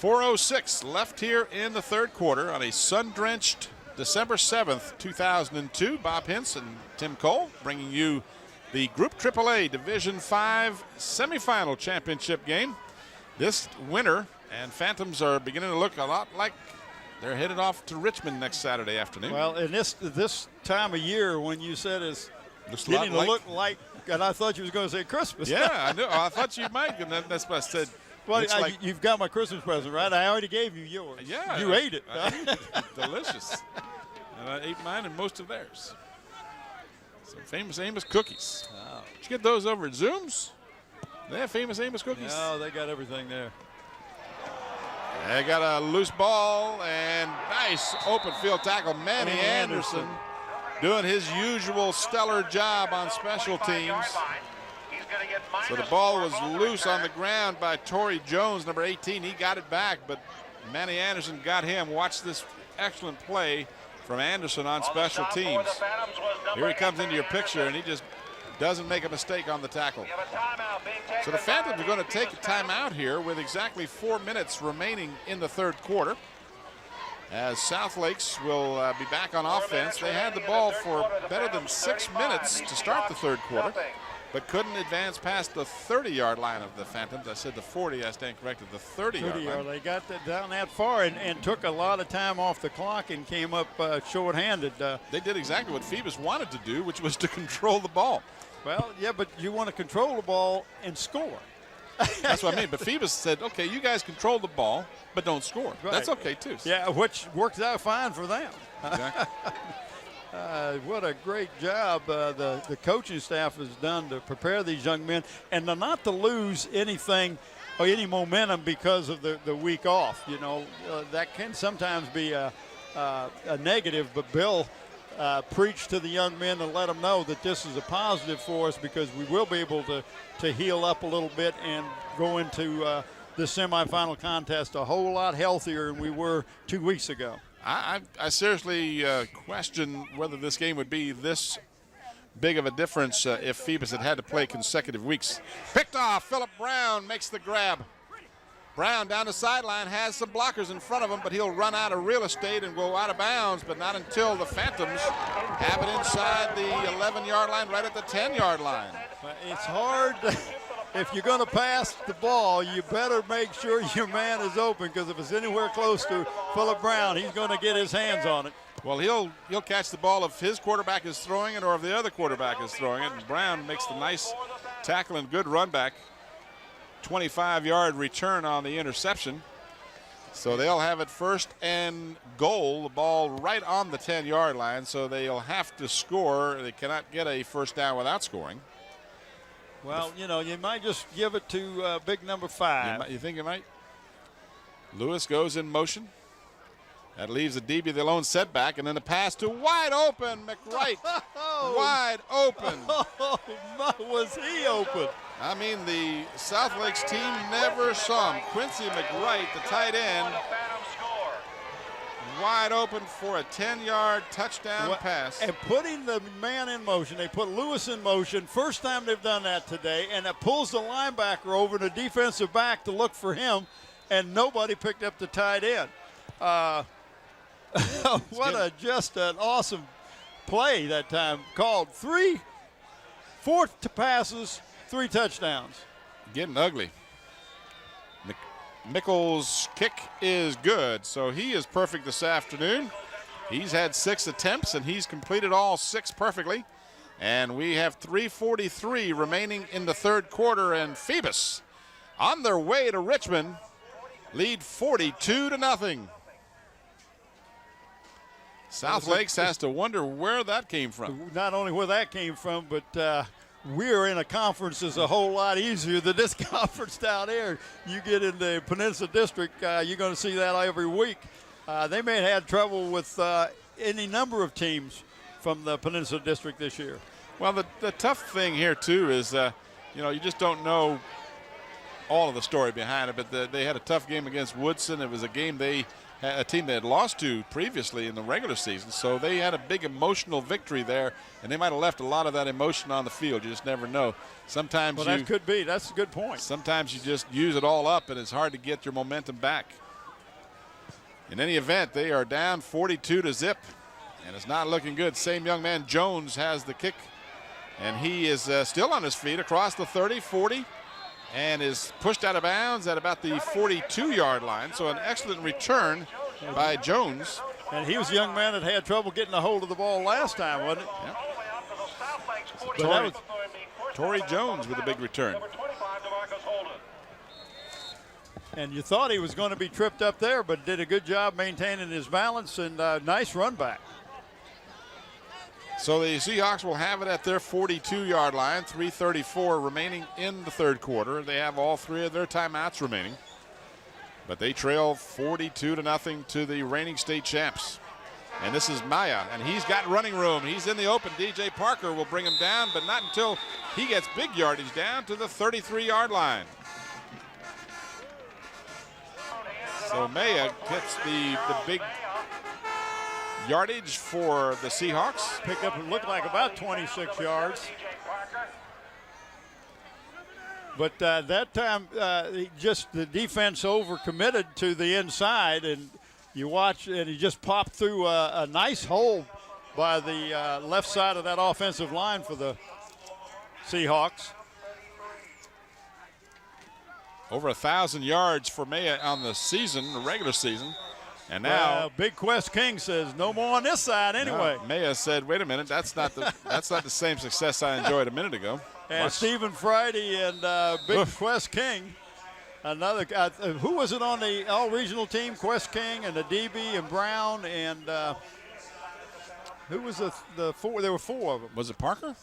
4:06 left here in the third quarter on a sun-drenched December 7th, 2002. Bob Hintz and Tim Cole bringing you the Group AAA Division V semifinal championship game. This winner and Phantoms are beginning to look a lot like they're headed off to Richmond next Saturday afternoon. Well, in this time of year when you said it's beginning to look like, and I thought you was going to say Christmas. Yeah, I knew. I thought you might, and that's what I said. Well, you've got my Christmas present, right? I already gave you yours. Yeah. You ate it. Delicious. And I ate mine and most of theirs. Some Famous Amos cookies. Oh. Did you get those over at Zoom's? They have Famous Amos cookies? No, they got everything there. They got a loose ball and nice open field tackle. Manny Anderson doing his usual stellar job on special teams. So the ball was loose on the ground by Torrey Jones, number 18. He got it back, but Manny Anderson got him. Watch this excellent play from Anderson on special teams. Here he comes into your picture, and he just doesn't make a mistake on the tackle. So the Phantoms are going to take a timeout here with exactly 4 minutes remaining in the third quarter, as South Lakes will be back on offense. They had the ball for better than 6 minutes to start the third quarter, but couldn't advance past the 30-yard line of the Phantoms. I said the 40, I stand corrected, the 30-yard line. They got that down that far and took a lot of time off the clock and came up short-handed. They did exactly what Phoebus wanted to do, which was to control the ball. Well, yeah, but you want to control the ball and score. That's what I mean. But Phoebus said, okay, you guys control the ball, but don't score. Right. That's okay, too. Yeah, which works out fine for them. Exactly. What a great job the coaching staff has done to prepare these young men and not to lose anything or any momentum because of the week off. You know, that can sometimes be a negative, but Bill preached to the young men and let them know that this is a positive for us because we will be able to heal up a little bit and go into the semifinal contest a whole lot healthier than we were 2 weeks ago. I seriously question whether this game would be this big of a difference if Phoebus had to play consecutive weeks. Picked off. Phillip Brown makes the grab. Brown down the sideline, has some blockers in front of him, but he'll run out of real estate and go out of bounds, but not until the Phantoms have it inside the 11-yard line, right at the 10-yard line. It's hard. if you're going to pass the ball, you better make sure your man is open, because if it's anywhere close to Philip Brown, he's going to get his hands on it. Well, he'll catch the ball if his quarterback is throwing it or if the other quarterback is throwing it. And Brown makes the nice tackle and good run back. 25-yard return on the interception. So they'll have it first and goal, the ball right on the 10-yard line, so they'll have to score. They cannot get a first down without scoring. Well, you know, you might just give it to big number 5. You think you might? Lewis goes in motion. That leaves the DB the lone setback, and then the pass to wide open McWright. Wide open. Oh, was he open? I mean, the South Lakes team never saw him. Quincy McWright, the tight end, wide open for a 10-yard touchdown pass. And putting the man in motion, they put Lewis in motion. First time they've done that today, and it pulls the linebacker over the defensive back to look for him, and nobody picked up the tight end. Just an awesome play that time. Called 4 passes, 3 touchdowns. Getting ugly. Mickles' kick is good, so he is perfect this afternoon. He's had 6 attempts, and he's completed all 6 perfectly. And we have 3:43 remaining in the third quarter, and Phoebus, on their way to Richmond, lead 42-0. South Lakes has to wonder where that came from. Not only where that came from, but we're in a conference is a whole lot easier than this conference down there. You get in the Peninsula District, you're going to see that every week. They may have had trouble with any number of teams from the Peninsula District this year. Well, the tough thing here, too, is, you just don't know all of the story behind it, but they had a tough game against Woodson. It was a game a team they had lost to previously in the regular season, so they had a big emotional victory there, and they might have left a lot of that emotion on the field. You just never know. Sometimes that could be. That's a good point. Sometimes you just use it all up, and it's hard to get your momentum back. In any event, they are down 42-0, and it's not looking good. Same young man, Jones, has the kick, and he is still on his feet across the 30, 40, and is pushed out of bounds at about the 42-yard line. So an excellent return by Jones. And he was a young man that had trouble getting a hold of the ball last time, wasn't it? Yep. Torrey Jones with a big return. And you thought he was going to be tripped up there, but did a good job maintaining his balance, and nice run back. So the Seahawks will have it at their 42-yard line, 3:34 remaining in the third quarter. They have all 3 of their timeouts remaining. But they trail 42-0 to the reigning state champs. And this is Maya, and he's got running room. He's in the open. DJ Parker will bring him down, but not until he gets big yardage down to the 33-yard line. So Maya gets the big yardage for the Seahawks. Pick up, it looked like about 26 yards. But that time, just the defense overcommitted to the inside, and you watch, and he just popped through a nice hole by the left side of that offensive line for the Seahawks. Over 1,000 yards for Maya on the season, the regular season. And now Big Quest King says no more on this side anyway. Maya said, "Wait a minute, that's not the same success I enjoyed a minute ago." And Stephen Friday and Big Quest King, another guy. Who was it on the all-regional team? Quest King and the DB and Brown and who was the 4? There were 4 of them. Was it Parker?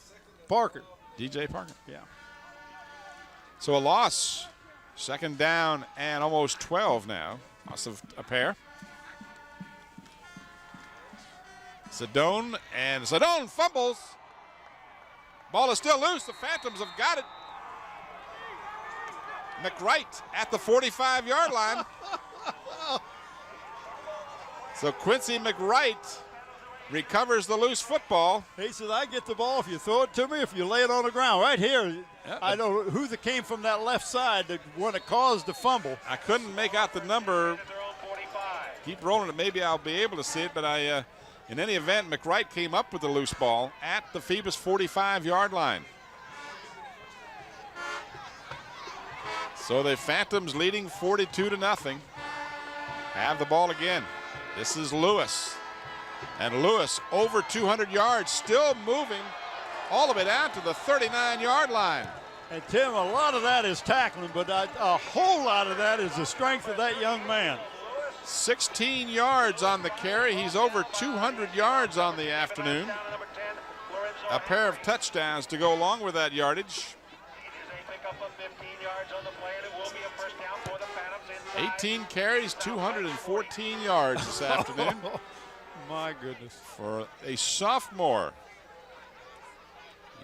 Parker. DJ Parker. Yeah. So a loss, 2nd down and almost 12 now. Loss of a pair. Sedone fumbles. Ball is still loose. The Phantoms have got it. McWright at the 45-yard line. So Quincy McWright recovers the loose football. He says, I get the ball if you throw it to me, if you lay it on the ground. Right here, I don't know who that came from that left side that when it caused the fumble. I couldn't make out the number. Keep rolling it. Maybe I'll be able to see it, but in any event, McWright came up with the loose ball at the Phoebus 45-yard line. So the Phantoms leading 42-0. Have the ball again. This is Lewis. And Lewis over 200 yards, still moving all the way down to the 39-yard line. And Tim, a lot of that is tackling, but a whole lot of that is the strength of that young man. 16 yards on the carry. He's over 200 yards on the afternoon. A pair of touchdowns to go along with that yardage. 18 carries, 214 yards this afternoon. My goodness. For a sophomore,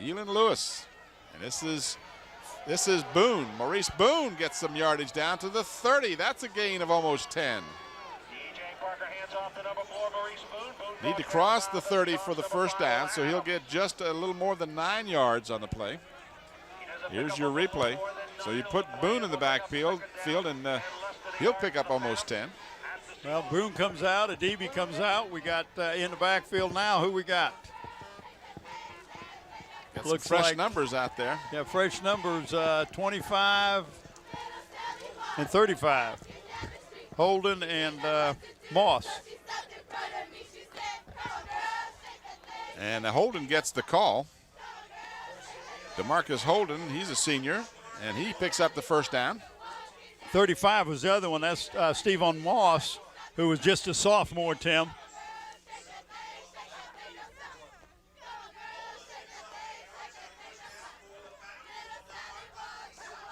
Elin Lewis. And this is Boone. Maurice Boone gets some yardage down to the 30. That's a gain of almost 10. Need to cross the 30 for the first down, so he'll get just a little more than 9 yards on the play. Here's your replay. So you put Boone in the backfield, and he'll pick up almost 10. Well, Boone comes out, Adibi comes out. We got in the backfield now. Who we got? Got some fresh numbers out there. Yeah, fresh numbers, 25 and 35. Holden and Moss. And Holden gets the call. DeMarcus Holden, he's a senior, and he picks up the first down. 35 was the other one. That's Stephon Moss, who was just a sophomore, Tim.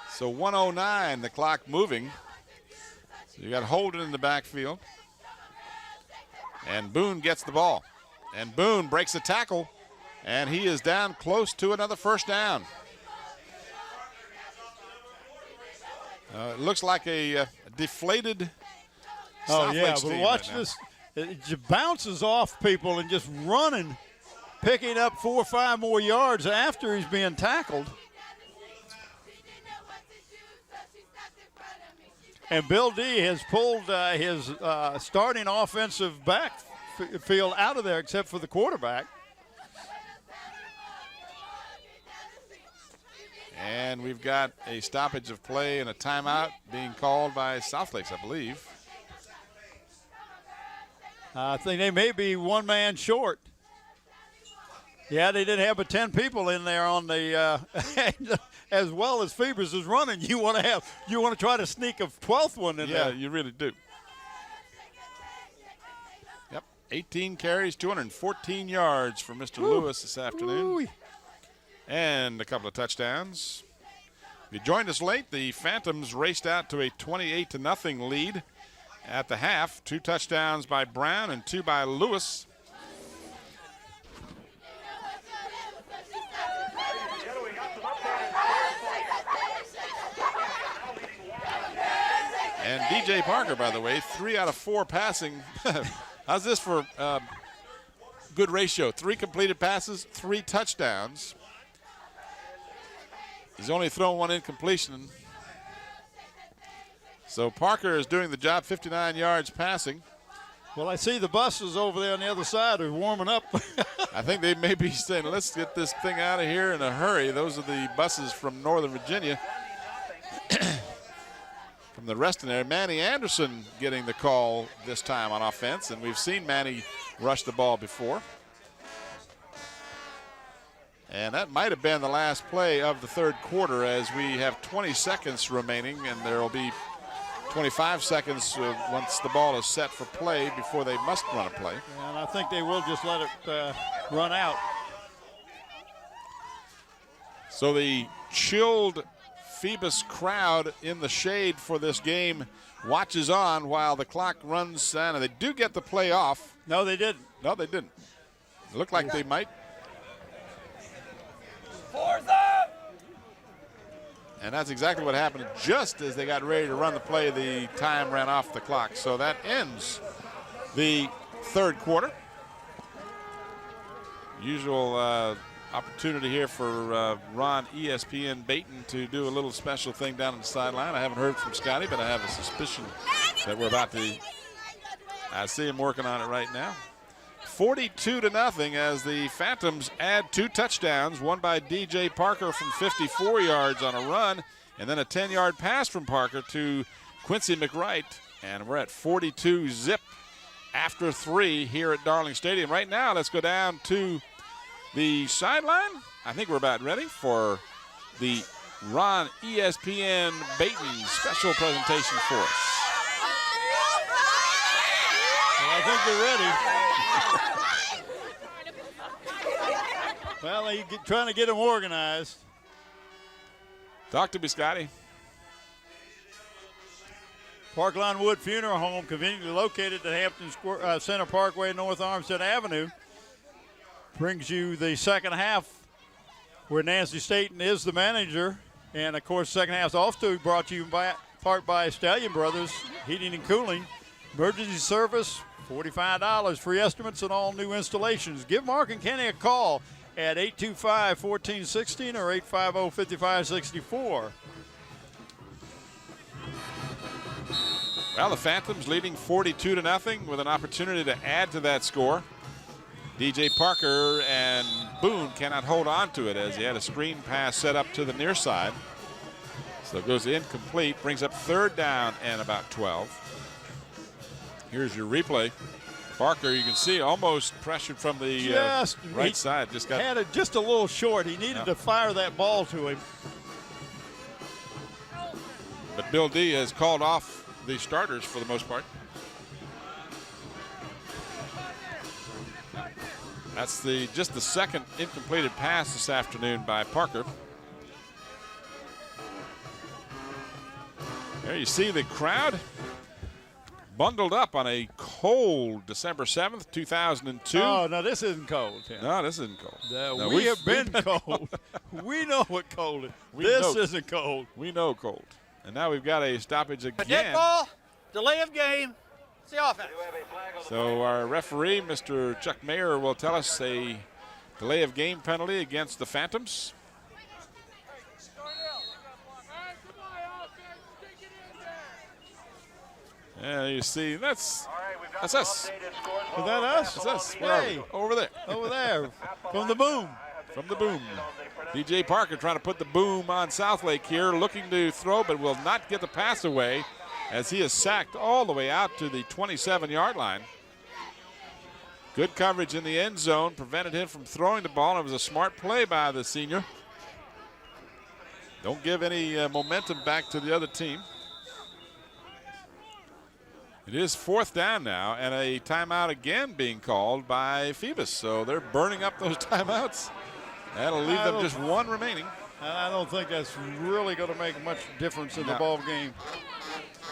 So 1:09, the clock moving. So you got Holden in the backfield. And Boone gets the ball. And Boone breaks the tackle, and he is down close to another first down. It looks like a deflated Oh, South yeah, Lakes but team watch right this. It just bounces off people and just running, picking up 4 or 5 more yards after he's being tackled. And Bill D has pulled his starting offensive backfield out of there except for the quarterback. And we've got a stoppage of play and a timeout being called by South Lakes, I believe. I think they may be one man short. Yeah, they did have 10 people in there on the as well as Phoebus is running. You want to try to sneak a 12th one in there. Yeah, you really do. Yep, 18 carries, 214 yards for Mr. Lewis this afternoon. Ooh. And a couple of touchdowns. If you joined us late, the Phantoms raced out to a 28-0 lead at the half. 2 touchdowns by Brown and 2 by Lewis. And DJ Parker, by the way, 3 out of 4 passing. How's this for good ratio? 3 completed passes, 3 touchdowns. He's only thrown 1 incompletion. So Parker is doing the job, 59 yards passing. Well, I see the buses over there on the other side are warming up. I think they may be saying, let's get this thing out of here in a hurry. Those are the buses from Northern Virginia. From the Reston area, Manny Anderson getting the call this time on offense, and we've seen Manny rush the ball before. And that might have been the last play of the third quarter, as we have 20 seconds remaining, and there will be 25 seconds once the ball is set for play before they must run a play. And I think they will just let it run out. So the chilled Phoebus crowd in the shade for this game watches on while the clock runs down, and they do get the play off. No, they didn't. No, they didn't. It looked like they might. And that's exactly what happened. Just as they got ready to run the play, the time ran off the clock. So that ends the third quarter. Usual opportunity here for Ron ESPN Baton to do a little special thing down on the sideline. I haven't heard from Scotty, but I have a suspicion that we're about to. I see him working on it right now. 42-0 as the Phantoms add 2 touchdowns, one by DJ Parker from 54 yards on a run, And then a 10-yard pass from Parker to Quincy McWright. And we're at 42 zip after 3 here at Darling Stadium. Right now, let's go down to the sideline. I think we're about ready for the Ron ESPN Baton special presentation for us. Well, I think they're ready. Well, they're trying to get them organized. Talk to me, Scotty. Parkline Wood Funeral Home, conveniently located at Hampton Center Parkway, North Armstead Avenue, brings you the second half where Nancy Staten is the manager. And, of course, second half's off to brought to you part by Stallion Brothers Heating and Cooling. Emergency service, $45. Free estimates on all new installations. Give Mark and Kenny a call at 825-1416 or 850-5564. Well, the Phantoms leading 42-0 with an opportunity to add to that score. DJ Parker and Boone cannot hold on to it as he had a screen pass set up to the near side. So it goes incomplete, brings up 3rd down and about 12. Here's your replay. Parker, you can see, almost pressured from the right side. Just got had it just a little short. He needed to fire that ball to him. But Bill D has called off the starters for the most part. That's just the second incompleted pass this afternoon by Parker. There you see the crowd bundled up on a cold December 7th, 2002. Oh, no, this isn't cold, Tim. No, this isn't cold. No, we have been cold. We know what cold is. This isn't cold. We know cold. And now we've got a stoppage Dead again. ball, delay of game. It's the offense. So our referee, Mr. Chuck Mayer, will tell us a delay of game penalty against the Phantoms. Yeah, you see, that's us. Is that us? That's us. Hey. Over there. Over there. From the boom. From the boom. DJ Parker trying to put the boom on Southlake here, looking to throw, but will not get the pass away as he is sacked all the way out to the 27-yard line. Good coverage in the end zone prevented him from throwing the ball. It was a smart play by the senior. Don't give any momentum back to the other team. It is 4th down now, and a timeout again being called by Phoebus. So they're burning up those timeouts. That'll leave them just one remaining. I don't think that's really going to make much difference in the ball game.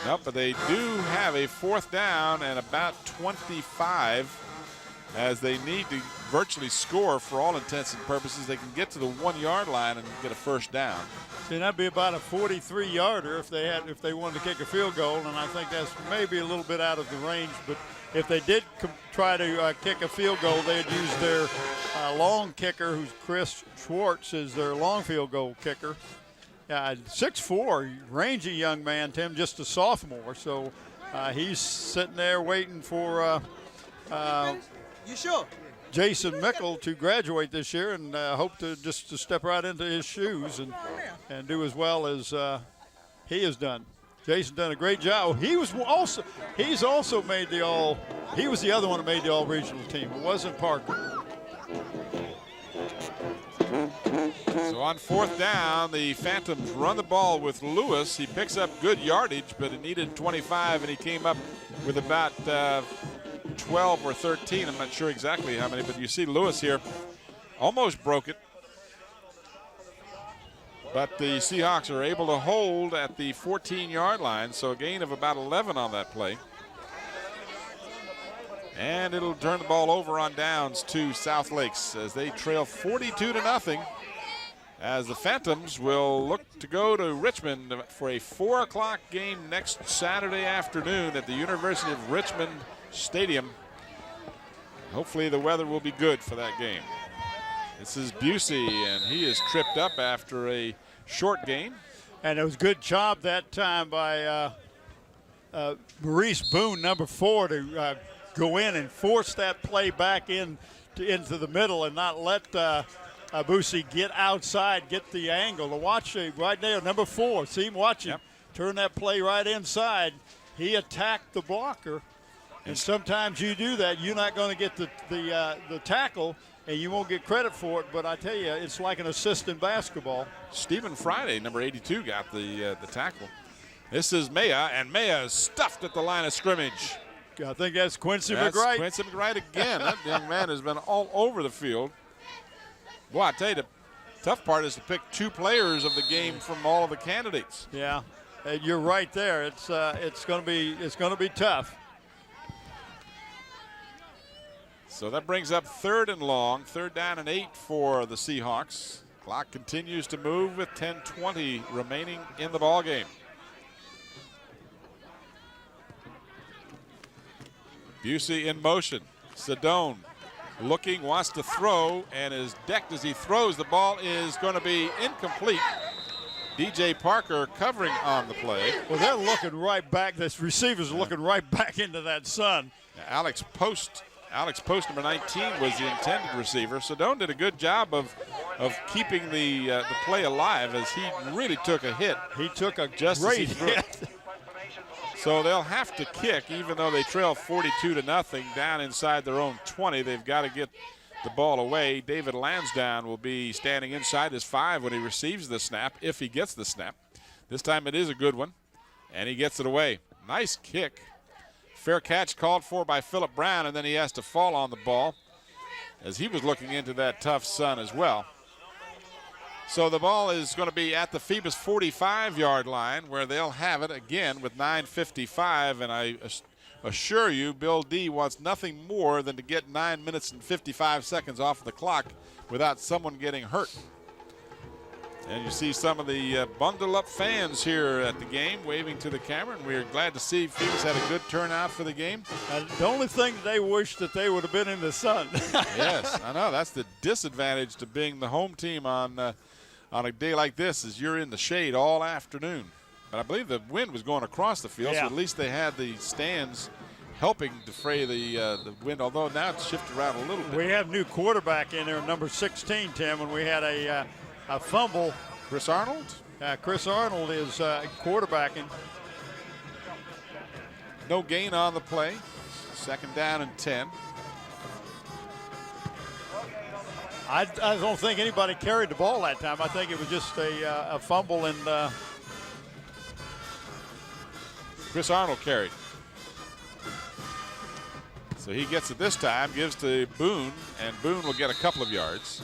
Nope, but they do have a 4th down and about 25 as they need to virtually score for all intents and purposes. They can get to the 1-yard line and get a 1st down. See, that'd be about a 43-yarder if they wanted to kick a field goal, and I think that's maybe a little bit out of the range. But if they did try to kick a field goal, they'd use their long kicker, who's Chris Schwartz, is their long field goal kicker. 6'4", rangy young man, Tim, just a sophomore. So he's sitting there waiting for You sure? Jason Mickle to graduate this year, and hope to step right into his shoes and do as well as he has done. Jason done a great job. He's also made the all. He was the other one that made the all regional team. It wasn't Parker. So on 4th down, the Phantoms run the ball with Lewis. He picks up good yardage, but it needed 25, and he came up with about 12 or 13. I'm not sure exactly how many, but you see Lewis here almost broke it. But the Seahawks are able to hold at the 14-yard line, so a gain of about 11 on that play. And it'll turn the ball over on downs to South Lakes as they trail 42-0. As the Phantoms will look to go to Richmond for a 4 o'clock game next Saturday afternoon at the University of Richmond Stadium. Hopefully the weather will be good for that game. This is Busey, and he is tripped up after a short gain. And it was a good job that time by Maurice Boone, number 4, to go in and force that play back into the middle and not let Boosie get outside, get the angle. To watch right there, number 4. See him watching. Yep. Turn that play right inside. He attacked the blocker. And sometimes you do that, you're not going to get the tackle, and you won't get credit for it. But I tell you, it's like an assist in basketball. Stephen Friday, number 82, got the tackle. This is Maya, and Maya is stuffed at the line of scrimmage. I think that's Quincy That's McWright. Quincy McWright again. That young man has been all over the field. Boy, I tell you, the tough part is to pick 2 players of the game from all of the candidates. Yeah, you're right there. It's going to be tough. So that brings up 3rd and long, 3rd down and 8 for the Seahawks. Clock continues to move with 10:20 remaining in the ball game. Busey in motion. Sedone looking, wants to throw, and is decked as he throws. The ball is going to be incomplete. DJ Parker covering on the play. Well, they're looking right back. This receiver's looking right back into that sun. Alex Post, number 19, was the intended receiver. Sedone did a good job of keeping the play alive as he really took a hit. He took a great hit. So they'll have to kick, even though they trail 42-0 down inside their own 20. They've got to get the ball away. David Lansdowne will be standing inside his 5 when he receives the snap, if he gets the snap. This time it is a good one, and he gets it away. Nice kick. Fair catch called for by Philip Brown, and then he has to fall on the ball as he was looking into that tough sun as well. So the ball is going to be at the Phoebus 45-yard line, where they'll have it again with 9:55, and I assure you Bill D wants nothing more than to get 9 minutes and 55 seconds off the clock without someone getting hurt. And you see some of the bundle-up fans here at the game waving to the camera, and we're glad to see Phoebus had a good turnout for the game. The only thing they wish that they would have been in the sun. Yes, I know. That's the disadvantage to being the home team on a day like this, is you're in the shade all afternoon. But I believe the wind was going across the field, so at least they had the stands helping defray the wind, although now it's shifted around a little bit. We have new quarterback in there, number 16, Tim, and we had a fumble. Chris Arnold? Chris Arnold is quarterbacking. No gain on the play. 2nd down and 10. I don't think anybody carried the ball that time. I think it was just a fumble, and Chris Arnold carried. So he gets it this time, gives to Boone, and Boone will get a couple of yards.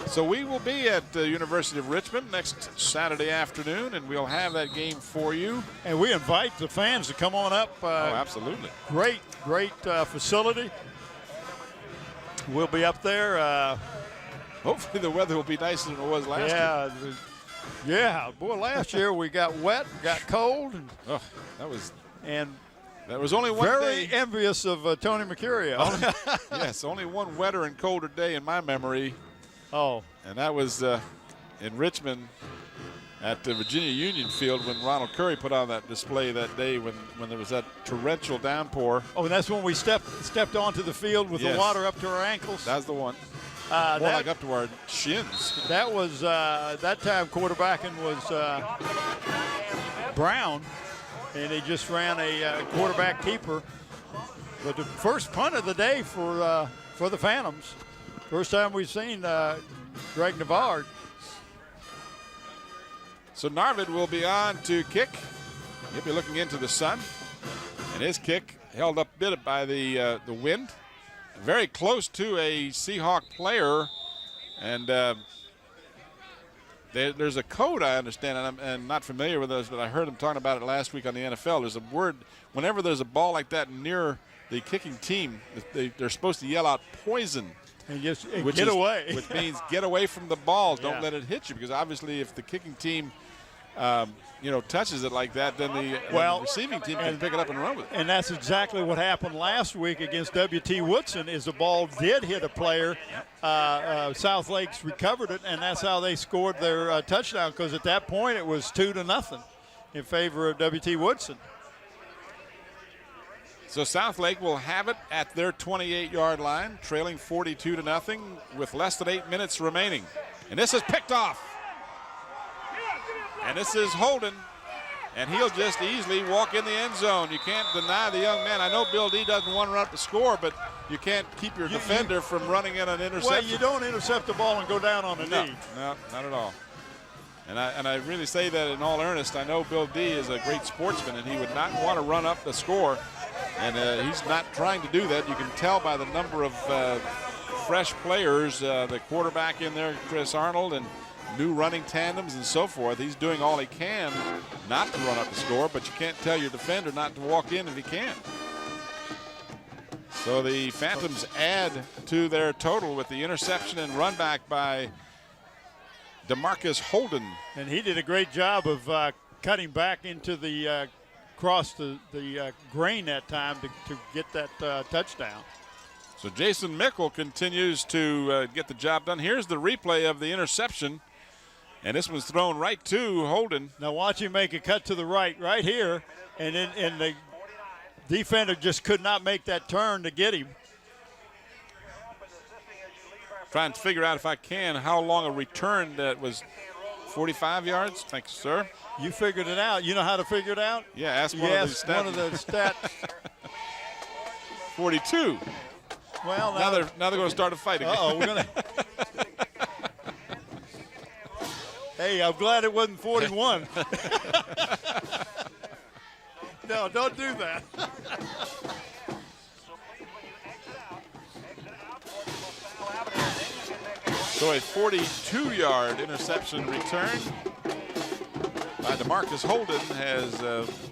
So we will be at the University of Richmond next Saturday afternoon, and we'll have that game for you. And we invite the fans to come on up. Oh, absolutely. Great facility. We'll be up there. Hopefully the weather will be nicer than it was last year. Yeah. Boy, last year we got wet, got cold. And that was only one very day. Envious of Tony Mercurio. Yes, only one wetter and colder day in my memory. Oh. And that was in Richmond at the Virginia Union Field when Ronald Curry put on that display that day when there was that torrential downpour. Oh, and that's when we stepped onto the field with the water up to our ankles. That's the one. More like up to our shins. That was that time quarterbacking was Brown, and he just ran a quarterback keeper. But the first punt of the day for the Phantoms. First time we've seen Greg Navard. So Narvid will be on to kick. He'll be looking into the sun. And his kick held up a bit by the wind. Very close to a Seahawk player. And there's a code, I understand, and I'm not familiar with those, but I heard them talking about it last week on the NFL. There's a word, whenever there's a ball like that near the kicking team, they're supposed to yell out poison. And get away. Which means get away from the ball. Don't let it hit you, because obviously if the kicking team touches it like that, then the receiving team can pick it up and run with it. And that's exactly what happened last week against W.T. Woodson, is the ball did hit a player. South Lakes recovered it, and that's how they scored their touchdown, because at that point it was 2-0 in favor of W.T. Woodson. So Southlake will have it at their 28-yard line, trailing 42-0 with less than 8 minutes remaining. And this is picked off. And this is Holden. And he'll just easily walk in the end zone. You can't deny the young man. I know Bill D doesn't want to run up the score, but you can't keep your defender from running in an interception. Well, you don't intercept the ball and go down on the knee. No, not at all. And I really say that in all earnest. I know Bill D is a great sportsman, and he would not want to run up the score. And he's not trying to do that. You can tell by the number of fresh players, the quarterback in there, Chris Arnold, and new running tandems and so forth. He's doing all he can not to run up the score, but you can't tell your defender not to walk in if he can. So the Phantoms add to their total with the interception and run back by DeMarcus Holden. And he did a great job of cutting back into the across the grain that time to get that touchdown. So Jason Mickle continues to get the job done. Here's the replay of the interception. And this was thrown right to Holden. Now watch him make a cut to the right here. And the defender just could not make that turn to get him. Trying to figure out, if I can, how long a return that was. 45 yards? Thanks, sir. You figured it out. You know how to figure it out? Yeah, ask one of the stats. 42. Well, now they're going to start a fight again. We're going to. Hey, I'm glad it wasn't 41. No, don't do that. So a 42-yard interception return by DeMarcus Holden has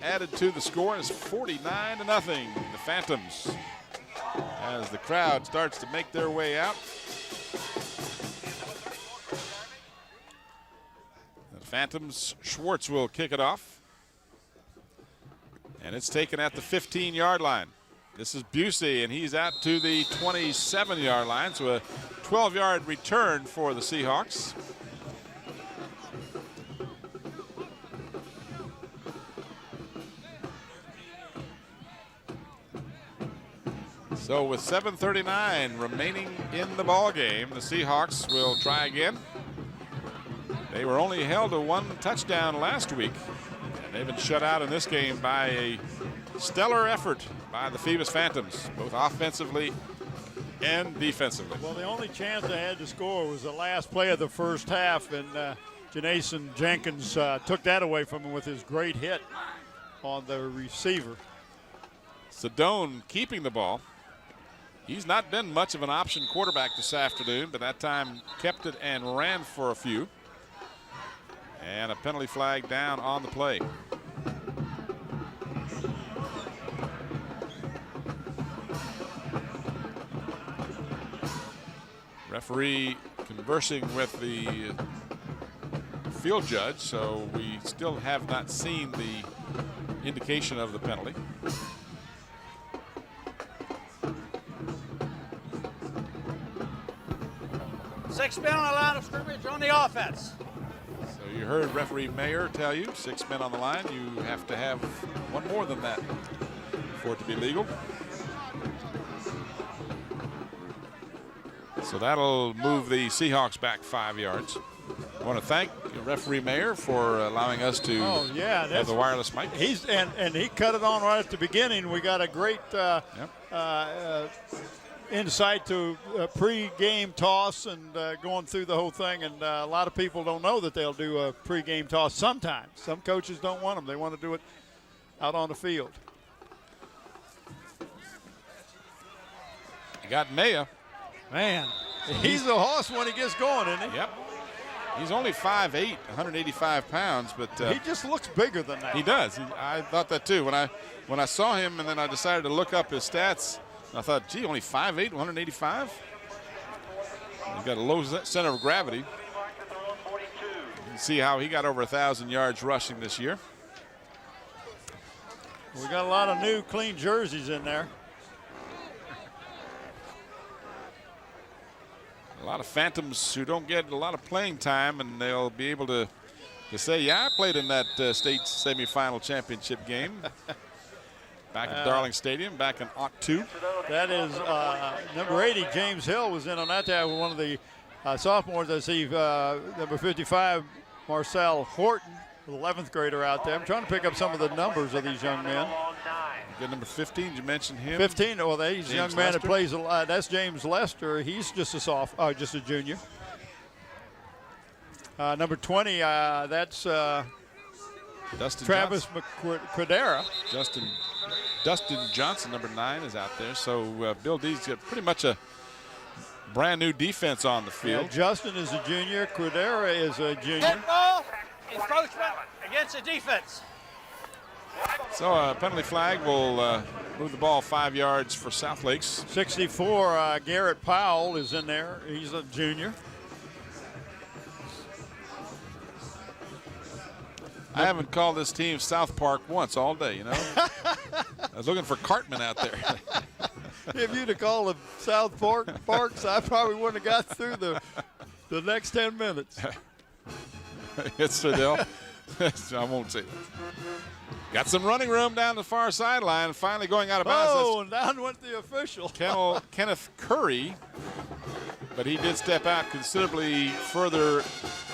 added to the score. It's 49-0. The Phantoms, as the crowd starts to make their way out. The Phantoms, Schwartz will kick it off. And it's taken at the 15-yard line. This is Busey, and he's out to the 27-yard line. So a 12-yard return for the Seahawks. So with 7:39 remaining in the ball game, the Seahawks will try again. They were only held to one touchdown last week, and they've been shut out in this game by a stellar effort by the Phoebus Phantoms, both offensively and defensively. Well, the only chance they had to score was the last play of the first half, and Janason Jenkins took that away from him with his great hit on the receiver. Sedone keeping the ball. He's not been much of an option quarterback this afternoon, but that time kept it and ran for a few. And a penalty flag down on the play. Referee conversing with the field judge, so we still have not seen the indication of the penalty. Six men on the line of scrimmage on the offense. So you heard referee Mayer tell you 6 men on the line. You have to have one more than that for it to be legal. So that'll move the Seahawks back 5 yards. I want to thank referee Mayer for allowing us to have the wireless mic. And he cut it on right at the beginning. We got a great insight to a pre-game toss and going through the whole thing. And a lot of people don't know that they'll do a pre-game toss sometimes. Some coaches don't want them. They want to do it out on the field. You got Maya. Man, he's a horse when he gets going, isn't he? Yep. He's only 5'8", 185 pounds, but he just looks bigger than that. He does. I thought that too. When I saw him, and then I decided to look up his stats, I thought, gee, only 5'8", 185? He's got a low center of gravity. You can see how he got over 1,000 yards rushing this year. We got a lot of new clean jerseys in there. A lot of Phantoms who don't get a lot of playing time, and they'll be able to say, yeah, I played in that state semifinal championship game Back at Darling Stadium, back in Aught 2. That is number 80, James Hill, was in on that day. One of the sophomores. I see number 55, Marcel Horton, the 11th grader out there. I'm trying to pick up some of the numbers of these young men. Good number 15, you mentioned him. 15, well, he's a young man that plays a lot. That's James Lester. He's just just a junior. Number 20, that's Dustin Travis McCredera. Dustin Johnson, number 9, is out there. So Bill D's got pretty much a brand new defense on the field. Yeah, Justin is a junior. Credera is a junior. Hit ball, encroachment against the defense. So a penalty flag will move the ball 5 yards for South Lakes. 64, Garrett Powell is in there. He's a junior. I haven't called this team South Park once all day, you know. I was looking for Cartman out there. If you'd have called them South Parks, I probably wouldn't have got through the next 10 minutes. It's Fidel. I won't say that. Got some running room down the far sideline. Finally going out of bounds. Oh, and down went the official. Kenneth Curry, but he did step out considerably further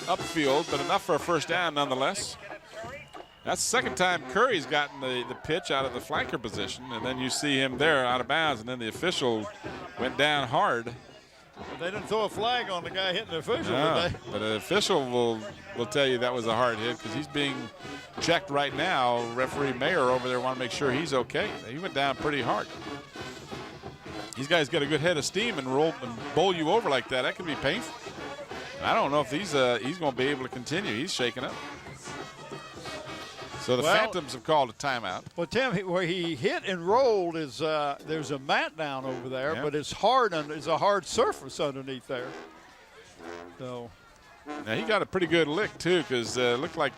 upfield, but enough for a first down nonetheless. That's the second time Curry's gotten the pitch out of the flanker position, and then you see him there out of bounds, and then the official went down hard. But they didn't throw a flag on the guy hitting the official, No, did they? but an official will tell you that was a hard hit because he's being checked right now. Referee Mayer over there want to make sure he's okay. He went down pretty hard. These guys got a good head of steam and bowl you over like that. That can be painful. And I don't know if he's going to be able to continue. He's shaking up. So the Phantoms have called a timeout. Well, Tim, where he hit and rolled is there's a mat down over there, but it's hard and it's a hard surface underneath there. So now he got a pretty good lick too, because it looked like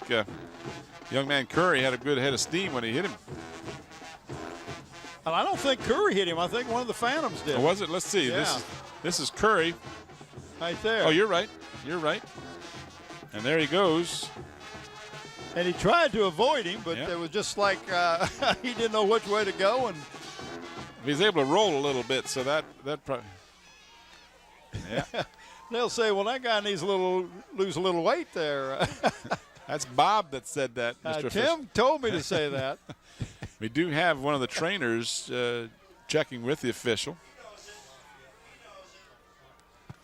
young man Curry had a good head of steam when he hit him. And I don't think Curry hit him. I think one of the Phantoms did. Oh, was it? Let's see. Yeah. This is Curry. Right there. Oh, you're right. You're right. And there he goes. And he tried to avoid him, but it was just like he didn't know which way to go. And he's able to roll a little bit, so that probably. Yeah. They'll say, well, that guy needs lose a little weight there. That's Bob that said that, Mr. Tim told me to say that. We do have one of the trainers checking with the official.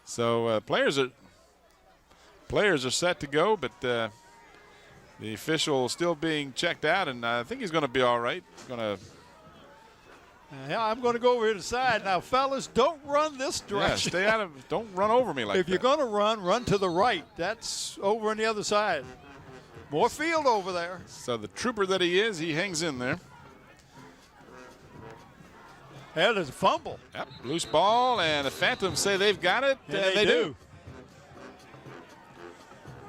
So players are set to go, but the official still being checked out, and I think he's going to be all right. I'm going to go over to the side. Now, fellas, don't run this direction. Yeah, stay out of. Don't run over me like that. If you're going to run to the right. That's over on the other side. More field over there. So the trooper that he is, he hangs in there. That is a fumble. Yep, loose ball, and the Phantoms say they've got it, and they do.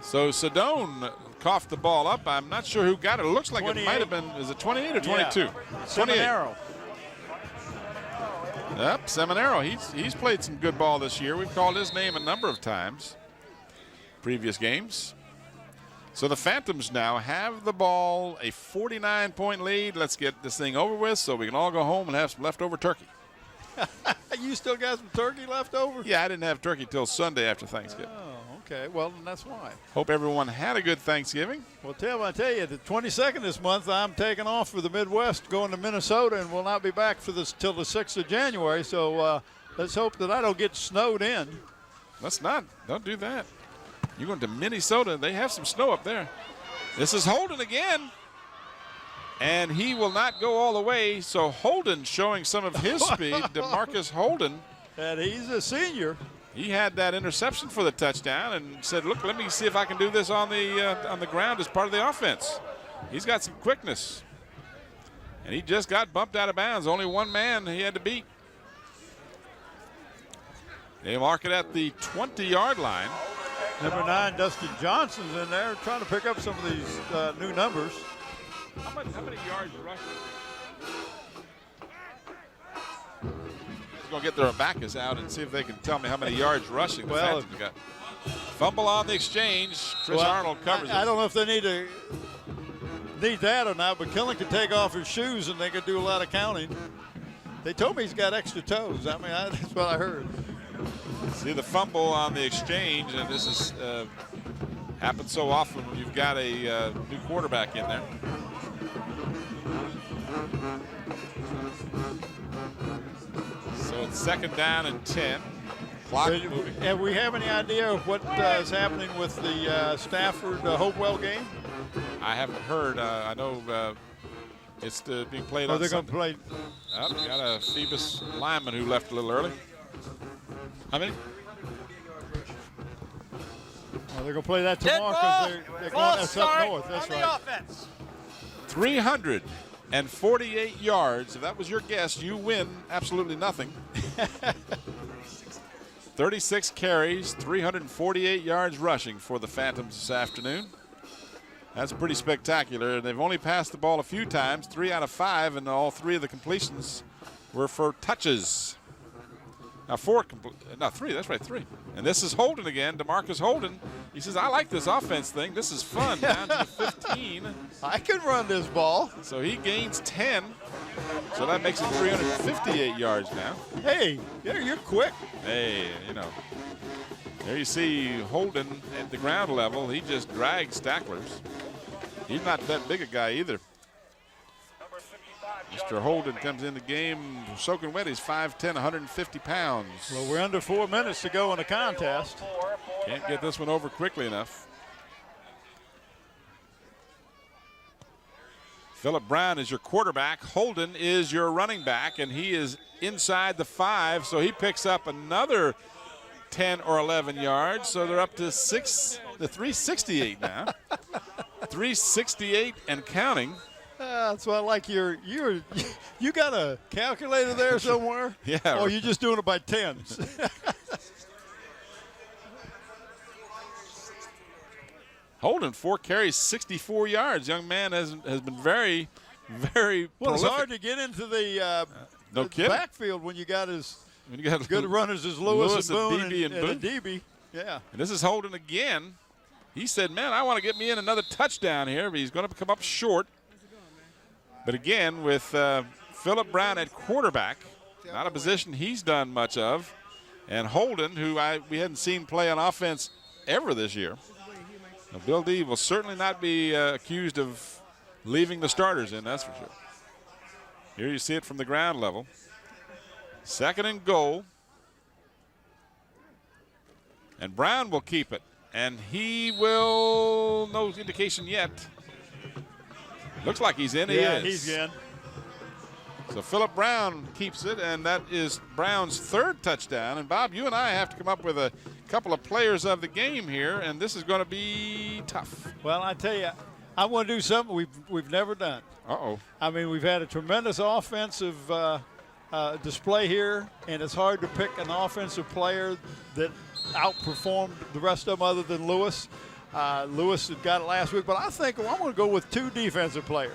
So Sedone coughed the ball up. I'm not sure who got it. It looks like 28. It might have been, is it 28 or 22? Yeah. 28. Seminaro. Yep, Seminaro. He's played some good ball this year. We've called his name a number of times, previous games. So the Phantoms now have the ball, a 49-point lead. Let's get this thing over with so we can all go home and have some leftover turkey. You still got some turkey left over? Yeah, I didn't have turkey till Sunday after Thanksgiving. Oh, okay. Well, then that's why. Hope everyone had a good Thanksgiving. Well, Tim, I tell you, the 22nd this month, I'm taking off for the Midwest, going to Minnesota, and will not be back for this till the 6th of January. So let's hope that I don't get snowed in. Let's not. Don't do that. You're going to Minnesota. They have some snow up there. This is Holden again. And he will not go all the way. So Holden showing some of his speed. DeMarcus Holden. And he's a senior. He had that interception for the touchdown and said, look, let me see if I can do this on the ground as part of the offense. He's got some quickness. And he just got bumped out of bounds. Only one man he had to beat. They mark it at the 20-yard line. Number 9, Dustin Johnson's in there trying to pick up some of these new numbers. How many yards rushing? He's going to get their abacus out and see if they can tell me how many yards rushing the Phantoms got. Fumble on the exchange. Chris Arnold covers it. I don't know if they need that or not, but Killen could take off his shoes and they could do a lot of counting. They told me he's got extra toes. I mean, that's what I heard. See the fumble on the exchange, and this is happens so often when you've got a new quarterback in there. So it's 2nd down and 10. Clock moving. And we have any idea of what is happening with the Stafford Hopewell game? I haven't heard. I know it's being played on they're going to play. Oh, we got a Phoebus lineman who left a little early. How many? Well, they're going to play that tomorrow because they're going that's up north. That's right. Offense. 348 yards. If that was your guess, you win absolutely nothing. 36 carries, 348 yards rushing for the Phantoms this afternoon. That's pretty spectacular. They've only passed the ball a few times, 3 out of 5, and all 3 of the completions were for touches. Now 3, that's right, 3. And this is Holden again, DeMarcus Holden. He says, I like this offense thing. This is fun, down to the 15. I can run this ball. So he gains 10. So that makes it 358 yards now. Hey, yeah, you're quick. Hey, you know. There you see Holden at the ground level. He just drags tacklers. He's not that big a guy either. Mr. Holden comes in the game soaking wet. He's 5'10", 150 pounds. Well, we're under 4 minutes to go in the contest. Can't get this one over quickly enough. Philip Brown is your quarterback. Holden is your running back, and he is inside the 5, so he picks up another 10 or 11 yards. So they're up to 368 now. 368 and counting. That's why I like you got a calculator there somewhere? Yeah. Or you're just doing it by tens? Holden, 4 carries, 64 yards. Young man has been very, very well, prolific. It's hard to get into the No kidding. backfield when you got as got good runners as Lewis and Boone DB and DB. Yeah. And this is Holden again. He said, man, I want to get me in another touchdown here, but he's going to come up short. But again, with Philip Brown at quarterback, not a position he's done much of, and Holden, who we hadn't seen play on offense ever this year. Now, Bill D will certainly not be accused of leaving the starters in, that's for sure. Here you see it from the ground level. 2nd and goal. And Brown will keep it. And he will, no indication yet. Looks like he's in. Yeah, he is. He's in. So Philip Brown keeps it, and that is Brown's 3rd touchdown. And Bob, you and I have to come up with a couple of players of the game here, and this is going to be tough. Well, I tell you, I want to do something we've never done. Uh-oh. I mean, we've had a tremendous offensive display here, and it's hard to pick an offensive player that outperformed the rest of them other than Lewis. Lewis had got it last week, but I think I'm going to go with 2 defensive players.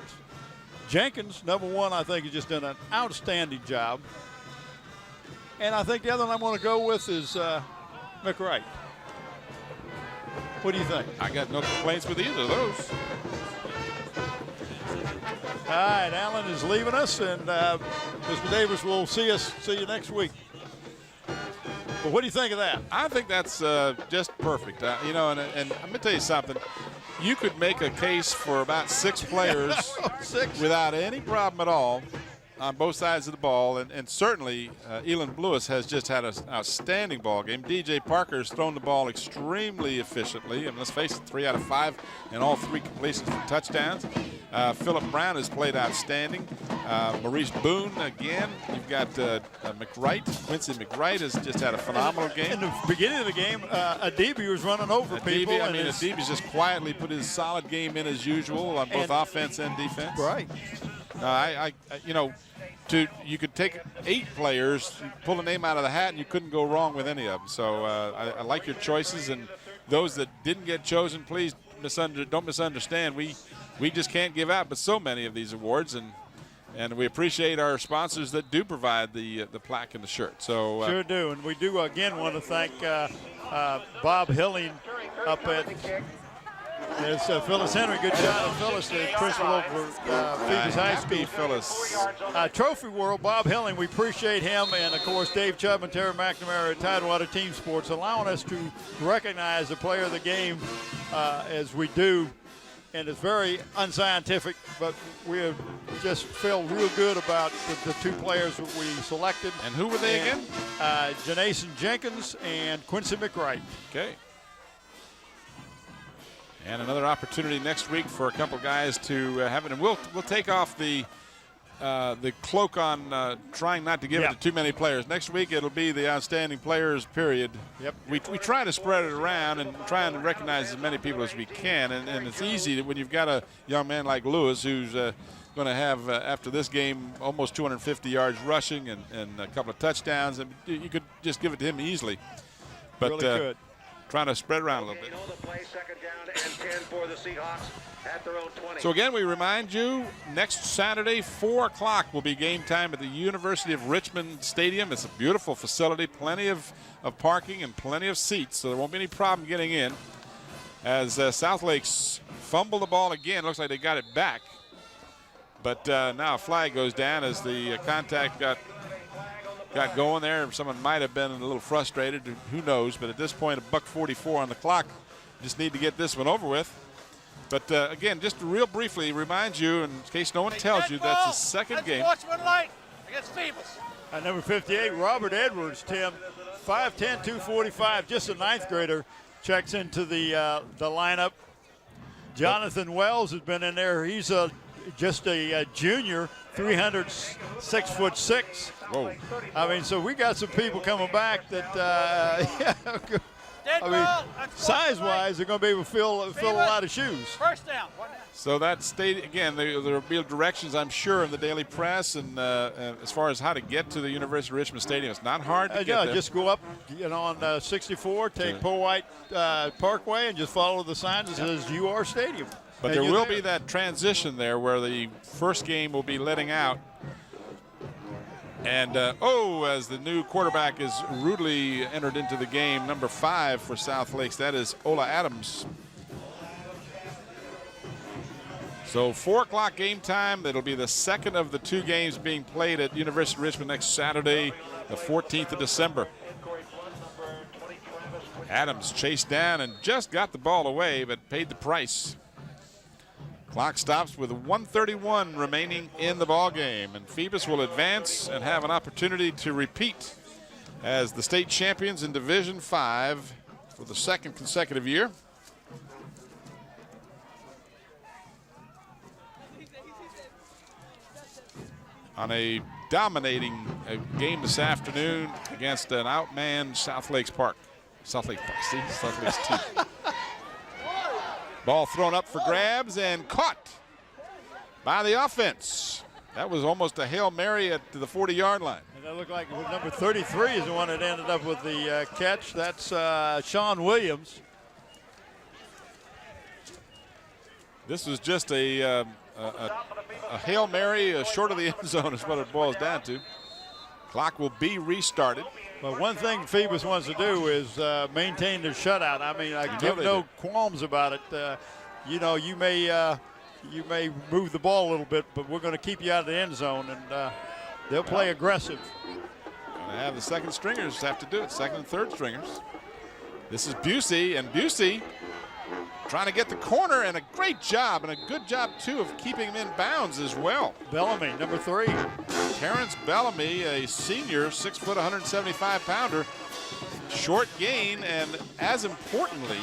Jenkins, number 1, I think has just done an outstanding job. And I think the other one I'm going to go with is McWright. What do you think? I got no complaints with either of those. All right, Alan is leaving us, and Mr. Davis will see you next week. But what do you think of that? I think that's just perfect. You know, and I'm going to tell you something. You could make a case for about 6 players 6. without any problem at all on both sides of the ball. And certainly, Elon Lewis has just had an outstanding ball game. DJ Parker has thrown the ball extremely efficiently. And let's face it, 3 out of 5 and all 3 completions for touchdowns. Philip Brown has played outstanding. Maurice Boone, again. You've got McWright. Quincy McWright has just had a phenomenal game. In the beginning of the game, Adibi was running over people. Adibi's just quietly put his solid game in as usual on both offense and defense. Right. You could take 8 players, pull a name out of the hat, and you couldn't go wrong with any of them. So I like your choices, and those that didn't get chosen, please don't misunderstand. We just can't give out but so many of these awards, and we appreciate our sponsors that do provide the plaque and the shirt. So sure do, and we do again want to thank Bob Hilling up at There's Phyllis Henry. Good job of Phyllis, the principal over Phoebus High School. Phyllis. Trophy World, Bob Hilling, we appreciate him, and of course Dave Chubb and Terry McNamara at Tidewater Team Sports, allowing us to recognize the player of the game as we do. And it's very unscientific, but we just feel real good about the two players that we selected. And who were they again? Janason Jenkins and Quincy McWright. Okay. And another opportunity next week for a couple guys to have it. And we'll take off the cloak on trying not to give it to too many players. Next week it'll be the outstanding players period. Yep. We try to spread it around and try and recognize as many people as we can. And it's easy when you've got a young man like Lewis who's going to have, after this game, almost 250 yards rushing and a couple of touchdowns. And you could just give it to him easily. But really good. Trying to spread around a little bit. So again, we remind you, next Saturday, 4 o'clock will be game time at the University of Richmond Stadium. It's a beautiful facility, plenty of parking and plenty of seats, so there won't be any problem getting in. As South Lakes fumble the ball again, looks like they got it back. But now a flag goes down as the contact got going there. Someone might have been a little frustrated, who knows, but at this point, $1:44 on the clock. Just need to get this one over with. But again, just real briefly remind you, in case no one tells you, that's the second game. Against Phoebus. At number 58, Robert Edwards, Tim, 5'10", 245, just a ninth grader, checks into the lineup. Jonathan Wells has been in there. He's just a junior, 306'6". Whoa. I mean, so we got some people coming back that, size-wise, they're going to be able to fill a lot of shoes. First down. So that state again. There will be directions, I'm sure, in the daily press, and as far as how to get to the University of Richmond Stadium, it's not hard to get there. Just go up, on 64, take Powhite Parkway, and just follow the sign that says UR Stadium. But there will be that transition there where the first game will be letting out. And, as the new quarterback is rudely entered into the game, number 5 for South Lakes, that is Ola Adams. So 4 o'clock game time. That'll be the second of the 2 games being played at University of Richmond next Saturday, the 14th of December. Adams chased down and just got the ball away, but paid the price. Clock stops with 1:31 remaining in the ball game, and Phoebus will advance and have an opportunity to repeat as the state champions in Division 5 for the second consecutive year. On a dominating game this afternoon against an outmanned South Lakes Park. South Lakes team. Ball thrown up for grabs and caught by the offense. That was almost a Hail Mary at the 40-yard line. And that looked like number 33 is the one that ended up with the catch. That's Sean Williams. This was just a Hail Mary short of the end zone is what it boils down to. Clock will be restarted. But one thing Phoebus wants to do is maintain their shutout. I mean, I give no qualms about it. You may move the ball a little bit, but we're going to keep you out of the end zone, and they'll play aggressive. Going to have the second stringers have to do it, second and third stringers. This is Busey, and Busey trying to get the corner, and a great job, and a good job, too, of keeping him in bounds as well. Bellamy, number 3. Terrence Bellamy, a senior, 6 foot, 175-pounder. Short gain, and as importantly,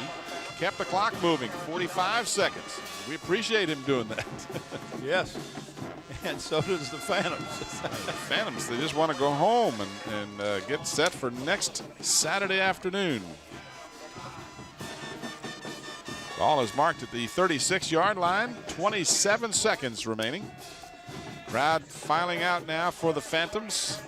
kept the clock moving, 45 seconds. We appreciate him doing that. Yes, and so does the Phantoms. Phantoms, they just want to go home and get set for next Saturday afternoon. Ball is marked at the 36-yard line, 27 seconds remaining. Crowd filing out now for the Phantoms.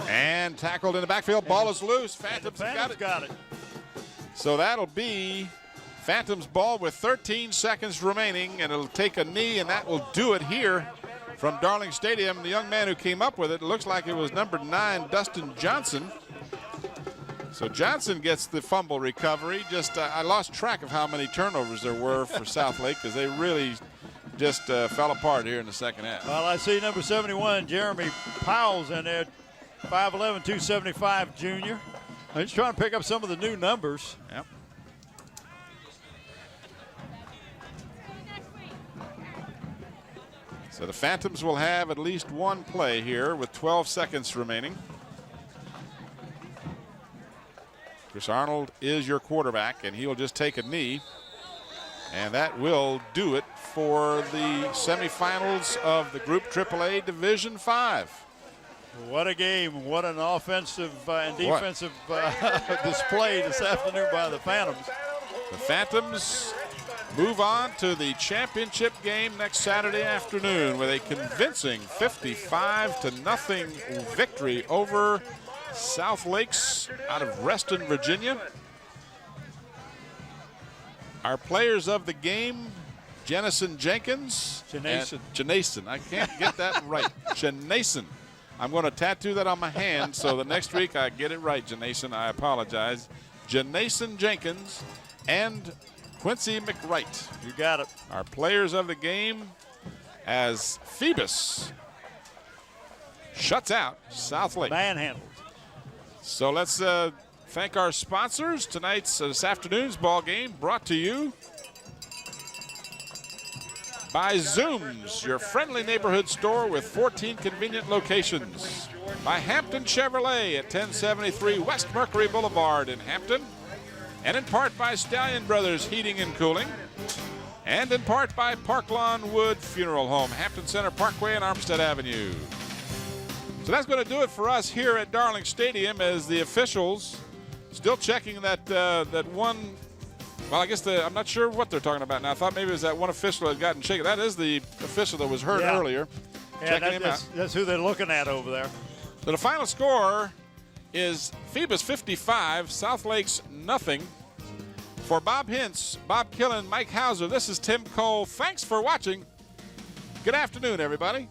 And tackled in the backfield. Ball is loose. Phantoms got it. So that'll be Phantoms ball with 13 seconds remaining, and it'll take a knee, and that will do it here from Darling Stadium. The young man who came up with it looks like it was number 9, Dustin Johnson. So Johnson gets the fumble recovery. Just I lost track of how many turnovers there were for Southlake because they really just fell apart here in the second half. Well, I see number 71, Jeremy Powell's in there, 5'11", 275 junior. He's trying to pick up some of the new numbers. Yep. So the Phantoms will have at least one play here with 12 seconds remaining. Chris Arnold is your quarterback, and he'll just take a knee. And that will do it for the semifinals of the Group AAA Division 5. What a game. What an offensive and defensive display this afternoon by the Phantoms. The Phantoms move on to the championship game next Saturday afternoon with a convincing 55-0 victory over South Lakes out of Reston, Virginia. Our players of the game, Jennison Jenkins. Janason. I can't get that right. Janason. I'm going to tattoo that on my hand so the next week I get it right, Janason. I apologize. Janason Jenkins and Quincy McWright. You got it. Our players of the game as Phoebus shuts out Southlake. Manhandled. So let's thank our sponsors. This afternoon's ball game brought to you by Zooms, your friendly neighborhood store with 14 convenient locations. By Hampton Chevrolet at 1073 West Mercury Boulevard in Hampton. And in part by Stallion Brothers Heating and Cooling. And in part by Park Lawn Wood Funeral Home, Hampton Center Parkway and Armstead Avenue. So that's going to do it for us here at Darling Stadium as the officials still checking that one. Well, I guess I'm not sure what they're talking about now. I thought maybe it was that one official that had gotten shaken. That is the official that was hurt earlier. Yeah, that's who they're looking at over there. So the final score is Phoebus 55, South Lakes nothing. For Bob Hintz, Bob Killen, Mike Hauser, this is Tim Cole. Thanks for watching. Good afternoon, everybody.